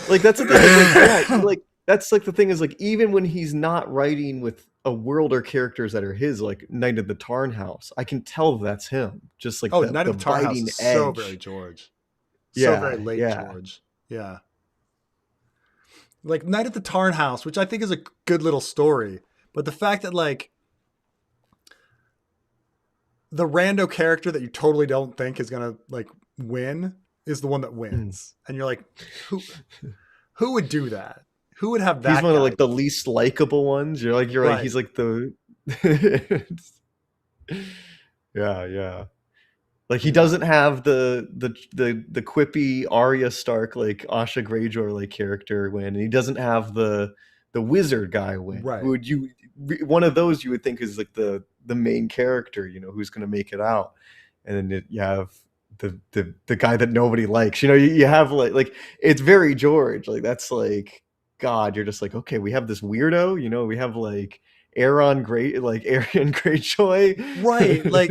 Like that's the thing. Like that's like the thing is like even when he's not writing with a world or characters that are his, like Night of the Tarn House, I can tell that's him. Just like Night of the Tarn House is so very George. So very late George. Yeah. Like Night at the Tarn House, which I think is a good little story, but the fact that like the rando character that you totally don't think is gonna like win is the one that wins, and you're like, who would do that? Who would have that? He's one of like the least likable ones. You're like he's like the yeah. Like he doesn't have the quippy Arya Stark like Asha Greyjoy like character win, and he doesn't have the wizard guy win. Right. Who would you one of those you would think is like the main character, you know, who's going to make it out, and then you have the guy that nobody likes. You know, you have like it's very George. Like that's like God. You're just like, okay, we have this weirdo. You know, we have like Aryan Greyjoy. Right. Like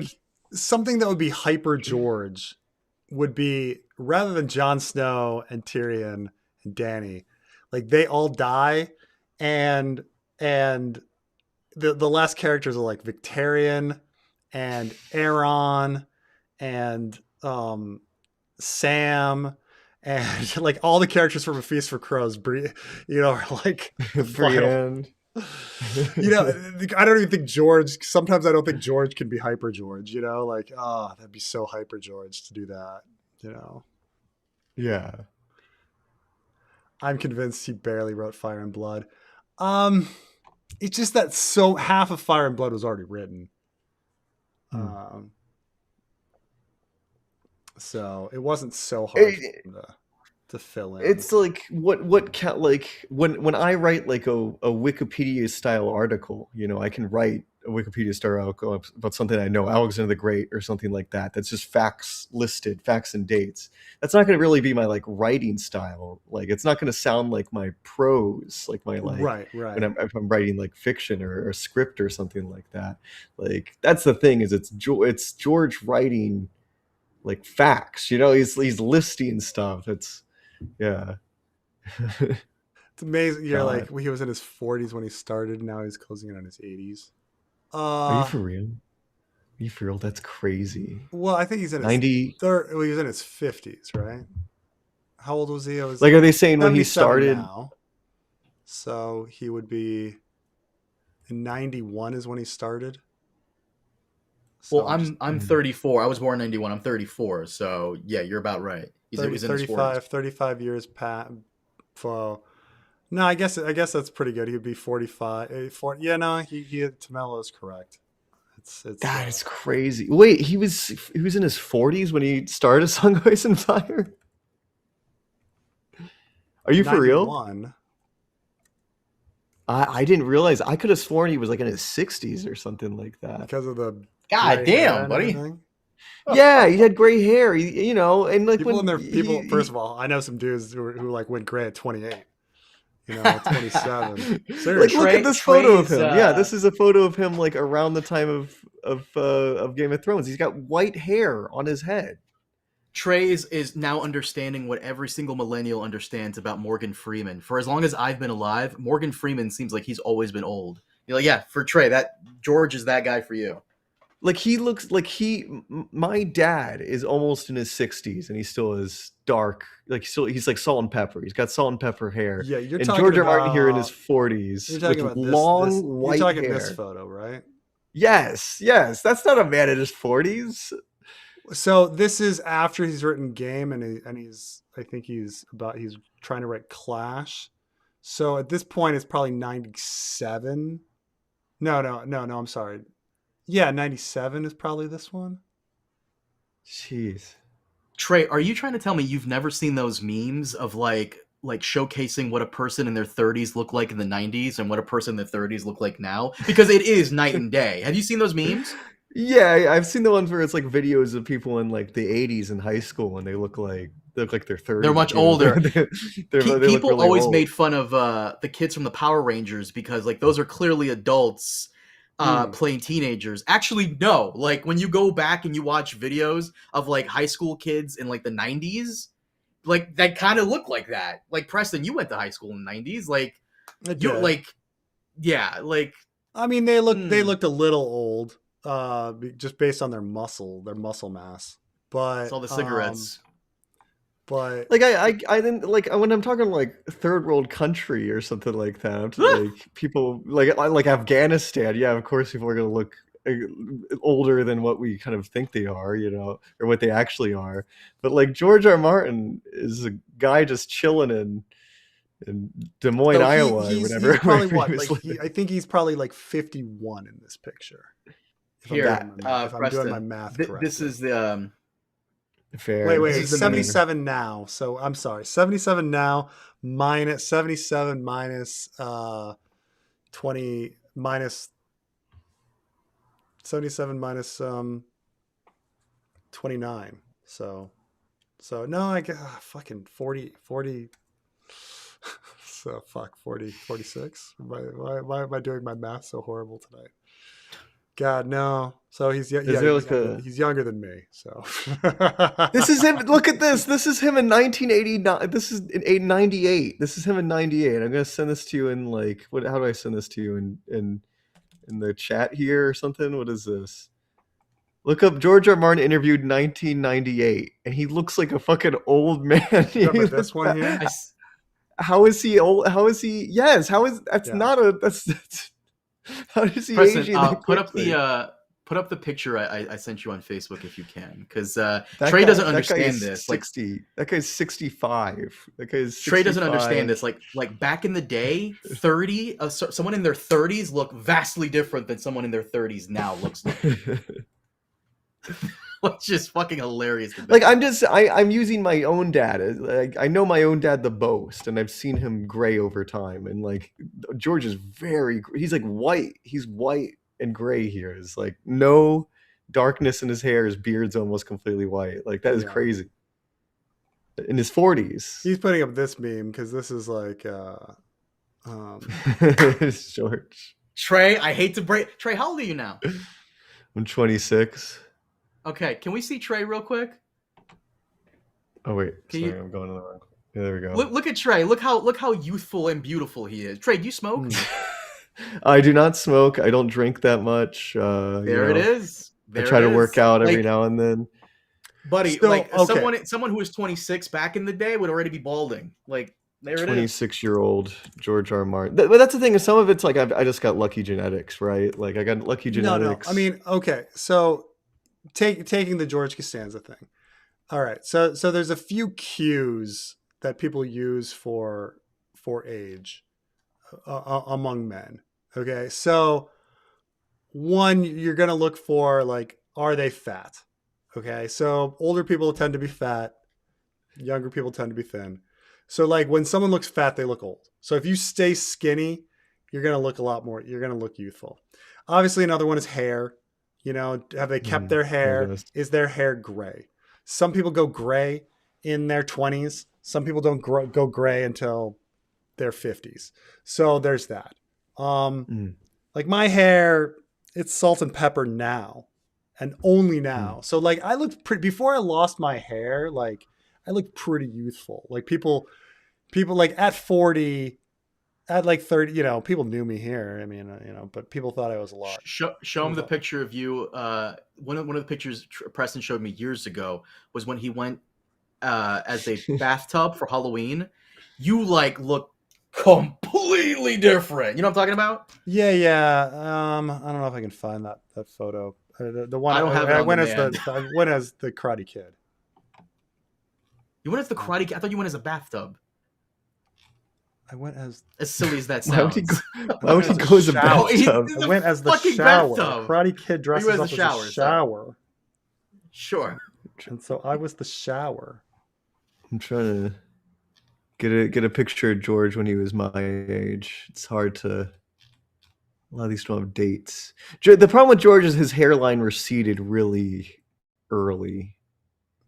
something that would be hyper George would be rather than Jon Snow and Tyrion and Dany, like they all die, and the last characters are like Victarion and Aeron and Sam and like all the characters from A Feast for Crows, you know, are like Brienne. You know, I don't even think George. Sometimes I don't think George can be hyper George. You know, like that'd be so hyper George to do that. You know. Yeah. I'm convinced he barely wrote Fire and Blood. It's just that half of Fire and Blood was already written. So it wasn't so hard to fill in. It's like what like when I write like a Wikipedia style article, you know, I can write a Wikipedia style article about something I know, Alexander the Great or something like that. That's just facts listed, facts and dates. That's not going to really be my like writing style. Like it's not going to sound like my prose, like my like right. If I'm writing like fiction or a script or something like that. Like that's the thing is it's George writing like facts. You know, he's listing stuff. It's it's amazing. You're like he was in his 40s when he started. Now he's closing in on his 80s. Are you for real? You for real? That's crazy. Well, I think he's in his 90. Well, he was in his 50s, right? How old was he? I was Like, are they saying when he 77 started? now. So he would be in 91 is when he started. So Well, I'm 34. I was born in 91. I'm 34. So yeah, you're about right. He's 30, in his 40s. 35 years past. So, no, I guess that's pretty good. He'd be 45. 40, yeah, no, he Tamelo is correct. It's God, it's crazy. Wait, he was in his 40s when he started A Song of Ice and Fire? Are you for real? 91. I didn't realize. I could have sworn he was like in his 60s or something like that. Because of the God gray hair damn, and buddy. everything. Yeah, he had gray hair. You know, and like People when people. First of all, I know some dudes who like went gray at 28. You know, at 27. like, Seriously. look at this photo of Trey's, him. Yeah, this is a photo of him like around the time of Game of Thrones. He's got white hair on his head. Trey is now understanding what every single millennial understands about Morgan Freeman. For as long as I've been alive, Morgan Freeman seems like he's always been old. You're like, yeah, for Trey, that George is that guy for you. Like he looks like my dad is almost in his 60s and he still is dark. Like he's like salt and pepper. He's got salt and pepper hair. Yeah, you're and talking George R. about Martin here in his 40s You're with talking about long white You're talking hair. this photo, right? Yes, that's not a man in his 40s. So this is after he's written Game, and he's I think he's trying to write Clash. So at this point, it's probably 97. No, I'm sorry. Yeah, 97 is probably this one. Jeez. Trey, are you trying to tell me you've never seen those memes of like showcasing what a person in their 30s looked like in the 90s and what a person in their 30s look like now? Because it is night and day. Have you seen those memes? Yeah, I've seen the ones where it's like videos of people in like the 80s in high school and they look like they're 30. They're much older. they look People really always old. made fun of the kids from the Power Rangers because like those are clearly adults playing teenagers. Actually, no. Like when you go back and you watch videos of like high school kids in like the 90s, like that kind of look like that. Like Preston, you went to high school in the 90s. Like you like, yeah, like. I mean, they looked a little old, just based on their muscle mass. But It's all the cigarettes. But like I didn't like when I'm talking like third world country or something like that. I'm just, like people like Afghanistan. Yeah, of course people are gonna look older than what we kind of think they are, you know, or what they actually are. But like George R. Martin is a guy just chilling in Des Moines, Iowa, or whatever. He's probably what? Like I think he's probably like 51 in this picture. Here, if I'm doing my math correctly. This is the fair. Wait, 77 now. So I'm sorry, 77 now minus 77 minus 20 minus 77 minus 29. So no, I guess fucking 40. So fuck 46. Why am I doing my math so horrible tonight? God, no. So he's he's younger than me. So this is him. Look at this. This is him in 1989. This is in 98. This is him in 98. I'm gonna send this to you in like what? How do I send this to you in the chat here or something? What is this? Look up George R. Martin interviewed 1998, and he looks like a fucking old man. This one here. How is he old? How is he? Yes. How is that's not a that's how does he age? Put up the picture I sent you on Facebook if you can, because Trey doesn't understand this. 60. That guy's 65. That guy's 65. Trey doesn't understand this. Like back in the day, 30 someone in their 30s looked vastly different than someone in their 30s now looks like. Which is fucking hilarious. Like I'm using my own dad. Like I know my own dad the most, and I've seen him gray over time. And like George is he's like white. He's white and gray here. It's like no darkness in his hair. His beard's almost completely white. Like that is crazy. In his 40s. He's putting up this meme because this is like it's George. Trey, I hate to break. Trey, how old are you now? I'm 26. Okay, can we see Trey real quick? Oh wait, I'm going to the wrong. Yeah, there we go. Look at Trey. Look how youthful and beautiful he is. Trey, do you smoke? I do not smoke. I don't drink that much. There it is. I There try it to work is. out every Like, now and then. buddy, Still, like okay. someone who was 26 back in the day would already be balding. Like, there it is. 26-year-old George R.R. Martin. But that's the thing is some of it's like I just got lucky genetics, right? Like I got lucky No. I genetics. mean, okay. So taking the George Costanza thing. All right. So there's a few cues that people use for age among men. Okay. So one, you're going to look for like, are they fat? Okay. So older people tend to be fat. Younger people tend to be thin. So like when someone looks fat, they look old. So if you stay skinny, you're going to look a lot more, you're going to look youthful. Obviously another one is hair. You know, have they kept their There hair? it is. Is their hair gray? Some people go gray in their 20s. Some people don't go gray until their 50s. So there's that. Mm, Like my hair, it's salt and pepper now and only mm. now. So like I looked pretty before I lost my hair, like I looked pretty youthful. Like people like at 40, at like 30, you know, people knew me here. I mean, you know, but people thought I was a lot. Show him People the thought, picture of you. One of the pictures Preston showed me years ago was when he went as a bathtub for Halloween. You like look completely different. You know what I'm talking about? yeah. I don't know if I can find that photo. The one I don't have it I on went as demand. I went as the Karate Kid. You went as the Karate Kid. I thought you went as a bathtub. I went as As silly as that Why would he go? sounds. Why would he as a go as a shower. Oh, he's bathtub? in I the went as the fucking shower. bathtub. Karate Kid Or you dresses went as up the as shower. a Sorry. shower. Sure. And so I was the shower. I'm trying to get a picture of George when he was my age. It's hard to. A lot of these don't have dates. The problem with George is his hairline receded really early.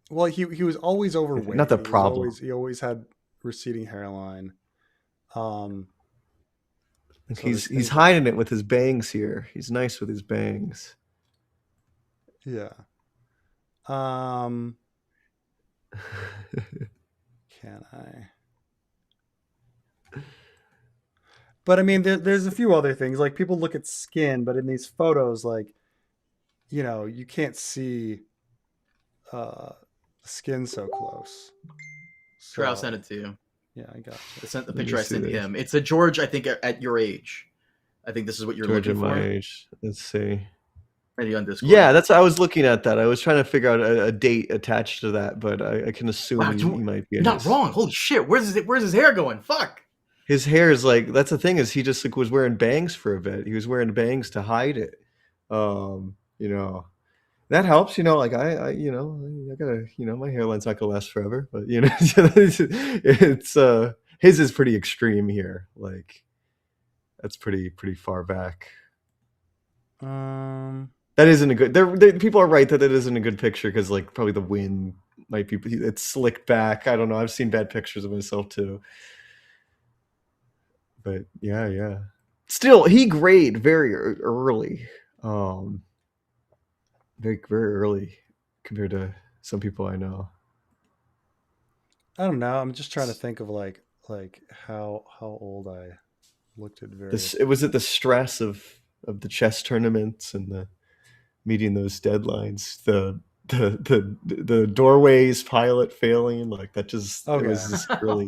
Well, he was always overweight. Not the problem. He always had receding hairline. So He's there's things like hiding that. it with his bangs here. He's nice with his bangs. Yeah. Can I? But I mean, there's a few other things. Like people look at skin, but in these photos, like you know, you can't see skin so close. Sure, I'll So send it to you. yeah, I got I sent the Let me picture I see sent this. him. It's a George, I think, at your age. I think this is what you're George at looking my for. age. Let's see. Maybe on Discord. Yeah, that's I was looking at that. I was trying to figure out a date attached to that, but I can assume Wow, he might be. you're not wrong. Holy shit! Where's his hair going? Fuck. His hair is like that's the thing is he just like was wearing bangs for a bit. He was wearing bangs to hide it. You know that helps. You know, like I you know I gotta you know my hairline's not gonna last forever, but you know it's his is pretty extreme here. Like that's pretty far back. it. That isn't a good. People are right that isn't a good picture because like probably the wind might be. It's slicked back. I don't know. I've seen bad pictures of myself too. But yeah. Still, he grayed very early. Very early compared to some people I know. I don't know. I'm just trying to think of like how old I looked at various. It was at the stress of the chess tournaments and the meeting those deadlines. The doorways pilot failing like that just Okay. it was just really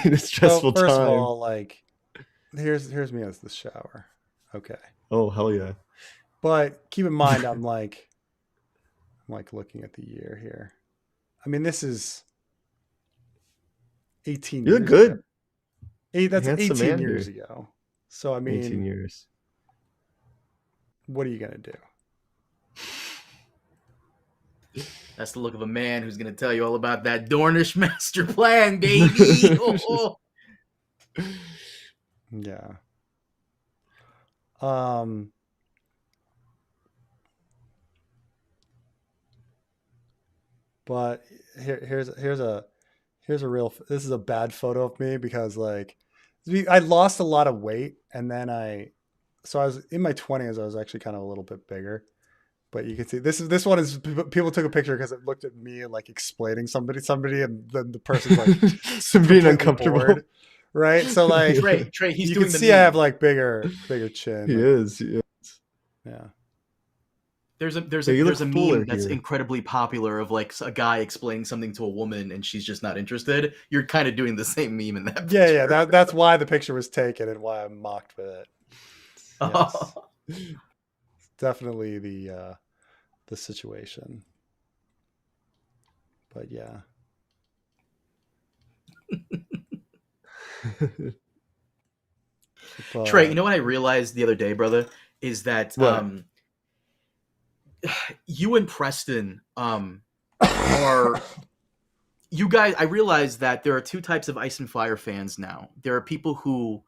a stressful So first time. of all, like here's me as the shower. Okay. Oh hell yeah! But keep in mind, I'm like looking at the year here. I mean, this is 18 You years look good. ago. That's Handsome 18 man, years dude. ago. So I 18 mean, years. what are you gonna do? That's the look of a man who's gonna tell you all about that Dornish master plan, baby. Oh. Yeah. But here's a real. This is a bad photo of me because like I lost a lot of weight and then I was in my 20s. I was actually kind of a little bit bigger. But you can see this one is people took a picture because it looked at me and like explaining somebody and then the person's like Being uncomfortable. bored, right? So like Trey, he's you doing can the see meme. I have like bigger chin. He like, is. Yeah. There's a there's Yeah, a you look there's a fuller meme that's here. incredibly popular of like a guy explaining something to a woman and she's just not interested. You're kind of doing the same meme in that Yeah. picture. That's why the picture was taken and why I'm mocked with it. Yes, definitely the situation. But yeah. Trey, you But know what I realized the other day, brother, is that What? you and Preston are you guys. I realized that there are two types of Ice and Fire fans now. There are people who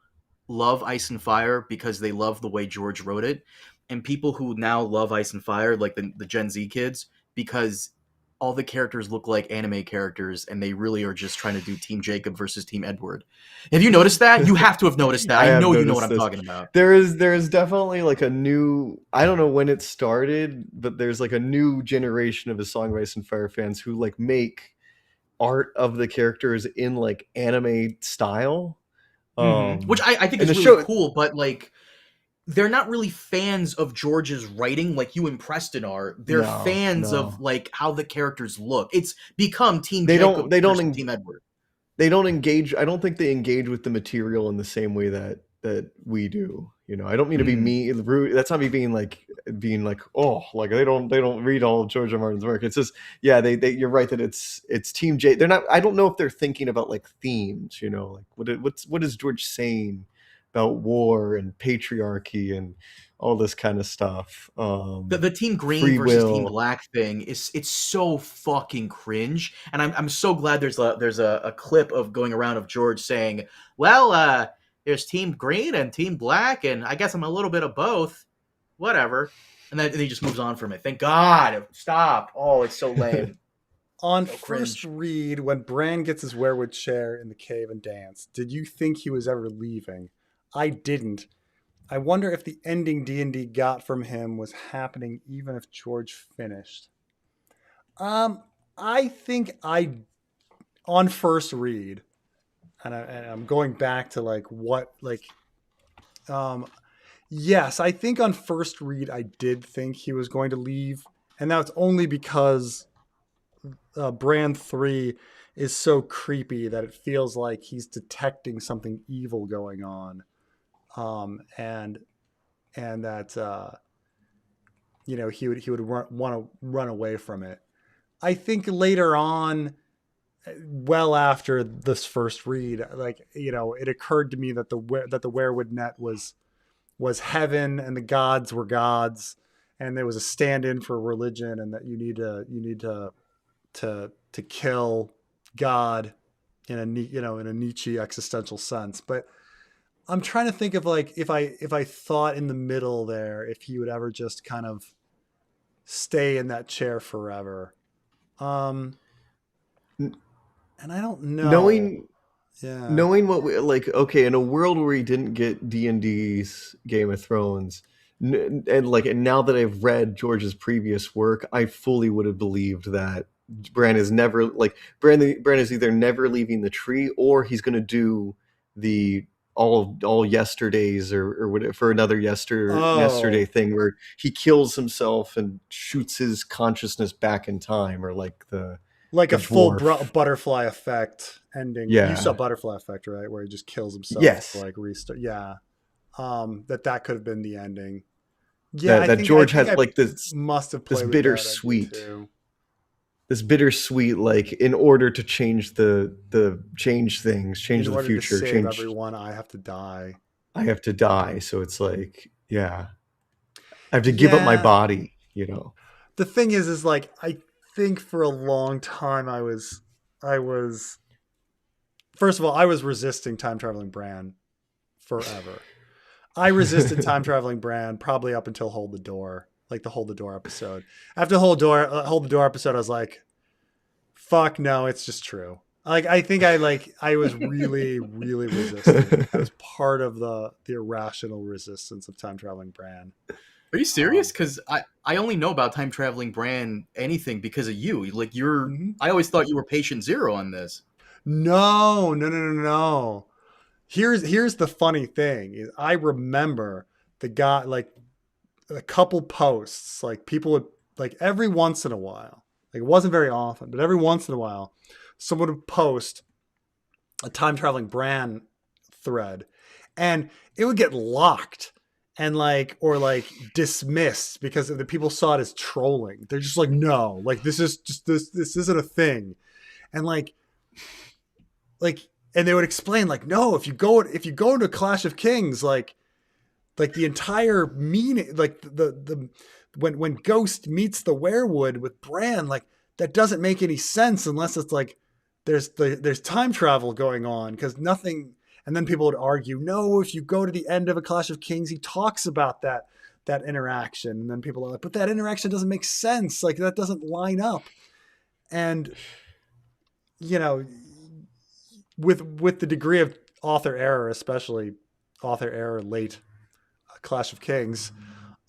love Ice and Fire because they love the way George wrote it, and people who now love Ice and Fire, like the Gen Z kids, because all the characters look like anime characters and they really are just trying to do Team Jacob versus Team Edward. Have you noticed that? You have to have noticed that. I I have know you know what noticed I'm this. talking about. There is definitely like a new, I don't know when it started, but there's like a new generation of the Song of Ice and Fire fans who like make art of the characters in like anime style. Which I think And is the really show, cool, but like they're not really fans of George's writing like you and Preston are. They're no, fans of no. like how the characters look. It's become Team They don't Jacob they don't versus en- Team Edward. they don't engage. I don't think they engage with the material in the same way that we do. You know, I don't mean to be mean, rude. That's not me being like, oh, like they don't read all of George R. R. Martin's work. It's just, yeah, they you're right that it's Team J. They're not. I don't know if they're thinking about like themes. You know, like what is George saying about war and patriarchy and all this kind of stuff. The Team Green Free versus Team will. Black thing is it's so fucking cringe, and I'm so glad there's a clip of going around of George saying, "Well, there's Team Green and Team Black, and I guess I'm a little bit of both, whatever." And then he just moves on from it. Thank God, stop. Oh, it's so lame, on so first cringe. read, when Bran gets his werewood chair in the cave and dance, did you think he was ever leaving? I didn't. I wonder if the ending D&D got from him was happening even if George finished. Um, I think I on first read, and I'm going back to like what like um yes, I think on first read I did think he was going to leave, and that's only because Brand 3 is so creepy that it feels like he's detecting something evil going on. And that he would want to run away from it. I think later on, well after this first read, like it occurred to me that the werewood net was heaven and the gods were gods, and there was a stand-in for religion, and that you need to kill God in a Nietzsche existential sense. But I'm trying to think of like if I thought in the middle there if he would ever just kind of stay in that chair forever. Um, and I don't know. knowing Yeah. knowing what we like, okay, in a world where we didn't get D&D's Game of Thrones, and now that I've read George's previous work, I fully would have believed that Bran is never like Bran is either never leaving the tree, or he's going to do the all yesterdays, or whatever, for another yesterday Oh, thing where he kills himself and shoots his consciousness back in time, or like like the a full dwarf. butterfly effect ending. You saw Yeah. butterfly effect, right? Where he just kills himself to Yes. like restart. Yeah. That could have been the ending. Yeah, that I that think I George think has I like this must have this played with that idea bittersweet too. this bittersweet, like, in order to change the change things, In change the order to future, save change, everyone, I have to die. I have to die. So it's like, yeah, I have to give up my Yeah. body. The thing is like I think for a long time I was first of all I was resisting time traveling Bran forever. I resisted time traveling Bran probably up until Hold the Door, like the Hold the Door episode. After Hold the Door episode, I was like, "Fuck no, it's just true." Like I was really really resisting it. That was part of the irrational resistance of time traveling Bran. Are you serious? Um, Because I only know about time traveling Bran anything because of you. Like you're. mhm. I always thought you were patient zero on this. No, no, no, no, no. Here's the funny thing is I remember the guy like a couple posts, like people would, like every once in a while, like it wasn't very often, but every once in a while, someone would post a time traveling Bran thread, and it would get locked and like or like dismissed because the people saw it as trolling. They're just like, no, like this is just this isn't a thing, and like and they would explain like, no, if you go into Clash of Kings, like the entire meaning, like the when Ghost meets the werewood with Bran, like that doesn't make any sense unless it's like there's time travel going on, because nothing. And then people would argue, no, if you go to the end of A Clash of Kings, he talks about that interaction, and then people are like, but that interaction doesn't make sense, like that doesn't line up. And you know, with the degree of author error, especially author error late Clash of Kings,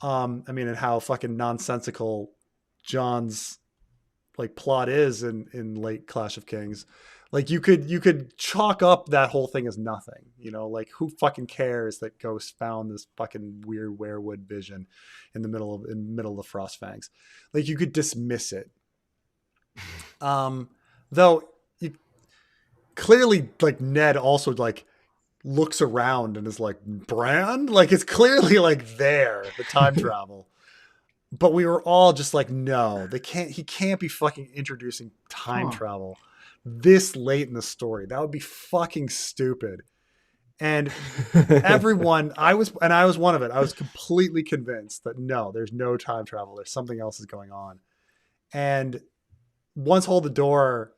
I mean, and how fucking nonsensical John's like plot is in late Clash of Kings, like you could chalk up that whole thing as nothing, you know, like who fucking cares that Ghost found this fucking weird werewood vision in the middle of the Frostfangs, like you could dismiss it. Though you clearly, like Ned also like looks around and is like, Bran, like it's clearly like there, the time travel. But we were all just like, no, he can't be fucking introducing time travel this late in the story. That would be fucking stupid. And everyone, I was one of it. I was completely convinced that no, there's no time travel. There's something else is going on. And once Hold the Door,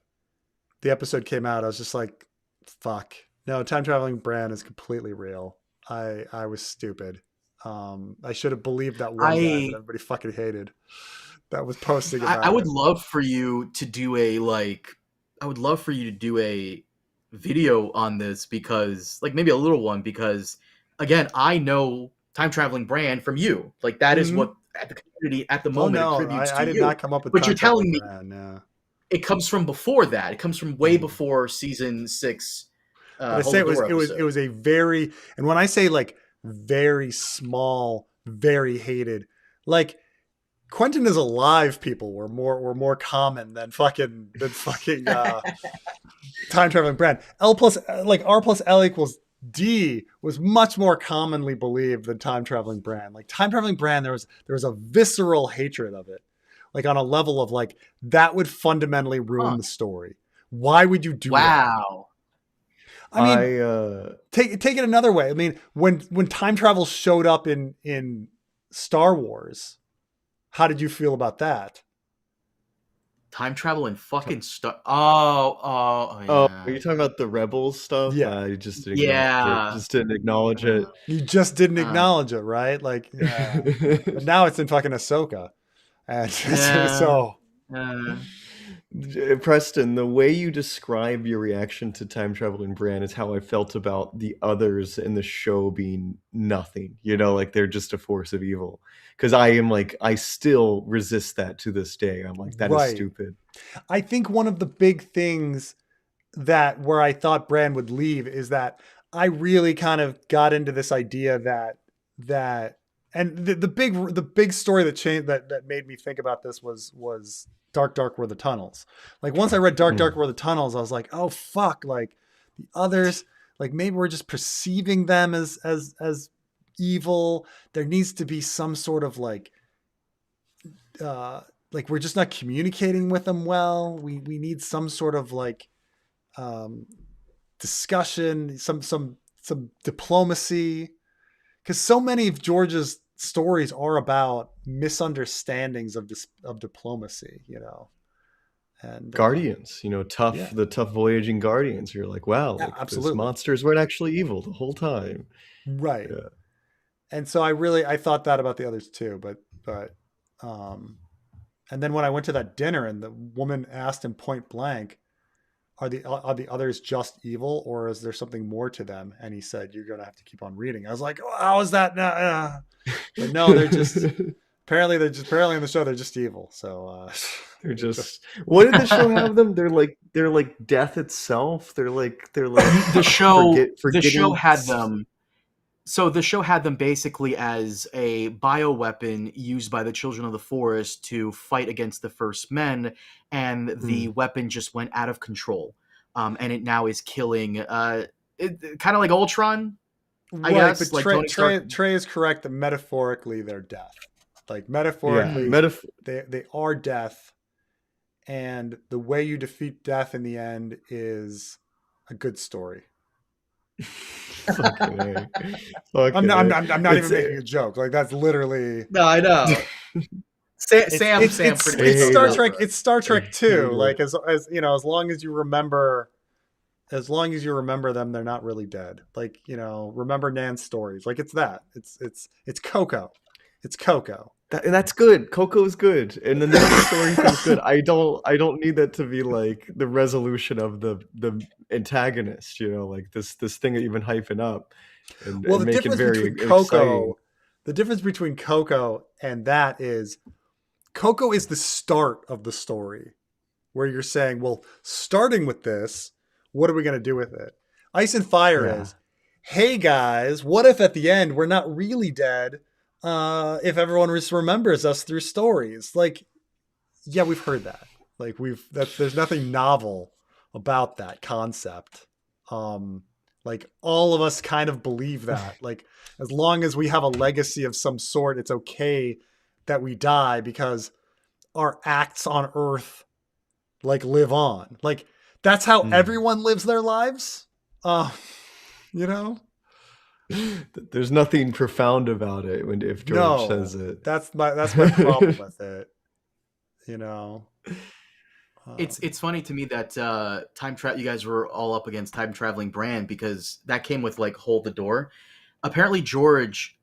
the episode came out, I was just like, fuck. No, time traveling Bran is completely real. I was stupid. I should have believed that one guy that everybody fucking hated that was posting about I would it. love for you to do a video on this, because like maybe a little one, because again, I know time traveling Bran from you. Like that is what at the community at the moment attributes to I did you. not come up with but time you're telling me Bran, no. It comes from before that. It comes from way before season 6. But I say it was a very, and when I say like very small, very hated, like Quentin is alive people were more common than fucking time traveling Bran. R plus L equals D was much more commonly believed than time traveling Bran. Like time traveling Bran, there was a visceral hatred of it, like on a level of like that would fundamentally ruin the story. Why would you do that? Wow. I mean, take it another way. I mean, when time travel showed up in Star Wars, how did you feel about that? Time travel and fucking Star. Oh, yeah. Oh, are you talking about the Rebels stuff? Yeah. I just didn't acknowledge it. You just didn't acknowledge it, right? Like, yeah. But now it's in fucking Ahsoka, and so. Preston, the way you describe your reaction to time traveling Bran is how I felt about the others in the show being nothing. You know, like they're just a force of evil. Because I still resist that to this day. I'm like, that is stupid. I think one of the big things where I thought Bran would leave is that I really kind of got into this idea that and the big story that changed that made me think about this was Dark were the tunnels. Like once I read Dark were the tunnels, I was like, oh fuck, like the others, like maybe we're just perceiving them as evil. There needs to be some sort of like we're just not communicating with them well. We need some sort of like discussion, some diplomacy, because so many of George's stories are about misunderstandings of diplomacy, you know. And Guardians, you know, the tough voyaging Guardians. You're like, wow, like absolutely, those monsters weren't actually evil the whole time, right? Yeah. And so I thought that about the others too, but and then when I went to that dinner and the woman asked him point blank, are the others just evil, or is there something more to them? And he said, you're going to have to keep on reading. I was like, oh, how is that? But no, they're just apparently in the show, they're just evil. So they're just what did the show have them? They're like death itself. They're like the show had them. So the show had them basically as a bioweapon used by the children of the forest to fight against the First Men, and the Hmm. weapon just went out of control, and it now is killing, kind of like Ultron, I Right, guess, but like Tony Stark. Trey is correct that metaphorically they're death. Like Yeah, metaphorically, Mm. metaphor. they are death, and the way you defeat death in the end is a good story. Fucking a, fucking a. I'm not It's even making a joke. Like that's literally No, I know. Sam pretty much it's summed it Star up Trek. for us. It's Star I Trek hate too. it. Like as you know, as long as you remember them, they're not really dead. Like remember Nan's stories. Like it's that. It's Coco. It's Coco. And that's good. Coco's good, and the Nan story thing's good. I don't need that to be like the resolution of the antagonist. Like this thing that you've been hyping up and, Well, and make it very exciting. The difference between Coco and that is Coco is the start of the story where you're saying, well, starting with this, what are we going to do with it? Ice and Fire Yeah. is, hey guys, what if at the end we're not really dead? If everyone just remembers us through stories, like, yeah, we've heard that. Like there's nothing novel about that concept. Um, like all of us kind of believe that. Like as long as we have a legacy of some sort, it's okay that we die because our acts on Earth like live on. Like that's how Hmm. everyone lives their lives. You know? There's nothing profound about it if George No, says it. that's my problem with it. You know. It's funny to me that you guys were all up against time traveling brand, because that came with like Hold the Door. Apparently George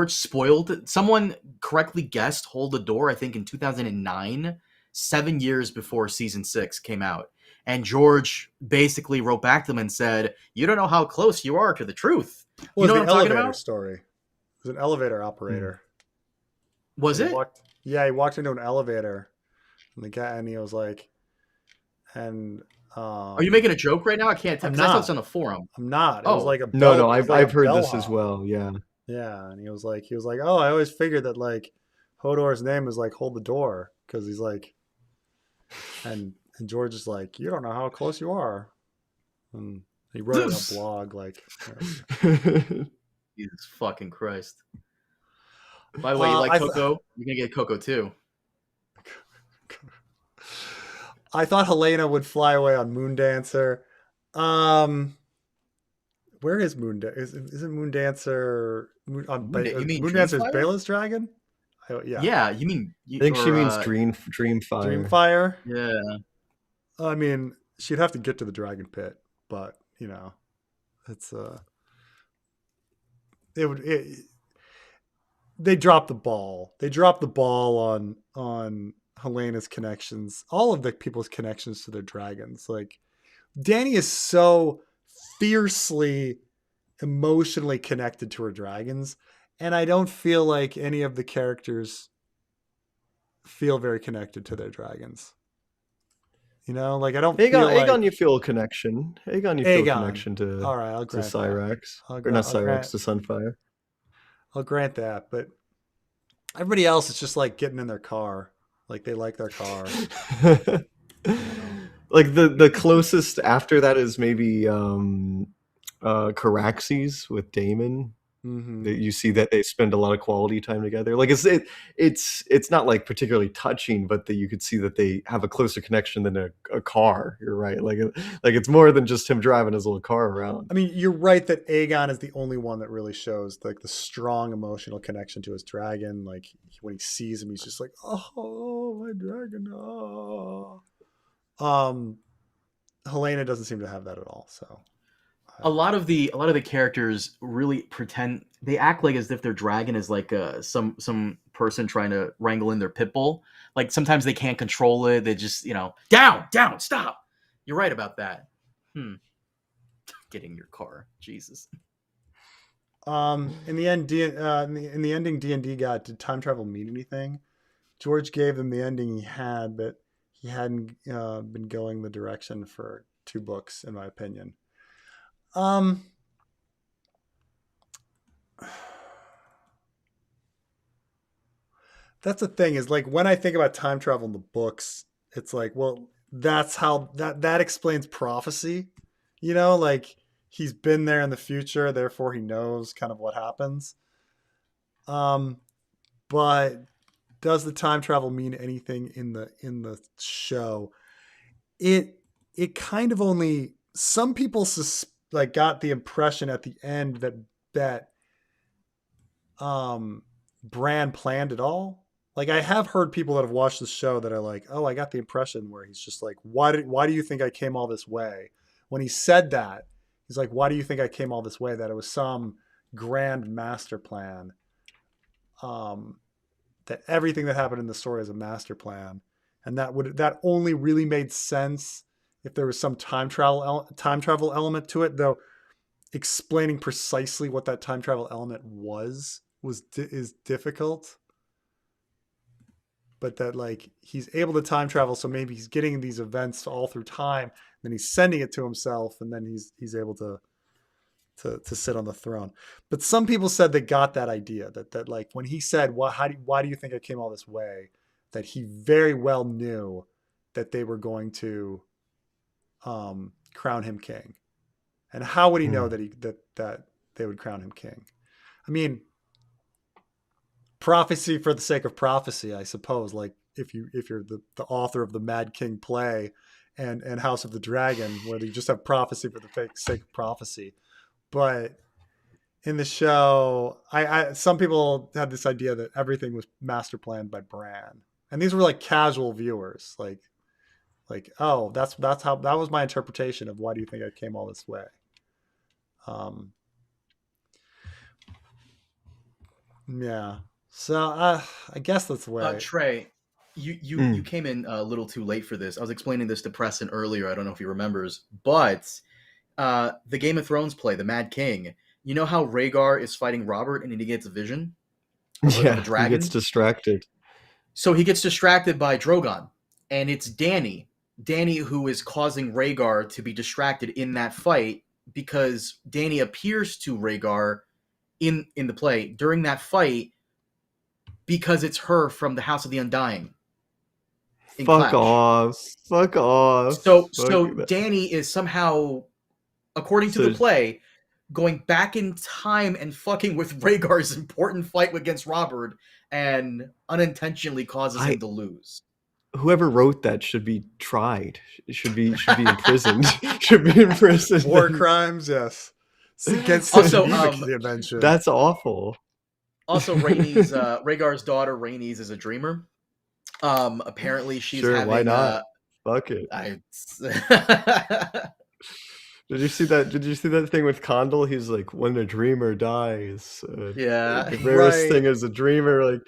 spoiled, someone correctly guessed Hold the Door, I think in 2009, 7 years before season 6 came out. And George basically wrote back to them and said, "You don't know how close you are to the truth." What You was know what the I'm talking elevator about? story? It was an elevator Hmm. operator. Was And it? he walked into an elevator and the guy, and he was like, and, Are you making a joke right now? I can't tell I'm because I saw this not, on the forum. I'm not, it was Oh, like a No, it was like a I've heard this as bellhop. well. Yeah. Yeah. And he was like, oh, I always figured that like Hodor's name is like Hold the Door. Cause he's like, and George is like, you don't know how close you are. And he wrote it in a blog, like, Jesus fucking Christ. By the way, you like I, th- Coco? You're gonna get Coco too. I thought Helena would fly away on Moondancer. Um, where is isn't Moondancer You mean Moondancer's Dreamfire? Bela's dragon? Yeah, Yeah, you mean I think she or means Dreamfire. Dreamfire. yeah. I mean, she'd have to get to the dragon pit, but it's it would they dropped the ball. They dropped the ball on Helena's connections, all of the people's connections to their dragons. Like Danny is so fiercely emotionally connected to her dragons, and I don't feel like any of the characters feel very connected to their dragons. Like I don't feel Aegon, you like feel a connection. Aegon, you feel a Aegon. connection to All right, I'll to grant that. Cyrax, or not I'll grant Cyrax, to Sunfire. I'll grant that, but everybody else is just like getting in their car, like they like their car. Like the closest after that is maybe Caraxes with Daemon. Mm-hmm. That you see that they spend a lot of quality time together. Like it's not like particularly touching, but that you could see that they have a closer connection than a car. You're right. Like it's more than just him driving his little car around. I mean, you're right that Aegon is the only one that really shows like the strong emotional connection to his dragon. Like when he sees him, he's just like, "Oh, my dragon!" Oh. Helena doesn't seem to have that at all. So A lot of the characters really pretend, they act like as if their dragon is like some person trying to wrangle in their pit bull. Like sometimes they can't control it. They just down, stop. You're right about that. Getting your car, Jesus. in the end, in the ending D&D guide, did time travel mean anything? George gave them the ending he had, but he hadn't been going the direction for 2 books, in my opinion. that's the thing is like when I think about time travel in the books, it's like, well, that's how that explains prophecy. You know, like he's been there in the future, therefore he knows kind of what happens. Um, but does the time travel mean anything in the show? It it kind of only some people like got the impression at the end that Bran planned it all. Like I have heard people that have watched the show that are like, "Oh, I got the impression where he's just like, why do you think I came all this way?" When he said that, he's like, "Why do you think I came all this way?" That it was some grand master plan. Um, that everything that happened in the story is a master plan, and that only really made sense if there was some time travel element to it. Though explaining precisely what that time travel element was is difficult. But that like he's able to time travel, so maybe he's getting these events all through time, then he's sending it to himself, and then he's able to sit on the throne. But some people said they got that idea that like when he said, "Well, why do you think I came all this way?" That he very well knew that they were going to crown him king. And how would he know that that they would crown him king? I mean, prophecy for the sake of prophecy, I suppose. Like if you're the author of the Mad King play and House of the Dragon, where you just have prophecy for the sake of prophecy. But in the show, I some people had this idea that everything was master planned by Bran, and these were like casual viewers, like oh, that's how that was my interpretation of why do you think I came all this way. Um, yeah, so I guess that's the way. Trey, you came in a little too late for this. I was explaining this to Preston earlier. I don't know if he remembers, but the Game of Thrones play, The Mad King. You know how Rhaegar is fighting Robert and he gets a vision of a Yeah, he dragon? gets distracted. So he gets distracted by Drogon, and it's Danny who is causing Rhaegar to be distracted in that fight because Danny appears to Rhaegar in the play during that fight because it's her from the House of the Undying in Fuck Clash. off. Fuck off. So Fuck that. Danny is somehow, according to the So play, going back in time and fucking with Rhaegar's important fight against Robert and unintentionally causes him to lose. whoever wrote that should be tried. Should be imprisoned. Should be imprisoned. War crimes, yes. Against Also, the invention. That's awful. Also, Rhaenys, Rhaegar's daughter Rhaenys is a dreamer. Apparently she's Sure, having. why not? Fuck it. Did you see that? Did you see that thing with Condal? He's like, when a dreamer dies. Yeah, The rarest Right. thing is a dreamer. Like,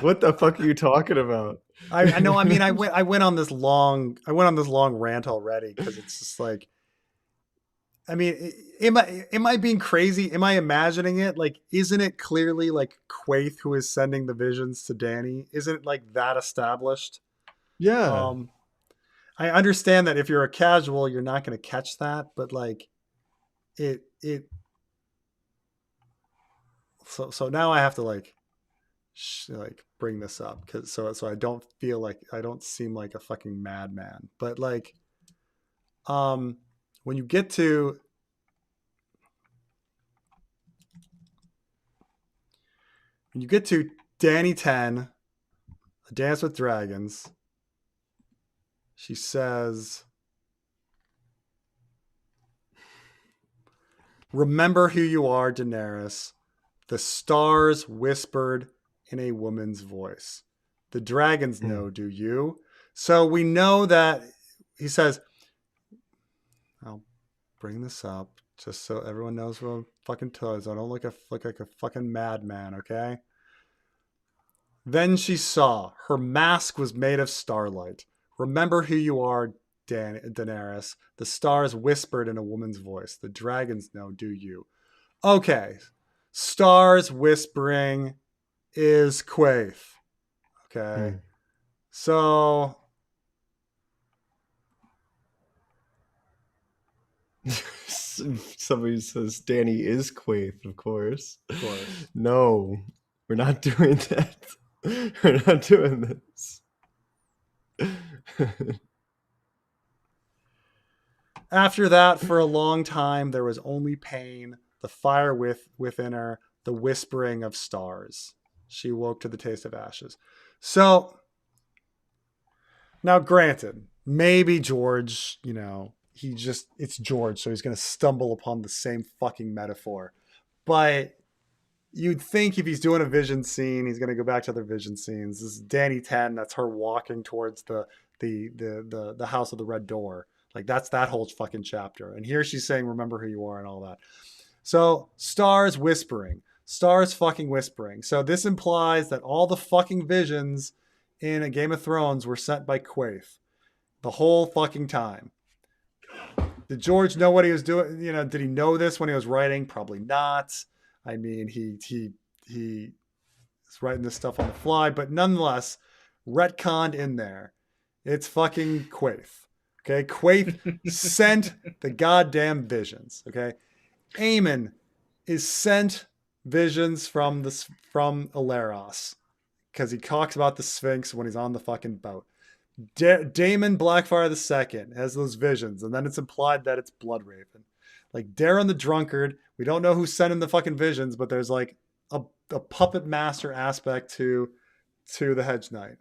what the fuck are you talking about? I know. I mean, I went on this long rant already because it's just like, I mean, am I being crazy? Am I imagining it? Like, isn't it clearly like Quaithe who is sending the visions to Danny? Isn't it like that established? Yeah. I understand that if you're a casual, you're not going to catch that, but like, it. So now I have to like bring this up because so I don't feel like I don't seem like a fucking madman. But like, when you get to Danny 10, A Dance with Dragons, she says, "Remember who you are, Daenerys. The stars whispered in a woman's voice. The dragons know, do you?" So we know that he says, I'll bring this up just so everyone knows what I'm fucking toes. I don't look like a fucking madman, okay? Then she saw her mask was made of starlight. Remember who you are, Daenerys. The stars whispered in a woman's voice. The dragons know, do you? Okay. Stars whispering is Quaithe. Okay. So Somebody says Danny is Quaithe, of course. Of course. No, we're not doing that. We're not doing this. After that, for a long time, there was only pain, the fire within her, the whispering of stars. She woke to the taste of ashes. So, now granted, maybe George, it's George, so he's going to stumble upon the same fucking metaphor. But you'd think if he's doing a vision scene, he's going to go back to other vision scenes. This is Danny 10, that's her walking towards the house of the red door. Like that's that whole fucking chapter. And here she's saying, remember who you are and all that. So stars whispering, stars fucking whispering. So this implies that all the fucking visions in a Game of Thrones were sent by Quaithe the whole fucking time. Did George know what he was doing? Did he know this when he was writing? Probably not. I mean, he is writing this stuff on the fly, but nonetheless, retconned in there. It's fucking Quaithe. Okay, Quaithe sent the goddamn visions. Okay, Aemon is sent visions from Aleros because he talks about the Sphinx when he's on the fucking boat. Daemon Blackfire II has those visions, and then it's implied that it's Bloodraven. Like Darren the Drunkard, we don't know who sent him the fucking visions, but there's like a puppet master aspect to the Hedge Knight.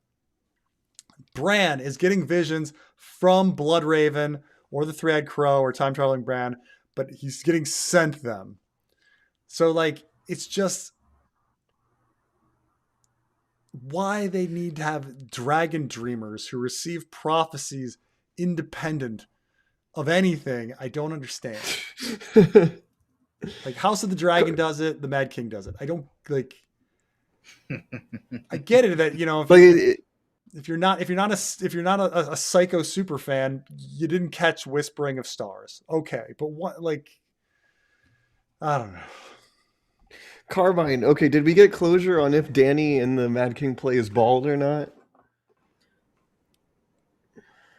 Bran is getting visions from Bloodraven or the Three-Eyed Crow or time traveling Bran, but he's getting sent them. So like, it's just why they need to have dragon dreamers who receive prophecies independent of anything. I don't understand. Like House of the Dragon does it, the Mad King does it. I don't like. I get it that if you're not a psycho super fan, you didn't catch Whispering of Stars. Okay, but what, like, I don't know. Carmine, okay, did we get closure on if Danny in the Mad King play is bald or not?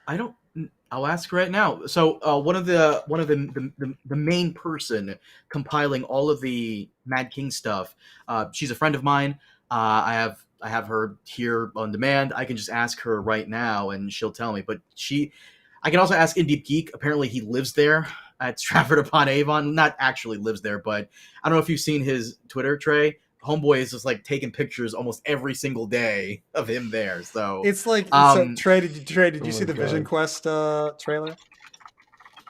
I'll ask right now. So one of the main person compiling all of the Mad King stuff, she's a friend of mine. I have her here on demand. I can just ask her right now and she'll tell me. But I can also ask In Deep Geek. Apparently he lives there at Stratford upon Avon. Not actually lives there, but I don't know if you've seen his Twitter, Trey. Homeboy is just like taking pictures almost every single day of him there. So it's like, so Trey, did you see the God. Vision Quest trailer?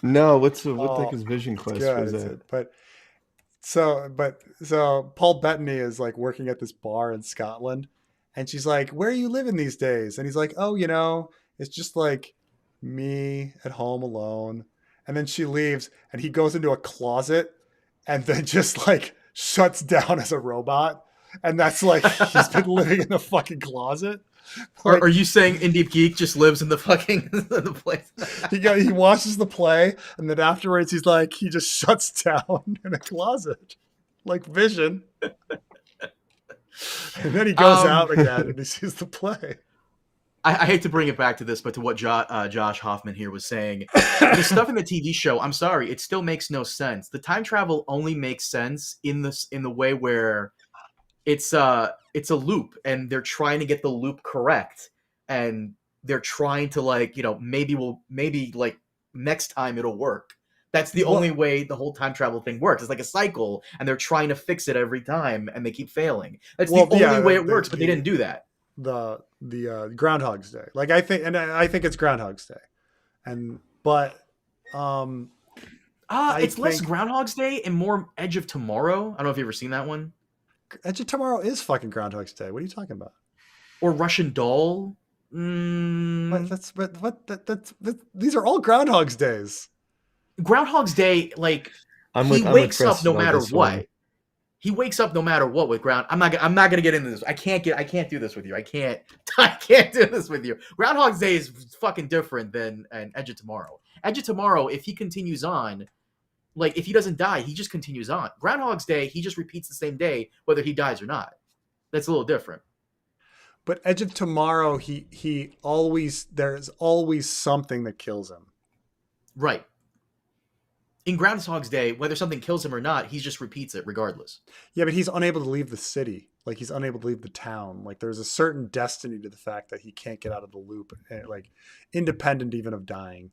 No, what the heck is Vision Quest? Was it? So Paul Bettany is like working at this bar in Scotland, and she's like, "Where are you living these days?" And he's like, "Oh, it's just like me at home alone." And then she leaves, and he goes into a closet, and then just like shuts down as a robot, and that's like he's been living in a fucking closet. Are you saying In Deep Geek just lives in the fucking the place? He watches the play, and then afterwards he just shuts down in a closet, like Vision. And then he goes out again and he sees the play. I hate to bring it back to this, but to what Josh Hoffman here was saying, the stuff in the TV show, I'm sorry, it still makes no sense. The time travel only makes sense in the way where it's a loop, and they're trying to get the loop correct, and they're trying to maybe next time it'll work. That's the only way the whole time travel thing works. It's like a cycle, and they're trying to fix it every time, and they keep failing. That's the only way it works, but they didn't do that. The Groundhog's Day, I think it's Groundhog's Day, it's less Groundhog's Day and more Edge of Tomorrow. I don't know if you've ever seen that one. Edge of Tomorrow is fucking Groundhog's Day. What are you talking about? Or Russian Doll. These are all Groundhog's Days. Groundhog's Day, he wakes up no matter what. He wakes up no matter what with I'm not gonna get into this. I can't do this with you. I can't do this with you. Groundhog's Day is fucking different than an Edge of Tomorrow. Edge of Tomorrow, if he continues on, if he doesn't die, he just continues on. Groundhog's Day, he just repeats the same day, whether he dies or not. That's a little different. But Edge of Tomorrow, there's always something that kills him. Right. In Groundhog's Day, whether something kills him or not, he just repeats it regardless. Yeah, but he's unable to leave the city. Like he's unable to leave the town. Like there's a certain destiny to the fact that he can't get out of the loop, like independent even of dying.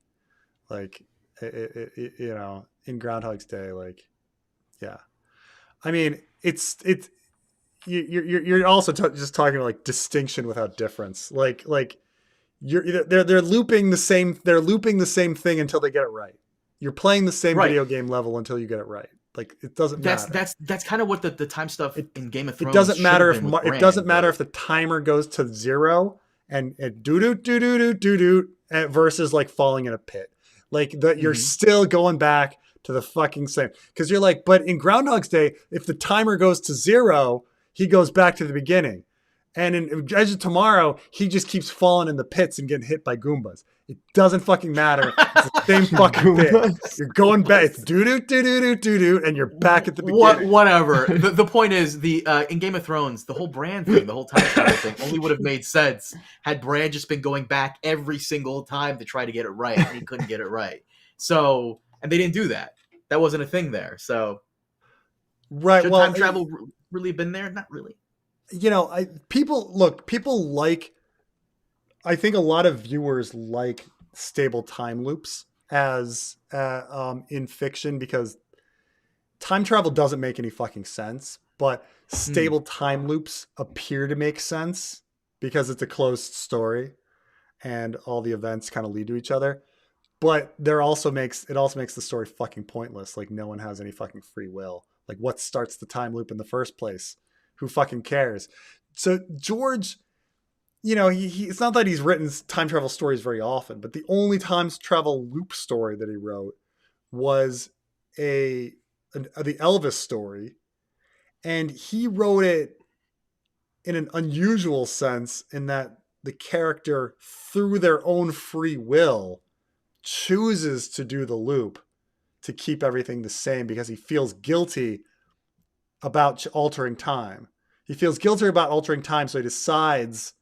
Like you know, in Groundhog's Day, like yeah. I mean, it's you're also just talking about like distinction without difference. Like they're looping the same thing until they get it right. You're playing the same Right. video game level until you get it right. Like it doesn't matter. That's kind of what the time stuff It in Game of it Thrones doesn't should have matter if been with it doesn't Bran, matter but if the timer goes to 0 and doo doo doo doo doo doo doo versus like falling in a pit. Like that you're still going back to the fucking same, because you're like, but in Groundhog's Day, if the timer goes to 0, he goes back to the beginning. And in Edge of Tomorrow, he just keeps falling in the pits and getting hit by Goombas. It doesn't fucking matter. It's the same fucking thing. You're going back. It's doo doo doo doo doo doo doo, and you're back at the beginning. Whatever. The point is, in Game of Thrones, the whole Bran thing, the whole time travel thing, only would have made sense had Bran just been going back every single time to try to get it right, and he couldn't get it right. So, and they didn't do that. That wasn't a thing there. So, right. Should Well, time travel really been there? Not really. You know, people like. I think a lot of viewers like stable time loops as in fiction, because time travel doesn't make any fucking sense, but stable time loops appear to make sense because it's a closed story and all the events kind of lead to each other. But it also makes the story fucking pointless. Like no one has any fucking free will. Like what starts the time loop in the first place? Who fucking cares? So George, you know, it's not that he's written time travel stories very often, but the only time travel loop story that he wrote was the Elvis story. And he wrote it in an unusual sense in that the character, through their own free will, chooses to do the loop to keep everything the same because he feels guilty about altering time. He feels guilty about altering time, so he decides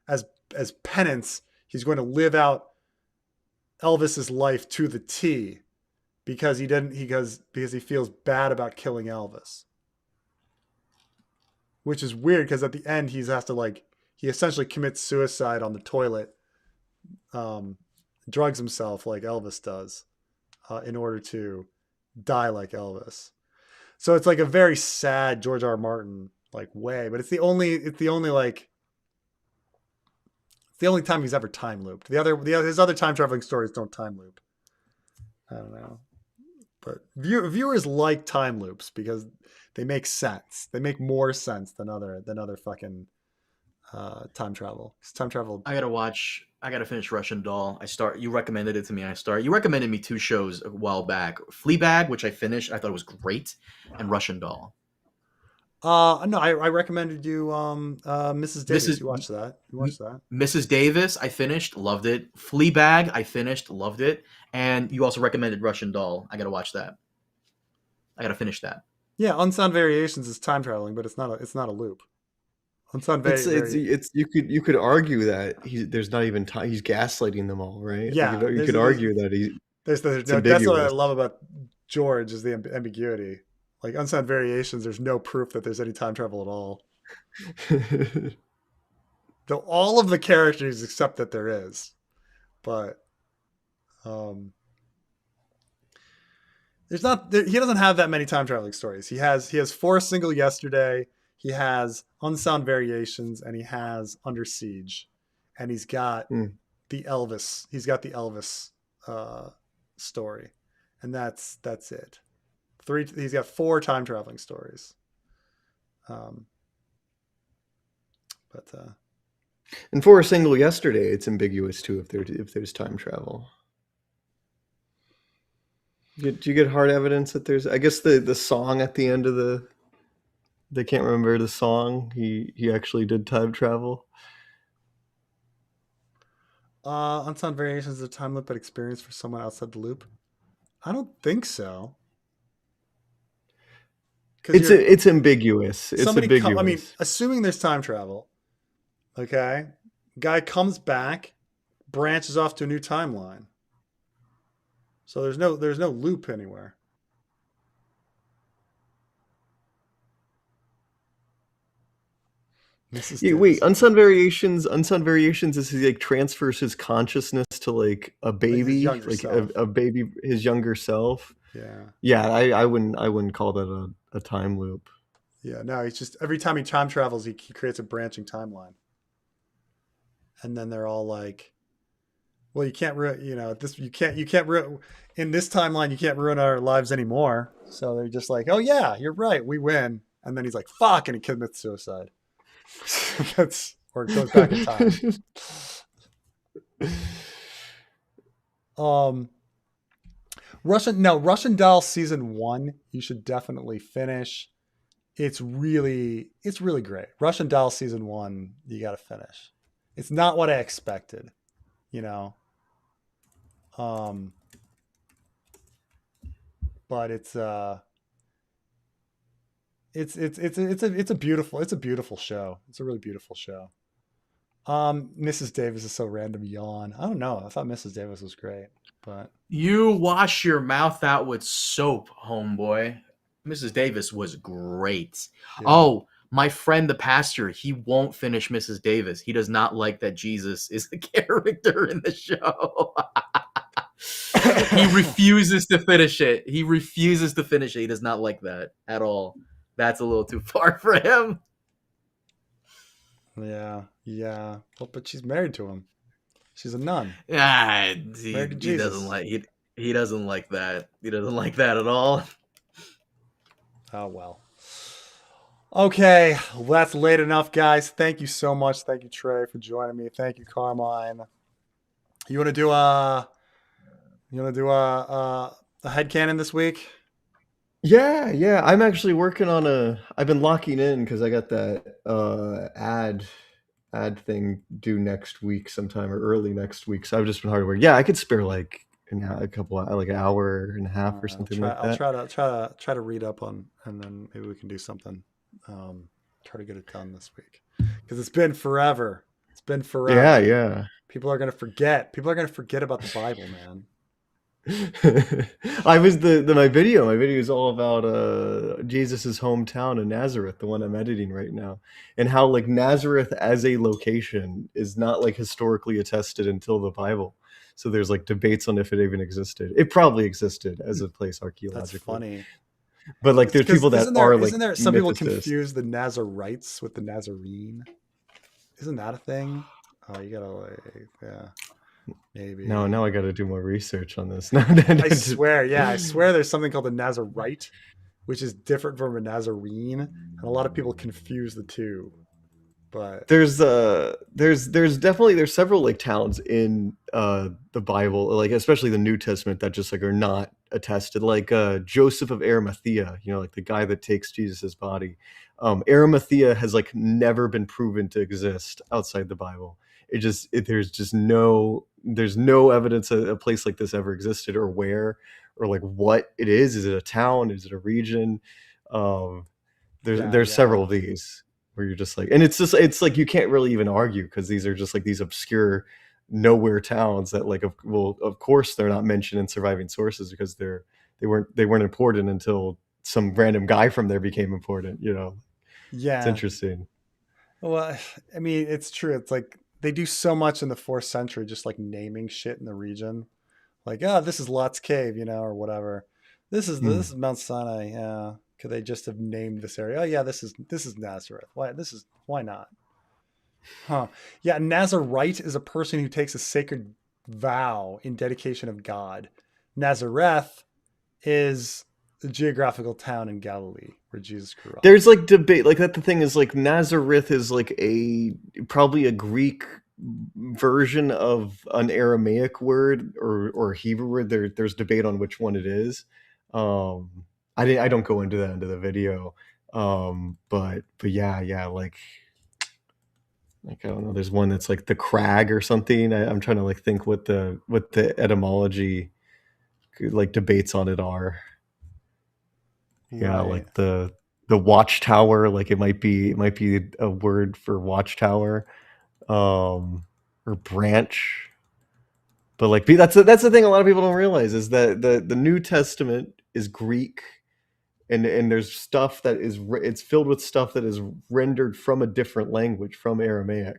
as penance, he's going to live out Elvis's life to the T because he feels bad about killing Elvis. Which is weird because at the end he essentially commits suicide on the toilet, drugs himself like Elvis does, in order to die like Elvis. So it's like a very sad George R.R. Martin like way, but it's the only time he's ever time looped. His other time traveling stories don't time loop. I don't know, but viewers like time loops because they make sense. They make more sense than other fucking time travel. Time travel. I gotta finish Russian Doll. You recommended it to me. You recommended me 2 shows a while back. Fleabag, which I finished. I thought it was great. And Russian Doll. No, I recommended you Mrs. Davis. You watched that. Mrs. Davis, I finished, loved it. Fleabag, I finished, loved it. And you also recommended Russian Doll. I gotta watch that. I gotta finish that. Yeah, Unsound Variations is time traveling, but it's not a loop. Unsound you could argue that there's not even time. He's gaslighting them all, right? Yeah, you could argue that there's no, that's what I love about George is the ambiguity. Like Unsound Variations, there's no proof that there's any time travel at all. Though all of the characters accept that there is, but there's not. He doesn't have that many time traveling stories. He has For a Single Yesterday. He has Unsound Variations, and he has Under Siege, and he's got the Elvis. He's got the Elvis story, and that's it. He's got 4 time traveling stories. And For a Single Yesterday, it's ambiguous too if there's time travel. Do you get hard evidence that there's? I guess the song at the end of they can't remember the song. He actually did time travel. Unsound Variations is a time loop experience for someone outside the loop. I don't think so. It's ambiguous. It's ambiguous. I mean, assuming there's time travel, okay, guy comes back, branches off to a new timeline. So there's no loop anywhere. Mrs. Yeah, wait, Davis, Unsung Variations is he like transfers his consciousness to like a like his baby, younger like self. a baby, his younger self. Yeah. Yeah, I wouldn't call that a time loop. Yeah. No, he's just every time he time travels, he creates a branching timeline, and then they're all like, "Well, you can't ruin, this. You can't ruin in this timeline. You can't ruin our lives anymore." So they're just like, "Oh yeah, you're right. We win." And then he's like, "Fuck," and he commits suicide. That's or goes back in time. Um, Russian Doll season 1. You should definitely finish. It's really great. Russian Doll season 1. You got to finish. It's not what I expected. You know. Um, but it's a beautiful show. It's a really beautiful show. Mrs. Davis is so random. Yawn. I don't know. I thought Mrs. Davis was great, but You wash your mouth out with soap, homeboy. Mrs. Davis was great. yeah. Oh, my friend, the pastor, he won't finish Mrs. Davis. He does not like that Jesus is the character in the show. He refuses to finish it. He refuses to finish it. He does not like that at all. That's a little too far for him. Yeah, yeah. Well, but she's married to him. She's a nun. Ah, Married to he doesn't Jesus. like he doesn't like that. He doesn't like that at all. Oh well. Okay, well, that's late enough, guys. Thank you so much. Thank you, Trey, for joining me. Thank you, Carmine. You want to do a headcanon this week? Yeah. I'm actually working on I've been locking in because I got that ad thing due next week sometime or early next week. So I've just been hard at work. Yeah, I could spare like a couple like an hour and a half or I'll something try. like I'll that. try to read up on, and then maybe we can do something. Try to get it done this week because it's been forever. It's been forever. Yeah. People are gonna forget. People are gonna forget about the Bible, man. I was my video. My video is all about Jesus's hometown in Nazareth, the one I'm editing right now, and how like Nazareth as a location is not like historically attested until the Bible. So there's like debates on if it even existed. It probably existed as a place That's archaeologically, funny. but like It's there's because people that isn't are there like isn't there some people mythicists. confuse the Nazarites with the Nazarene? Isn't that a thing? Oh, you gotta like yeah, maybe. Now I got to do more research on this. I swear, yeah, I swear there's something called a Nazarite, which is different from a Nazarene, and a lot of people confuse the two. But there's definitely there's several like towns in the Bible, like especially the New Testament, that just like are not attested, like Joseph of Arimathea, like the guy that takes Jesus's body. Arimathea has like never been proven to exist outside the Bible. There's no evidence a place like this ever existed, or where, or like what it is. Is it a town? Is it a region? um there's yeah, several of these where you're just like, and it's like you can't really even argue because these are just like these obscure nowhere towns that like of course they're not mentioned in surviving sources because they weren't important until some random guy from there became important. It's yeah. interesting. Well, I mean, it's true. It's like they do so much in the fourth century, just like naming shit in the region. Like, this is Lot's Cave, or whatever. This is Mount Sinai. Yeah, could they just have named this area? Oh yeah, this is Nazareth. Why not? Huh? Yeah, Nazarite is a person who takes a sacred vow in dedication of God. Nazareth is a geographical town in Galilee where Jesus grew up. There's like debate, like that. The thing is, like Nazareth is like probably a Greek version of an Aramaic word or Hebrew word. There's debate on which one it is. I don't go into that into the video. But yeah, like I don't know. There's one that's like the crag or something. I'm trying to like think what the etymology like debates on it are. Yeah, Right. like the watchtower, like it might be a word for watchtower, or branch. But like that's the thing a lot of people don't realize is that the New Testament is Greek, and there's stuff that is it's filled with stuff that is rendered from a different language, from Aramaic,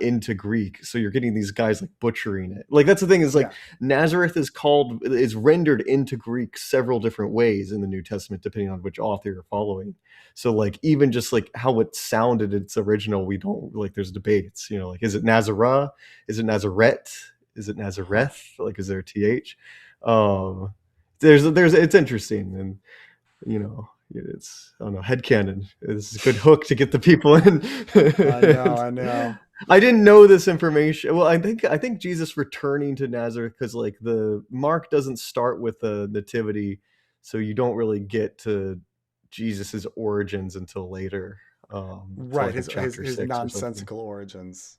into Greek. So you're getting these guys like butchering it. Like that's the thing is like Yeah. Nazareth is rendered into Greek several different ways in the New Testament, depending on which author you're following. So like even just like how it sounded its original, we don't like. There's debates. Like is it Nazareth? Is it Nazareth? Is it Nazareth? Like is there a th? Um, there's it's interesting and it's I don't know, headcanon is a good hook to get the people in. I know. I didn't know this information. Well, I think Jesus returning to Nazareth because like the Mark doesn't start with the nativity, so you don't really get to Jesus's origins until later. Till Right, like in chapter his 6 or something. nonsensical origins.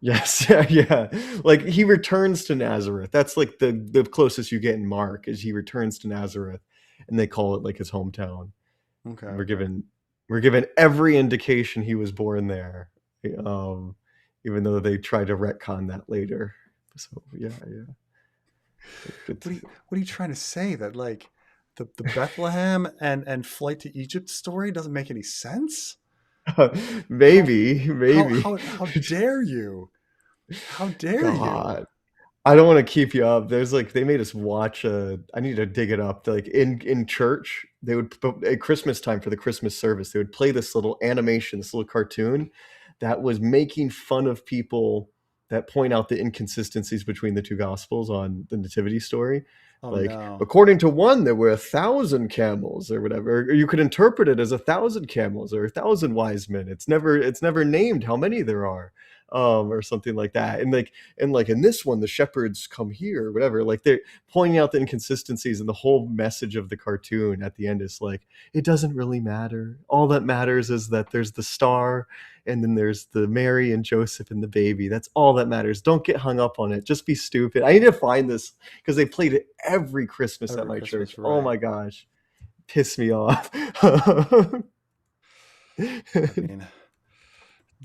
Yes, yeah, yeah. Like he returns to Nazareth. That's like the closest you get in Mark is he returns to Nazareth, and they call it like his hometown. Okay, We're okay. given every indication he was born there, um, even though they try to retcon that later. So yeah, yeah. What are you trying to say? That like the Bethlehem and flight to Egypt story doesn't make any sense? How maybe. how dare you? How dare you? God, I don't want to keep you up. There's like they made us watch. I need to dig it up. Like in church, they would at Christmas time for the Christmas service, they would play this little animation, this little cartoon that was making fun of people that point out the inconsistencies between the two gospels on the nativity story. Oh Like no. according to one, there were 1,000 camels or whatever. Or you could interpret it as 1,000 camels or 1,000 wise men. It's never named how many there are, or something like that. And like in this one, the shepherds come here or whatever. Like they're pointing out the inconsistencies, and the whole message of the cartoon at the end is like it doesn't really matter. All that matters is that there's the star, and then there's the Mary and Joseph and the baby. That's all that matters. Don't get hung up on it. Just be stupid. I need to find this because they played it every Christmas at Every my Christmas, church. Oh right. my gosh. Piss me off. I mean,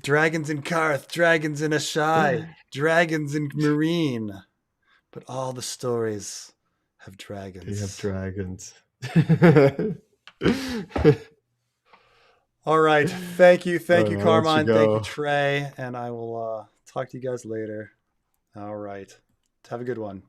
dragons in Karth, dragons in Ashai, dragons in Marine, but all the stories have They have dragons. dragons. All right. Thank you. All Thank you, right, I'll let you Carmine. Thank you, go. Trey. And I will talk to you guys later. All right. Have a good one.